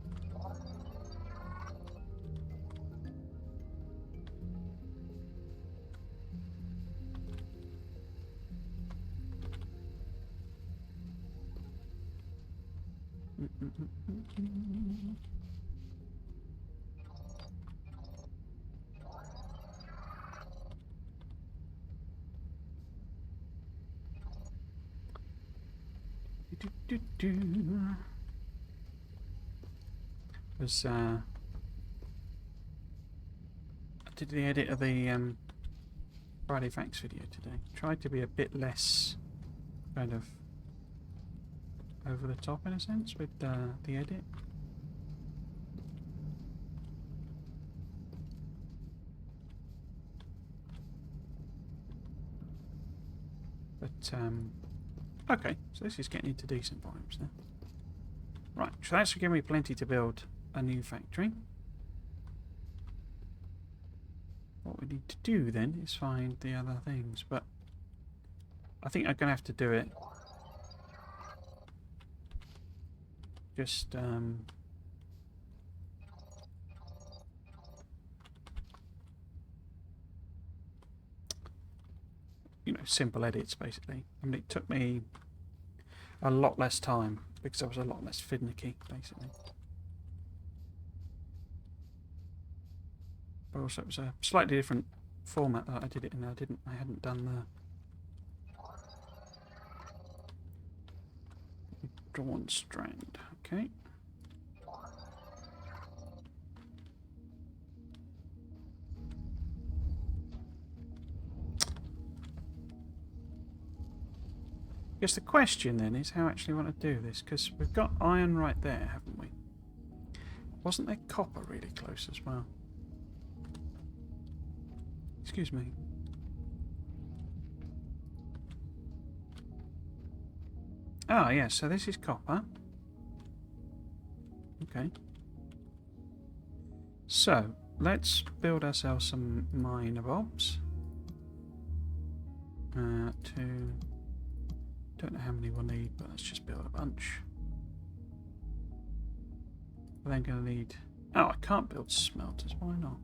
Speaker 1: Was I did the edit of the Friday Facts video today. Tried to be a bit less kind of over the top in a sense with the edit. But okay, so this is getting into decent volumes now. Right, so that's giving me plenty to build a new factory. What we need to do then is find the other things, but I think I'm going to have to do it just simple edits basically. I mean, it took me a lot less time because I was a lot less finicky basically. But also it was a slightly different format that I did it in. I hadn't done the Drawn strand. Okay. I guess the question then is how actually want to do this, because we've got iron right there, haven't we? Wasn't there copper really close as well? Excuse me. Ah, yes, so this is copper. Okay. So, let's build ourselves some miner bobs. Don't know how many we'll need, but let's just build a bunch. We're then going to need... Oh, I can't build smelters. Why not?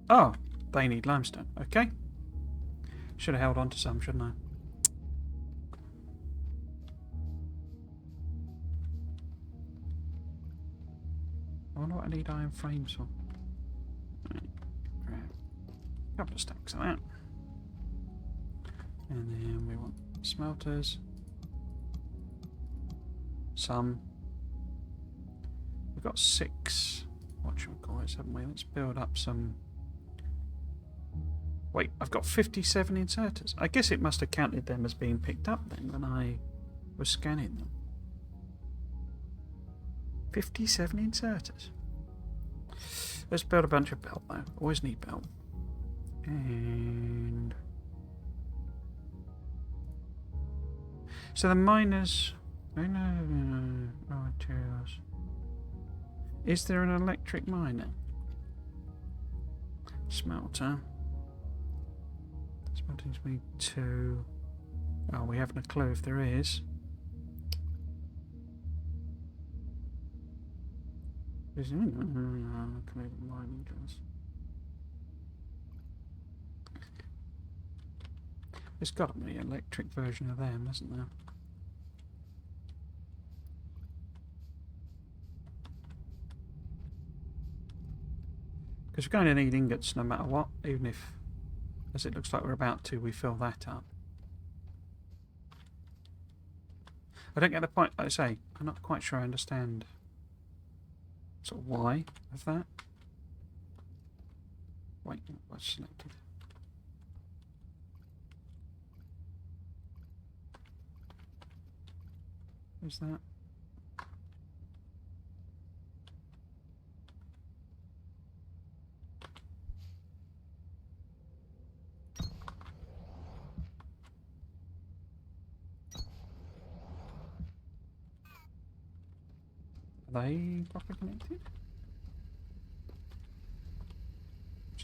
Speaker 1: Oh, they need limestone. Okay. Should have held on to some, shouldn't I? I wonder what I need iron frames for. Right. A couple of stacks of that. And then we want smelters. Some. We've got 6 whatchamacallits, haven't we? Let's build up some. Wait, I've got 57 inserters. I guess it must have counted them as being picked up then when I was scanning them. 57 inserters. Let's build a bunch of belt though. Always need belt. And so the miners. No materials. Is there an electric miner? Smelter. Smelters need 2. Oh, we haven't a clue if there is. Is there mining gas? There's got to be an electric version of them, isn't there? Because we're going to need ingots no matter what, even if, as it looks like we're about to, we fill that up. I don't get the point, like I say, I'm not quite sure I understand sort of why of that. Wait, what's selected? Where's that? Are they properly connected?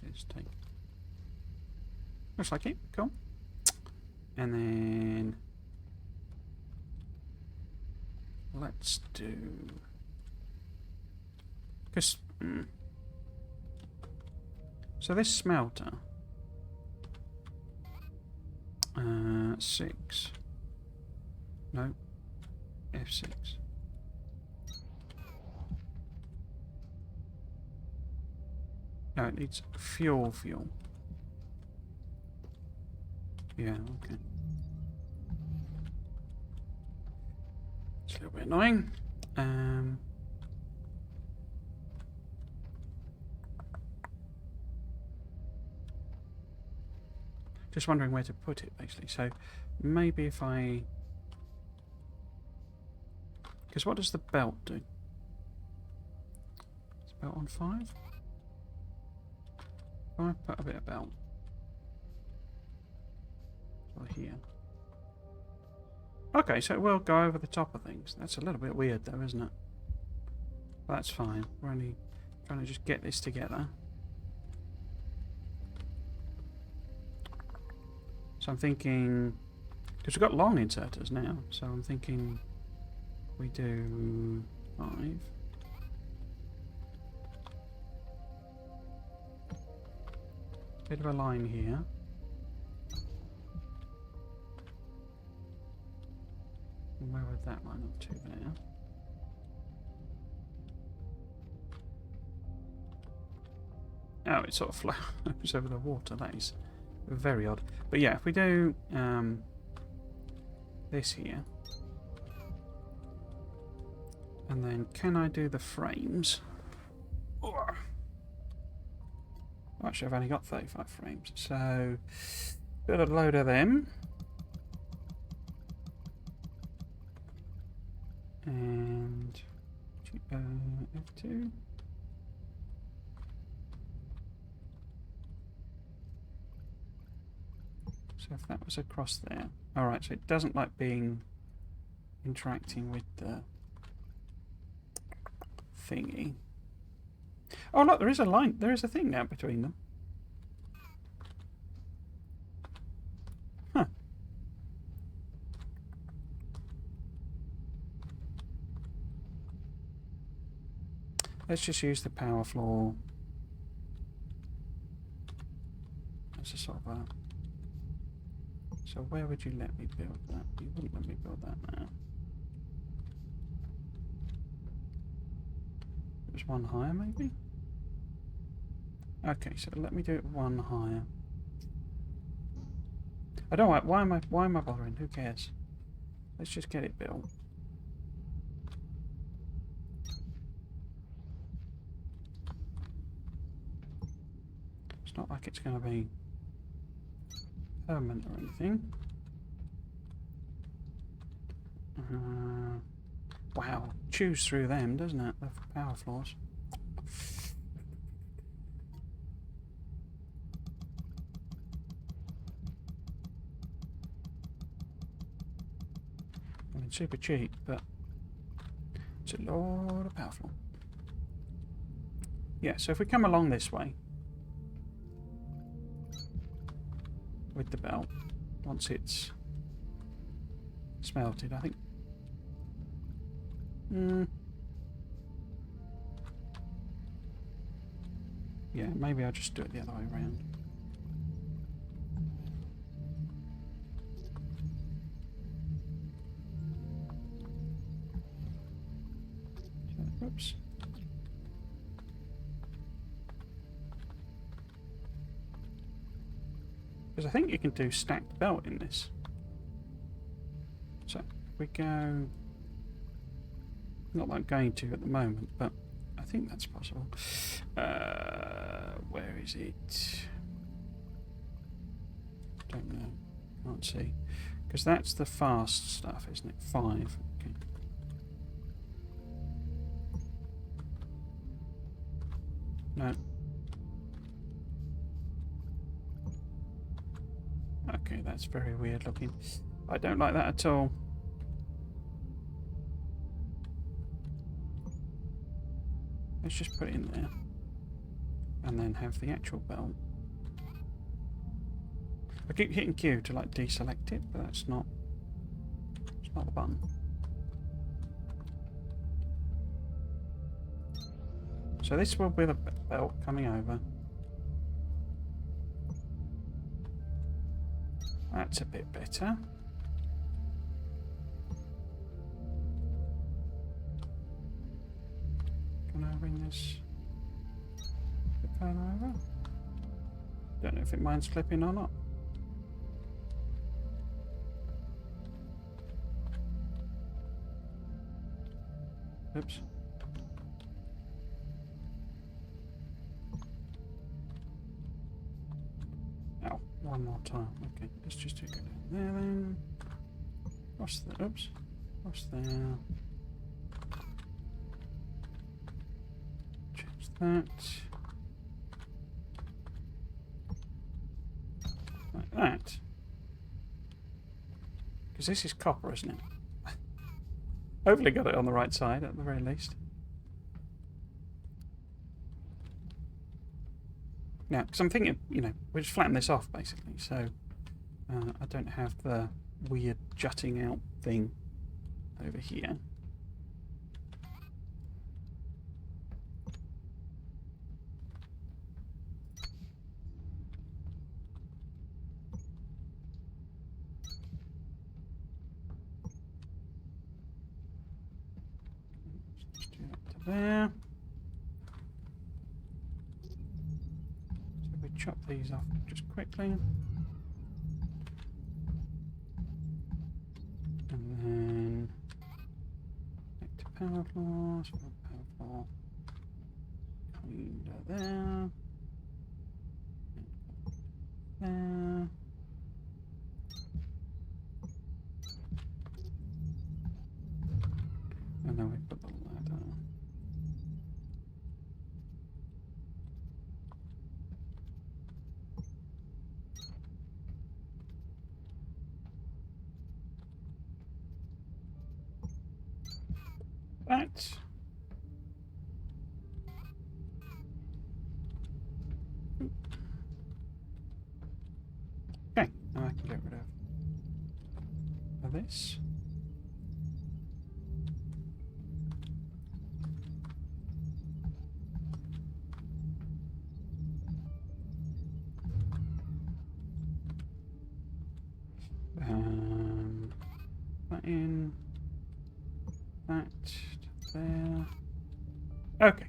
Speaker 1: Let's take. Looks like it. Cool. And then let's do. Cause so this smelter. 6. No. F6. No, it needs fuel. Yeah, okay. It's a little bit annoying. Just wondering where to put it, basically. So maybe if I... Because what does the belt do? Is the belt on 5? I put a bit of belt. Or here. Okay, so it will go over the top of things. That's a little bit weird though, isn't it? But that's fine. We're only trying to just get this together. So I'm thinking... Because we've got long inserters now. So I'm thinking we do 5. Bit of a line here. And where would that line up to there? Oh, it sort of flows over the water. That is very odd. But yeah, if we do this here, And then can I do the frames? Oh. Actually, I've only got 35 frames, so build a load of them. And F2. So if that was across there. Alright, so it doesn't like being interacting with the thingy. Oh look, there is a line, there is a thing now between them. Huh. Let's just use the power floor as a sort of a... So where would you let me build that? You wouldn't let me build that now. Just one higher maybe? Okay, so let me do it one higher. I don't know why am I bothering? Who cares? Let's just get it built. It's not like it's going to be permanent or anything. Wow, chews through them, doesn't it? The power floors. I mean, super cheap, but it's a lot of power floor. Yeah, so if we come along this way with the belt, once it's smelted, I think. Yeah, maybe I'll just do it the other way around. So, oops. Because I think you can do stacked belt in this. So, if we go... Not that I'm going to at the moment, but I think that's possible. Where is it? Don't know. Can't see. Because that's the fast stuff, isn't it? 5. Okay. No. Okay, that's very weird looking. I don't like that at all. Let's just put it in there. And then have the actual belt. I keep hitting Q to like deselect it, but that's not... It's not the button. So this will be the belt coming over. That's a bit better. Can I bring this a bit further over? Don't know if it minds flipping or not. Oops. Oh, one more time. Okay, let's just do it down there then. What's the... Oops. What's there? Change that. Like that. Because this is copper, isn't it? Hopefully got it on the right side at the very least. Now, because I'm thinking, you know, we'll just flatten this off basically, so I don't have the weird jutting out thing over here. Just do that to there. So we chop these off just quickly. And then connect to power floor, small power floor. Window there. There. And then we put the ladder. That. Okay, now I can get rid of this. That in. That there. Okay.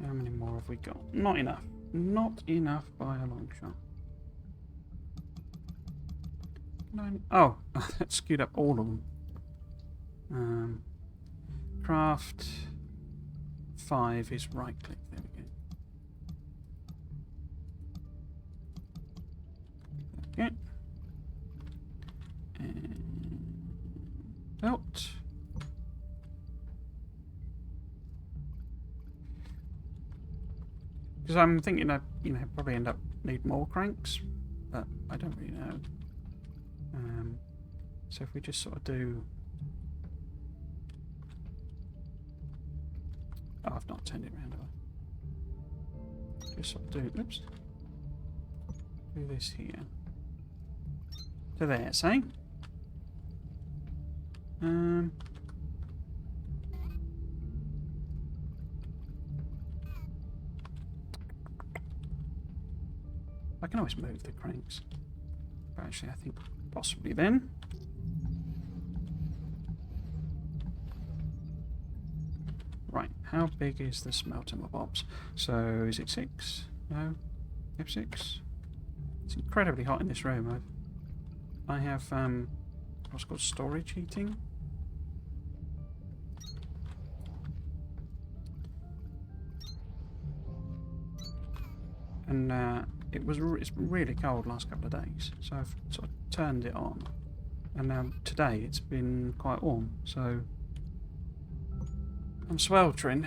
Speaker 1: How many more have we got? Not enough. Not enough by a long shot. Oh, that skewed up all of them. Craft 5 is right click. There we go. Okay. And belt. Because I'm thinking I, probably end up need more cranks, but I don't really know. So if we just sort of do... Oh, I've not turned it around, have I? Just sort of do... Oops. Do this here. To there, say. I can always move the cranks. But actually, I think possibly then. Right, how big is the smelter mob ops? So, is it 6? No? F6? It's incredibly hot in this room. I have, what's called storage heating. And, it's been really cold the last couple of days, so I've sort of turned it on. And now today it's been quite warm, so I'm sweltering.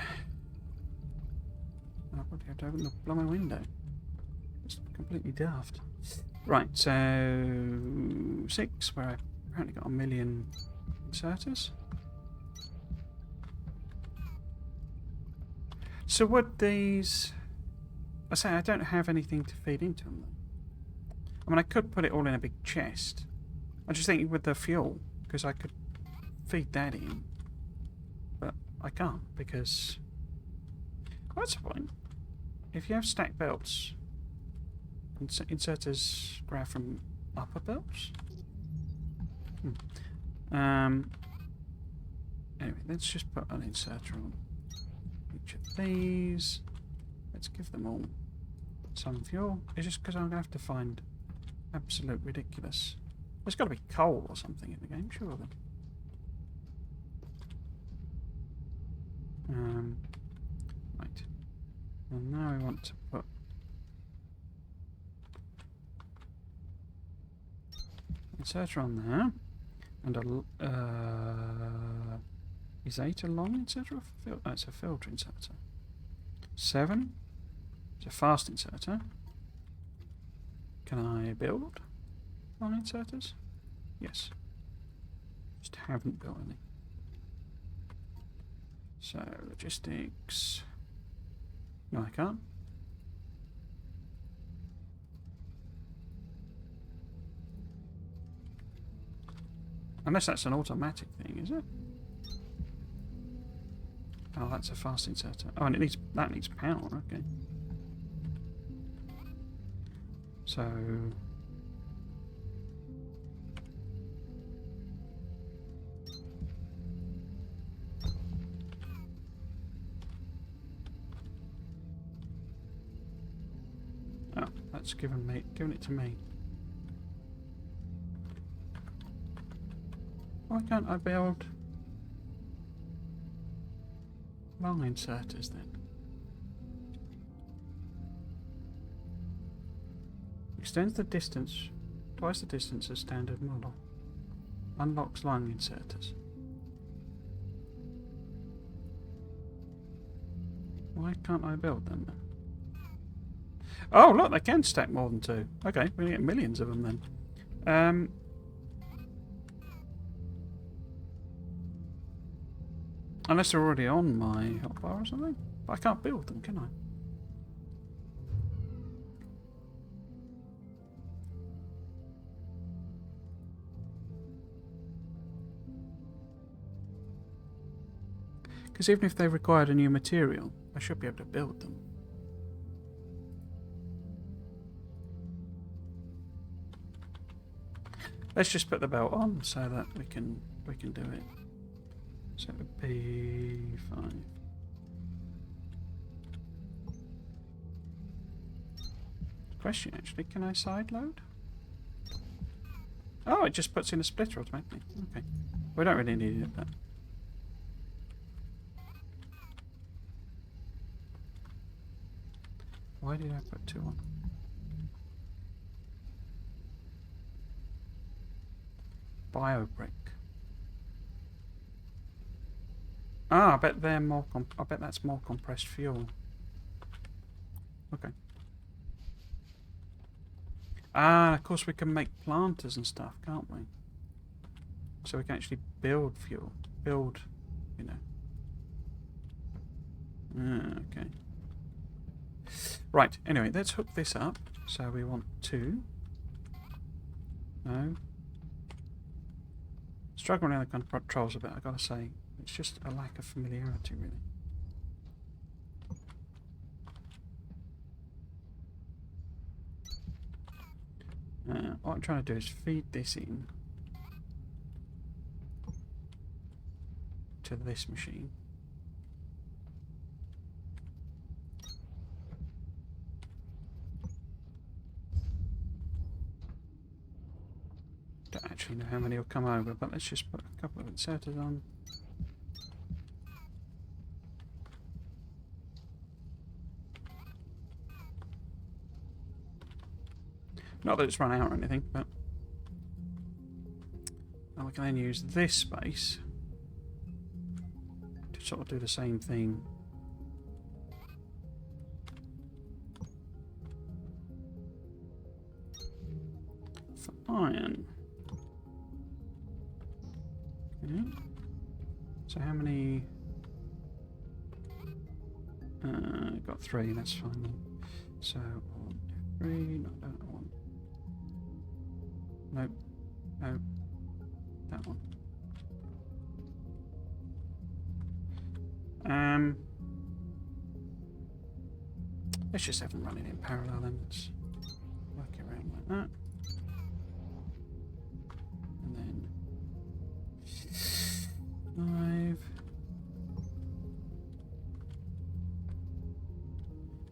Speaker 1: I'll probably have to open the blooming window. It's completely daft. Right, so 6, where I apparently got 1 million inserters. So would these... I say I don't have anything to feed into them. I mean, I could put it all in a big chest. I just think with the fuel, because I could feed that in. But I can't, because... Well, that's the point. If you have stacked belts, inserters grab from upper belts? Anyway, let's just put an inserter on each of these. Let's give them all some fuel. It's just because I'm going to have to find absolute ridiculous... There's got to be coal or something in the game, surely. Right. And now we want to put... inserter on there. And a... is 8 a long inserter? No, it's a filter inserter. 7. It's a fast inserter. Can I build long inserters? Yes. Just haven't built any. So, logistics. No, I can't. Unless that's an automatic thing, is it? Oh, that's a fast inserter. Oh, and that needs power, okay. So... Oh, that's giving it to me. Why can't I build long inserters then? Extends the distance, twice the distance of standard model. Unlocks long inserters. Why can't I build them then? Oh, look, they can stack more than 2. Okay, we're going to get millions of them then. Unless they're already on my hotbar or something. But I can't build them, can I? Because even if they required a new material, I should be able to build them. Let's just put the belt on so that we can do it. So it would be 5. Question actually, can I side load? Oh, it just puts in a splitter automatically. Okay. We don't really need it, but why did I put 2 on? Biobrick. Ah, I bet they're more. I bet that's more compressed fuel. Okay. Ah, of course we can make planters and stuff, can't we? So we can actually build fuel. Build, you know. Okay. Right. Anyway, let's hook this up. So we want 2. No. Struggling with the controls a bit, I gotta say. It's just a lack of familiarity, really. What I'm trying to do is feed this in to this machine. Don't actually know how many will come over, but let's just put a couple of inserters on. Not that it's run out or anything, but we can then use this space to sort of do the same thing. For iron. Okay. So how many? Got 3, that's fine then. So 3, no, I don't want. Nope. No. That one. Let's just have them running in parallel then. Let's work it around like that. And then 5.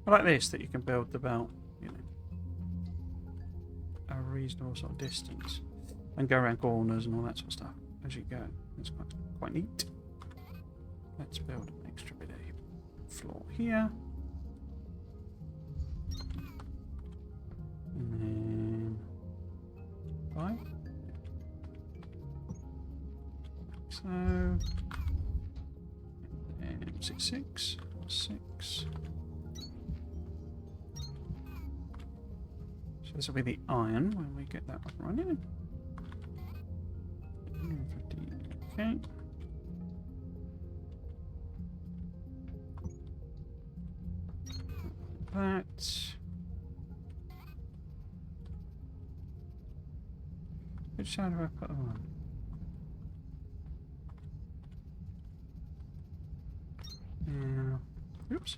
Speaker 1: I like this, that you can build about, you know, a reasonable sort of distance and go around corners and all that sort of stuff as you go. It's quite neat. Let's build an extra bit of floor here. And then 5. So, and 6. So this will be the iron when we get that up running. Okay. That. Which side do I put them on? Yeah. Oops.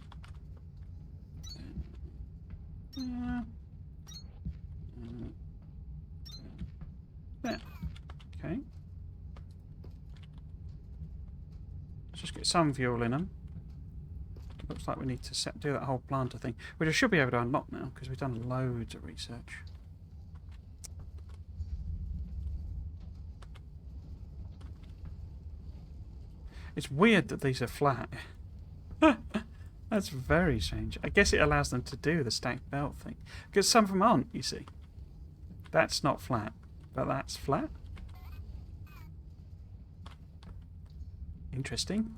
Speaker 1: Yeah. There. Okay. Let's just get some fuel in them. Looks like we need to do that whole planter thing, which I should be able to unlock now because we've done loads of research. It's weird that these are flat. That's very strange. I guess it allows them to do the stacked belt thing. Because some of them aren't, you see. That's not flat, but that's flat. Interesting.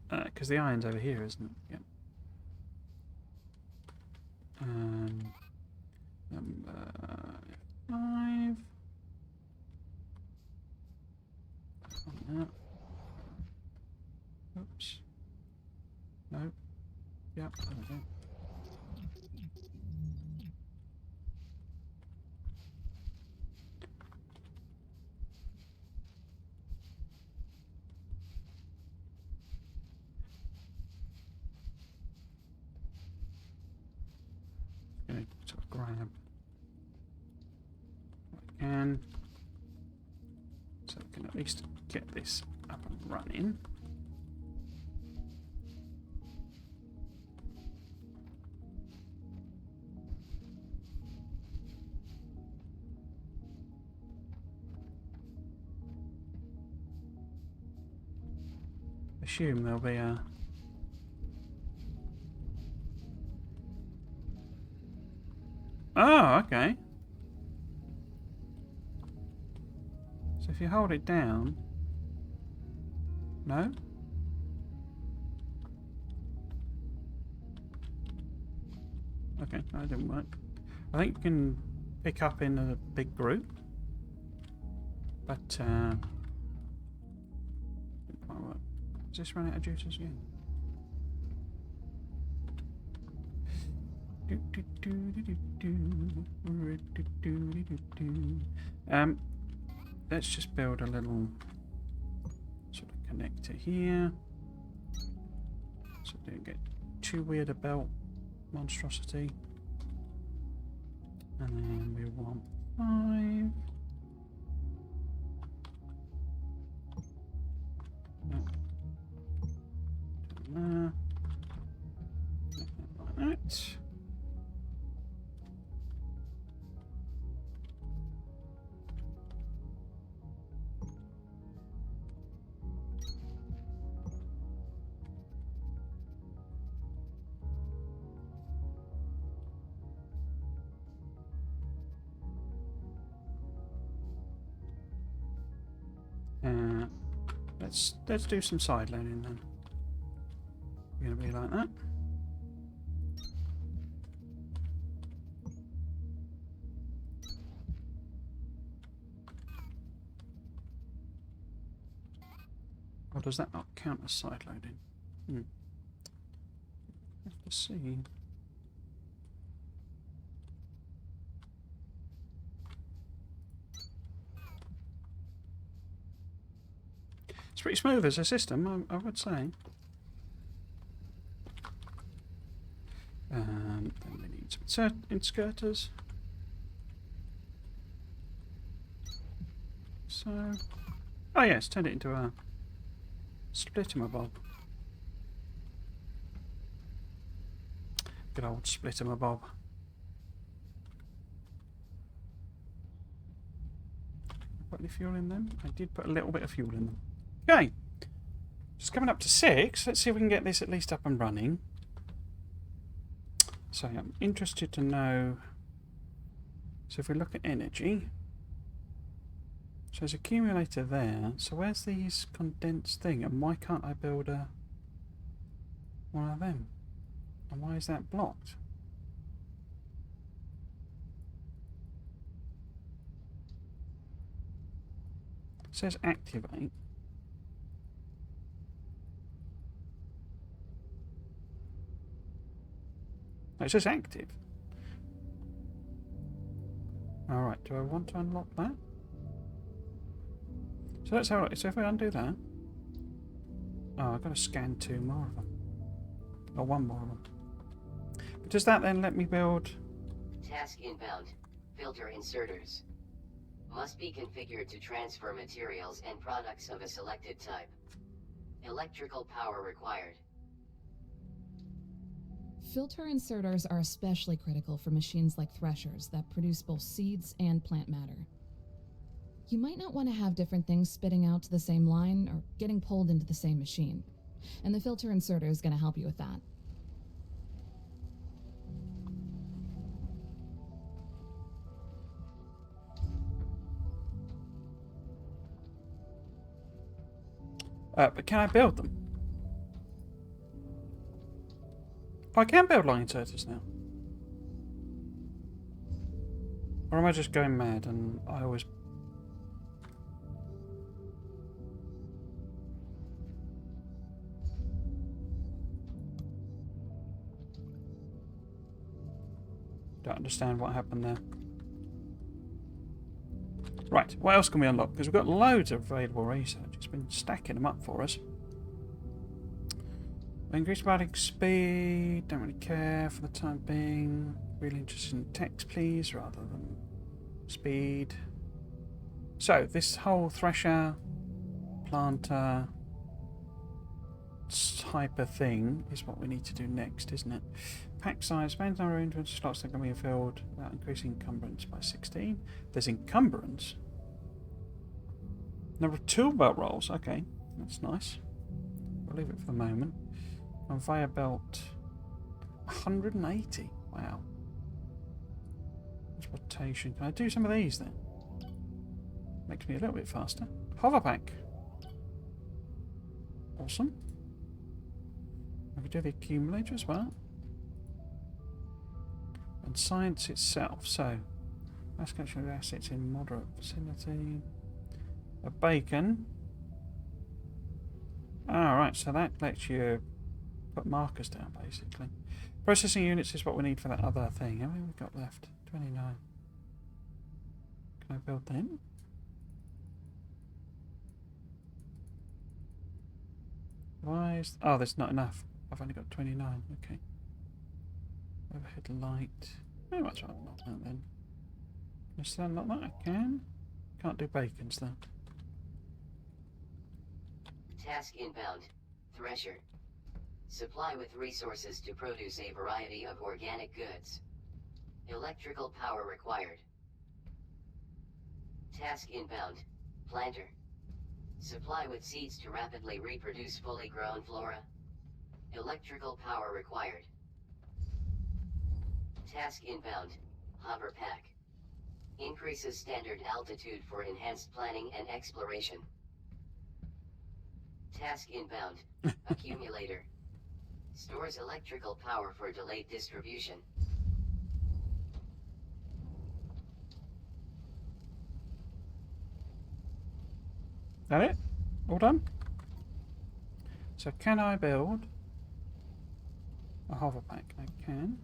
Speaker 1: Because the iron's over here, isn't it? Yep. Number 5. No. Oops. No. Yep, there we go. Gonna sort of grab what I can, so we can at least get this up and running. Assume there'll be a oh, okay. So if you hold it down, no? Okay, that didn't work. I think you can pick up in a big group, but didn't quite work. Does this run out of juices again? Let's just build a little sort of connector here, so we don't get too weird a belt monstrosity. And then we want 5. No. Like that. Let's do some side loading then. We're gonna be like that. Or does that not count as side loading? Have to see. It's pretty smooth as a system, I would say. Then we need some inserters. So, oh yes, turned it into a splitter-my-bob. Good old splitter-my-bob. Put any fuel in them? I did put a little bit of fuel in them. Okay, just coming up to 6. Let's see if we can get this at least up and running. So I'm interested to know. So if we look at energy, so there's accumulator there. So where's these condensed thing, and why can't I build one of them? And why is that blocked? It says activate. No, it says active. Alright, do I want to unlock that? So let's have a look. So if we undo that. Oh, I've got to scan 2 more of them. Or 1 more of them. But does that then let me build?
Speaker 2: Task inbound. Filter inserters. Must be configured to transfer materials and products of a selected type. Electrical power required.
Speaker 4: Filter inserters are especially critical for machines like threshers that produce both seeds and plant matter. You might not want to have different things spitting out to the same line or getting pulled into the same machine. And the filter inserter is going to help you with that.
Speaker 1: But can I build them? Oh, I can build line inserters now. Or am I just going mad and I always... Don't understand what happened there. Right, what else can we unlock? Because we've got loads of available research. It's been stacking them up for us. Increase routing speed. Don't really care for the time being. Really interested in text, please, rather than speed. So, this whole thresher, planter type of thing is what we need to do next, isn't it? Pack size, spans number of inventory slots that can be filled without increasing encumbrance by 16. There's encumbrance. Number of tool belt rolls. Okay, that's nice. We'll leave it for the moment. Conveyor belt 180. Wow. Transportation. Can I do some of these then? Makes me a little bit faster. Hover pack. Awesome. I can do the accumulator as well. And science itself. So, mass collection of assets in moderate vicinity. A beacon. Alright, so that lets you put markers down basically. Processing units is what we need for that other thing. How many have we got left? 29. Can I build them? Why is... Oh, there's not enough. I've only got 29. Okay. Overhead light. Oh, much I'll unlock that then. Can I still unlock that? I can. Can't do bacons though.
Speaker 2: Task inbound. Thresher. Supply with resources to produce a variety of organic goods. Electrical power required. Task inbound. Planter. Supply with seeds to rapidly reproduce fully grown flora. Electrical power required. Task inbound. Hover pack. Increases standard altitude for enhanced planning and exploration. Task inbound. Accumulator. Stores electrical power for delayed distribution.
Speaker 1: That it? All done? So can I build a hover pack? I can.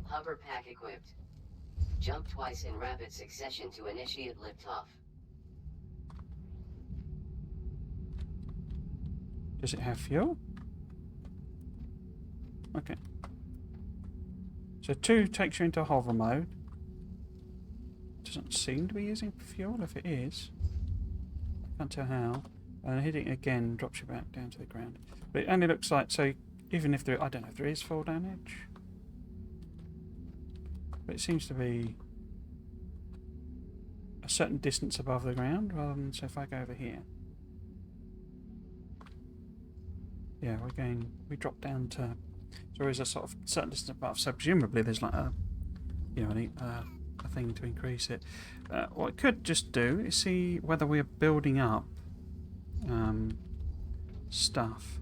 Speaker 2: Hover pack equipped. Jump twice in rapid succession to initiate liftoff.
Speaker 1: Does it have fuel? Okay. So 2 takes you into hover mode. Doesn't seem to be using fuel. If it is, I can't tell how. And hitting it again drops you back down to the ground. But it only looks like, so even if there, I don't know if there is fall damage. But it seems to be a certain distance above the ground rather than, so if I go over here. Yeah, we drop down to, so there is a sort of certain distance above, so presumably there's like a, you know, a thing to increase it. What it could just do is see whether we're building up stuff.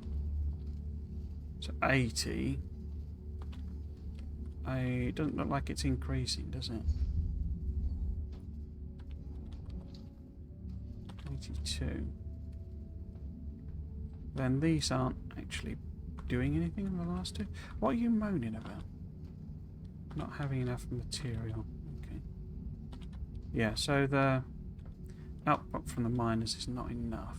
Speaker 1: So 80, it doesn't look like it's increasing, does it? 82. Then these aren't actually doing anything in the last two. What are you moaning about? Not having enough material. Okay. Yeah, so the output from the miners is not enough.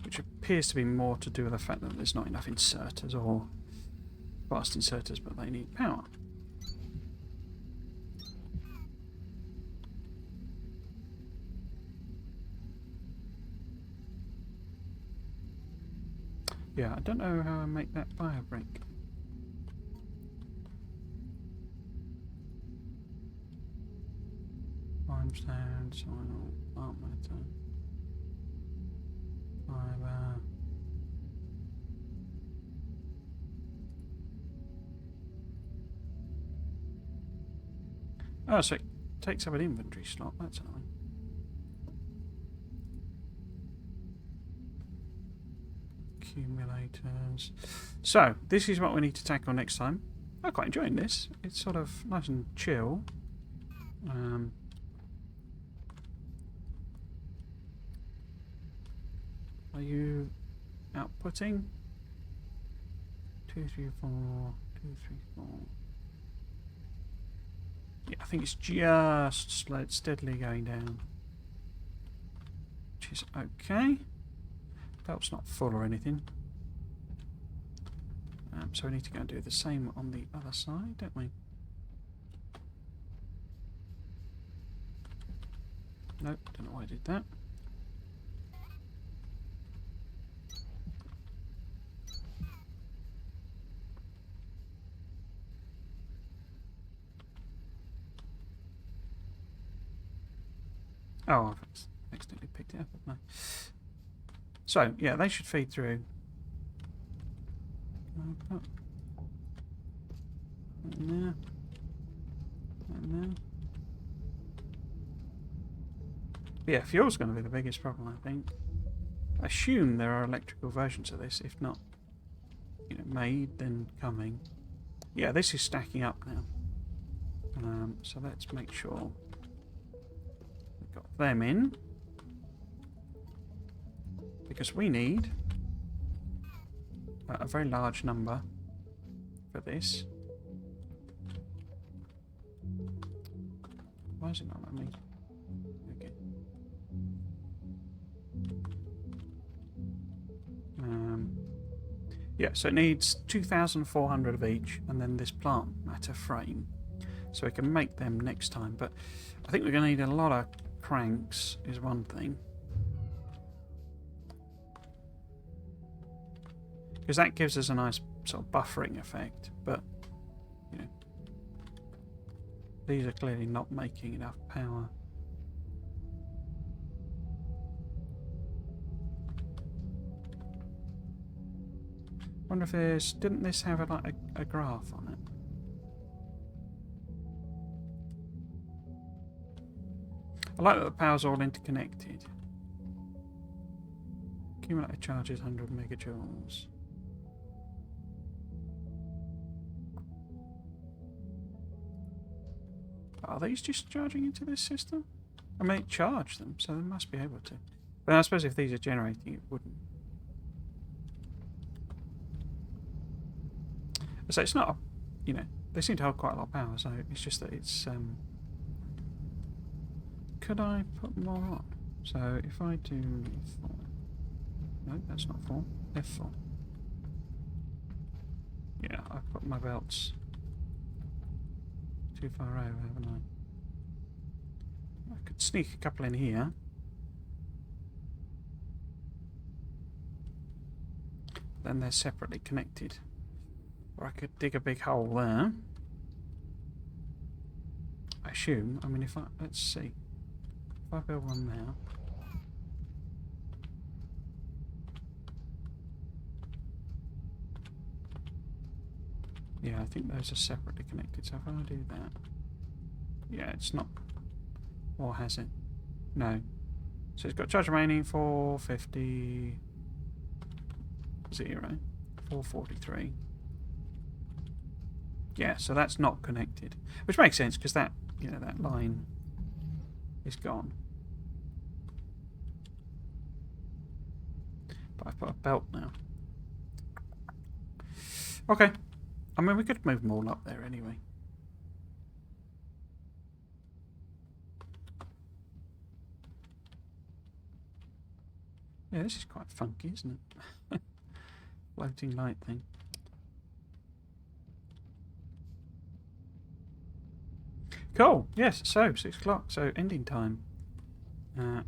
Speaker 1: Which appears to be more to do with the fact that there's not enough inserters or fast inserters, but they need power. Yeah, I don't know how I make that bio brick. Limestone, soil, plant matter, fibre. Oh, so it takes up an inventory slot. That's annoying. Accumulators. So, this is what we need to tackle next time. I'm quite enjoying this. It's sort of nice and chill. Are you outputting? 2, 3, 4, 2, 3, 4. Yeah, I think it's just steadily going down. Which is okay. Belt's not full or anything. So we need to go and do the same on the other side, don't we? Nope, don't know why I did that. Oh, I've accidentally picked it up, haven't I? So, yeah, they should feed through. And there. And there. Yeah, fuel's going to be the biggest problem, I think. I assume there are electrical versions of this, if not, you know, made, then coming. Yeah, this is stacking up now. So let's make sure we've got them in. Because we need a very large number for this. Why is it not letting me? Okay. Yeah, so it needs 2,400 of each, and then this plant matter frame. So we can make them next time. But I think we're going to need a lot of cranks, is one thing. Because that gives us a nice sort of buffering effect, but you know, these are clearly not making enough power. Wonder if there's, didn't this have a graph on it? I like that the power's all interconnected. Accumulator charges 100 megajoules. Are these just charging into this system? I mean, it charged them, so they must be able to. But I suppose if these are generating, it wouldn't. So it's not, you know, they seem to hold quite a lot of power, so it's just that it's, could I put more on? So if I do F4, no, that's not 4, F4. Yeah, I've put my belts too far over, haven't I? I could sneak a couple in here. Then they're separately connected. Or I could dig a big hole there. I assume, I mean, if I, let's see. If I build one now. Yeah, I think those are separately connected, so if I do that... Yeah, it's not... Or has it? No. So it's got charge remaining 450... 0. 443. Yeah, so that's not connected. Which makes sense, because that, you know, that line is gone. But I've put a belt now. Okay. I mean, we could move them all up there anyway. Yeah, this is quite funky, isn't it? Floating light thing. Cool. Yes, so 6 o'clock. So ending time.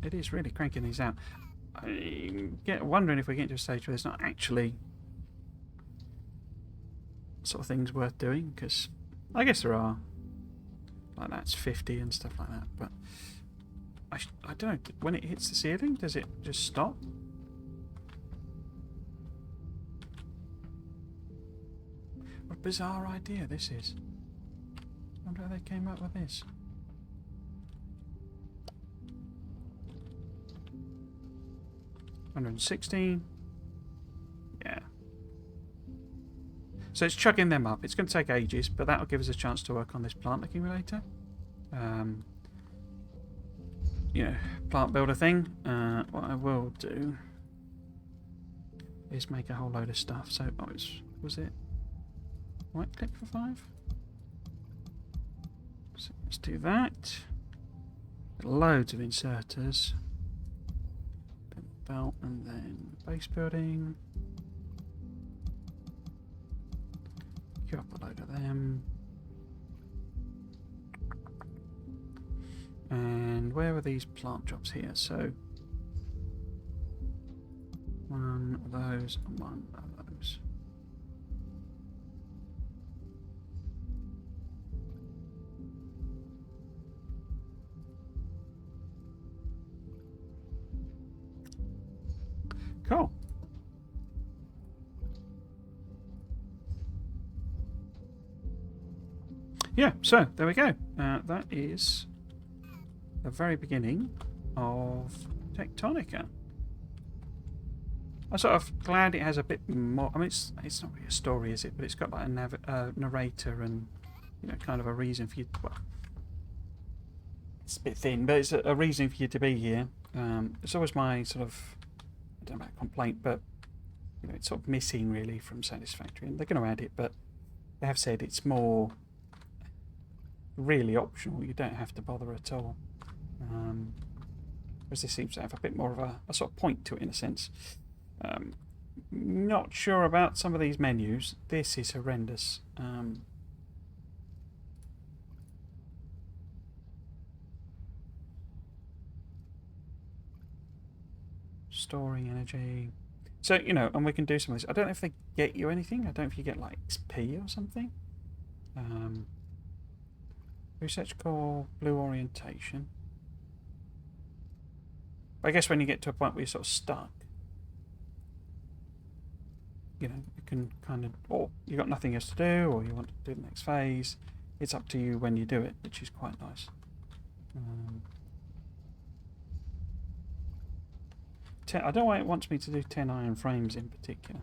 Speaker 1: It is really cranking these out. I'm wondering if we get to a stage where there's not actually sort of things worth doing, because I guess there are. Like that's 50 and stuff like that, but I don't know. When it hits the ceiling, does it just stop? What a bizarre idea this is. I wonder how they came up with this. $116. Yeah. So it's chugging them up. It's going to take ages, but that'll give us a chance to work on this plant accumulator. You know, plant builder thing. What I will do is make a whole load of stuff. So, was it right click for 5? So let's do that. Loads of inserters. Belt and then base building. Queue up a load of them. And where were these plant jobs here? So one of those and one of those. Cool. Yeah, so there we go. That is the very beginning of Techtonica. I'm sort of glad it has a bit more. I mean, it's not really a story, is it? But it's got like a narrator and, you know, kind of a reason for you. Well, it's a bit thin, but it's a reason for you to be here. It's always my sort of, I don't know about complaint, but you know, it's sort of missing really from Satisfactory, and they're going to add it, but they have said it's more really optional. You don't have to bother at all. Whereas this seems to have a bit more of a sort of point to it in a sense. Not sure about some of these menus. This is horrendous. Storing energy. So, you know, and we can do some of this. I don't know if they get you anything. I don't know if you get like XP or something. Research core, blue orientation. I guess when you get to a point where you're sort of stuck, you know, you can kind of, or you got nothing else to do, or you want to do the next phase. It's up to you when you do it, which is quite nice. I don't know why it wants me to do 10 iron frames in particular.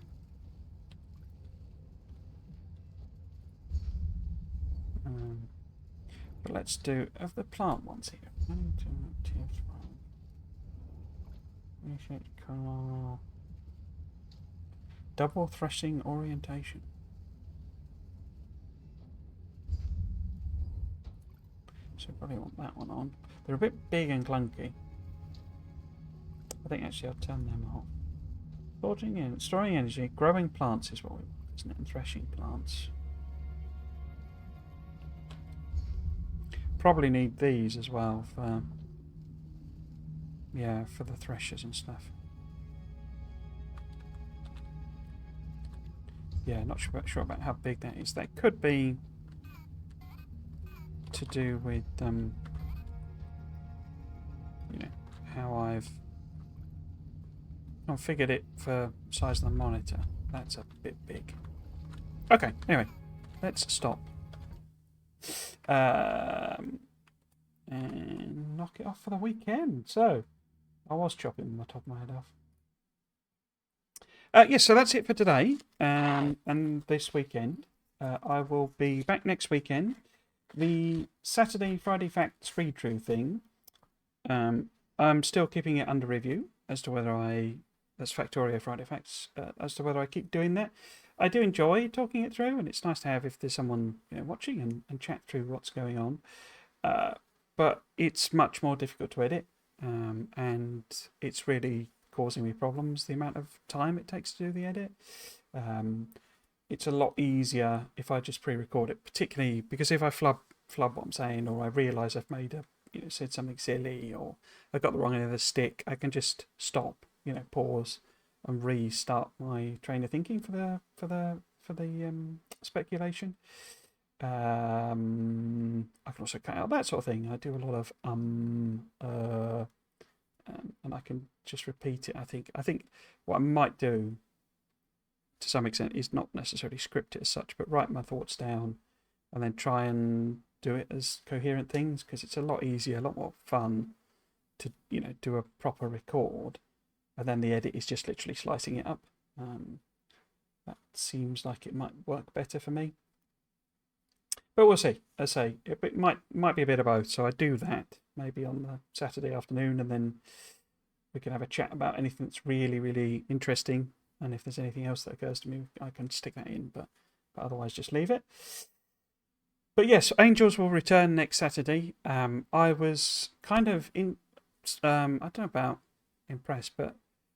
Speaker 1: But let's do of the plant ones here. 1, 2, 3, 4. Research car. Double threshing orientation. So probably want that one on. They're a bit big and clunky. I think actually I'll turn them off. Storing energy, growing plants is what we want, isn't it? And threshing plants. Probably need these as well for, yeah, for the threshers and stuff. Yeah, not sure about how big that is. That could be to do with, you know, how I've configured it for size of the monitor. That's a bit big. Okay, anyway, let's stop. And knock it off for the weekend. So, I was chopping the top of my head off. Yes, so that's it for today and this weekend. I will be back next weekend. The Saturday Friday Facts read through thing, I'm still keeping it under review as to whether that's Factorio Friday Facts, as to whether I keep doing that. I do enjoy talking it through, and it's nice to have if there's someone, you know, watching and chat through what's going on. But it's much more difficult to edit, and it's really causing me problems, the amount of time it takes to do the edit. It's a lot easier if I just pre-record it, particularly because if I flub what I'm saying, or I realise I've said something silly, or I got the wrong end of the stick, I can just stop, pause and restart my train of thinking for the speculation. I can also cut out that sort of thing. I do a lot of and I can just repeat it. I think what I might do to some extent is not necessarily script it as such, but write my thoughts down and then try and do it as coherent things, because it's a lot easier, a lot more fun to do a proper record, and then the edit is just literally slicing it up. That seems like it might work better for me, but we'll see. As I say, it might be a bit of both. So I do that maybe on the Saturday afternoon, and then we can have a chat about anything that's really, really interesting. And if there's anything else that occurs to me, I can stick that in, but otherwise just leave it. But yes, Angels will return next Saturday. I was kind of I don't know about impressed, but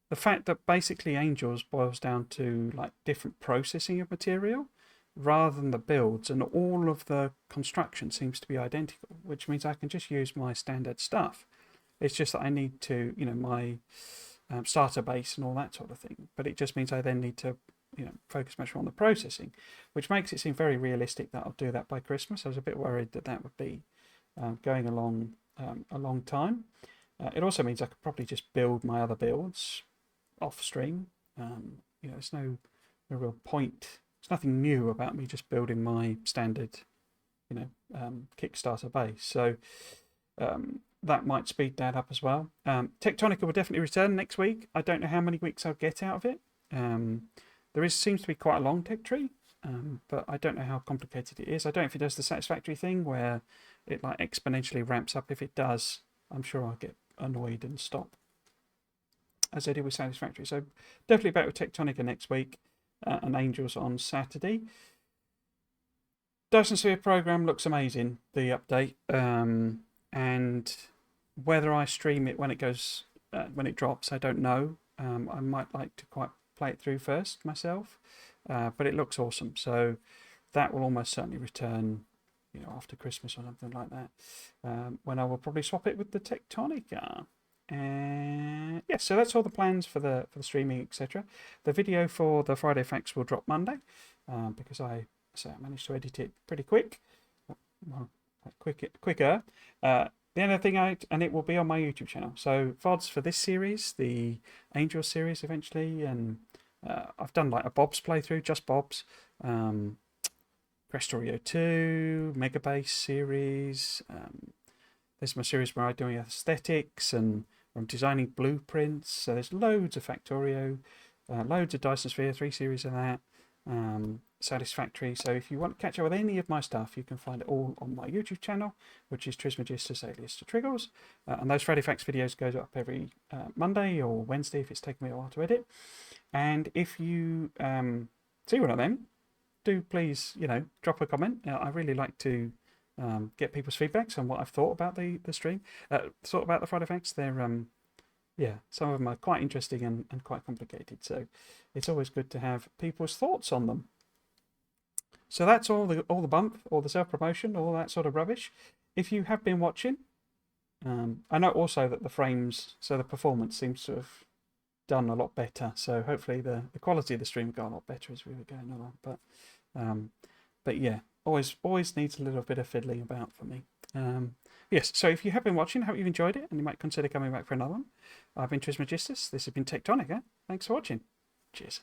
Speaker 1: the fact that basically Angels boils down to like different processing of material rather than the builds, and all of the construction seems to be identical, which means I can just use my standard stuff. It's just that I need to, my starter base and all that sort of thing. But it just means I then need to, focus much more on the processing, which makes it seem very realistic that I'll do that by Christmas. I was a bit worried that would be going along a long time. It also means I could probably just build my other builds off stream. There's no real point. There's nothing new about me just building my standard, Kickstarter base. So that might speed that up as well. Techtonica will definitely return next week. I don't know how many weeks I'll get out of it. There seems to be quite a long tech tree, but I don't know how complicated it is. I don't know if it does the Satisfactory thing where it like exponentially ramps up. If it does, I'm sure I'll get annoyed and stop, as I did with Satisfactory. So definitely back with Techtonica next week, and Angels on Saturday. Dyson Sphere program looks amazing, the update, and whether I stream it when it drops, I don't know. I might like to quite play it through first myself, but it looks awesome. So that will almost certainly return, after Christmas or something like that, when I will probably swap it with the Techtonica. And yes, so that's all the plans for the streaming, etc. The video for the Friday Facts will drop Monday, because I managed to edit it pretty quick, quicker. The other thing and it will be on my YouTube channel. So VODs for this series, the Angel series eventually, and I've done like a Bob's playthrough, just Bob's, Crestorio 2, Megabase series. There's my series where I'm doing aesthetics and I'm designing blueprints. So there's loads of Factorio, loads of Dyson Sphere, 3 series of that, Satisfactory. So if you want to catch up with any of my stuff, you can find it all on my YouTube channel, which is Trismegistus alias to Triggles. And those Friday Facts videos goes up every Monday or Wednesday if it's taken me a while to edit. And if you see one of them, do please, drop a comment. I really like to get people's feedbacks on what I've thought about the stream, thought about the Friday Facts. They're some of them are quite interesting and quite complicated, so it's always good to have people's thoughts on them. So that's all the bump, all the self-promotion, all that sort of rubbish. If you have been watching, I know also that the frames, so the performance seems to have done a lot better, so hopefully the quality of the stream got a lot better as we were going along, but yeah, always needs a little bit of fiddling about for me. Yes, so if you have been watching, I hope you've enjoyed it and you might consider coming back for another one. I've been Trismegistus. This has been Techtonica. Thanks for watching. Cheers.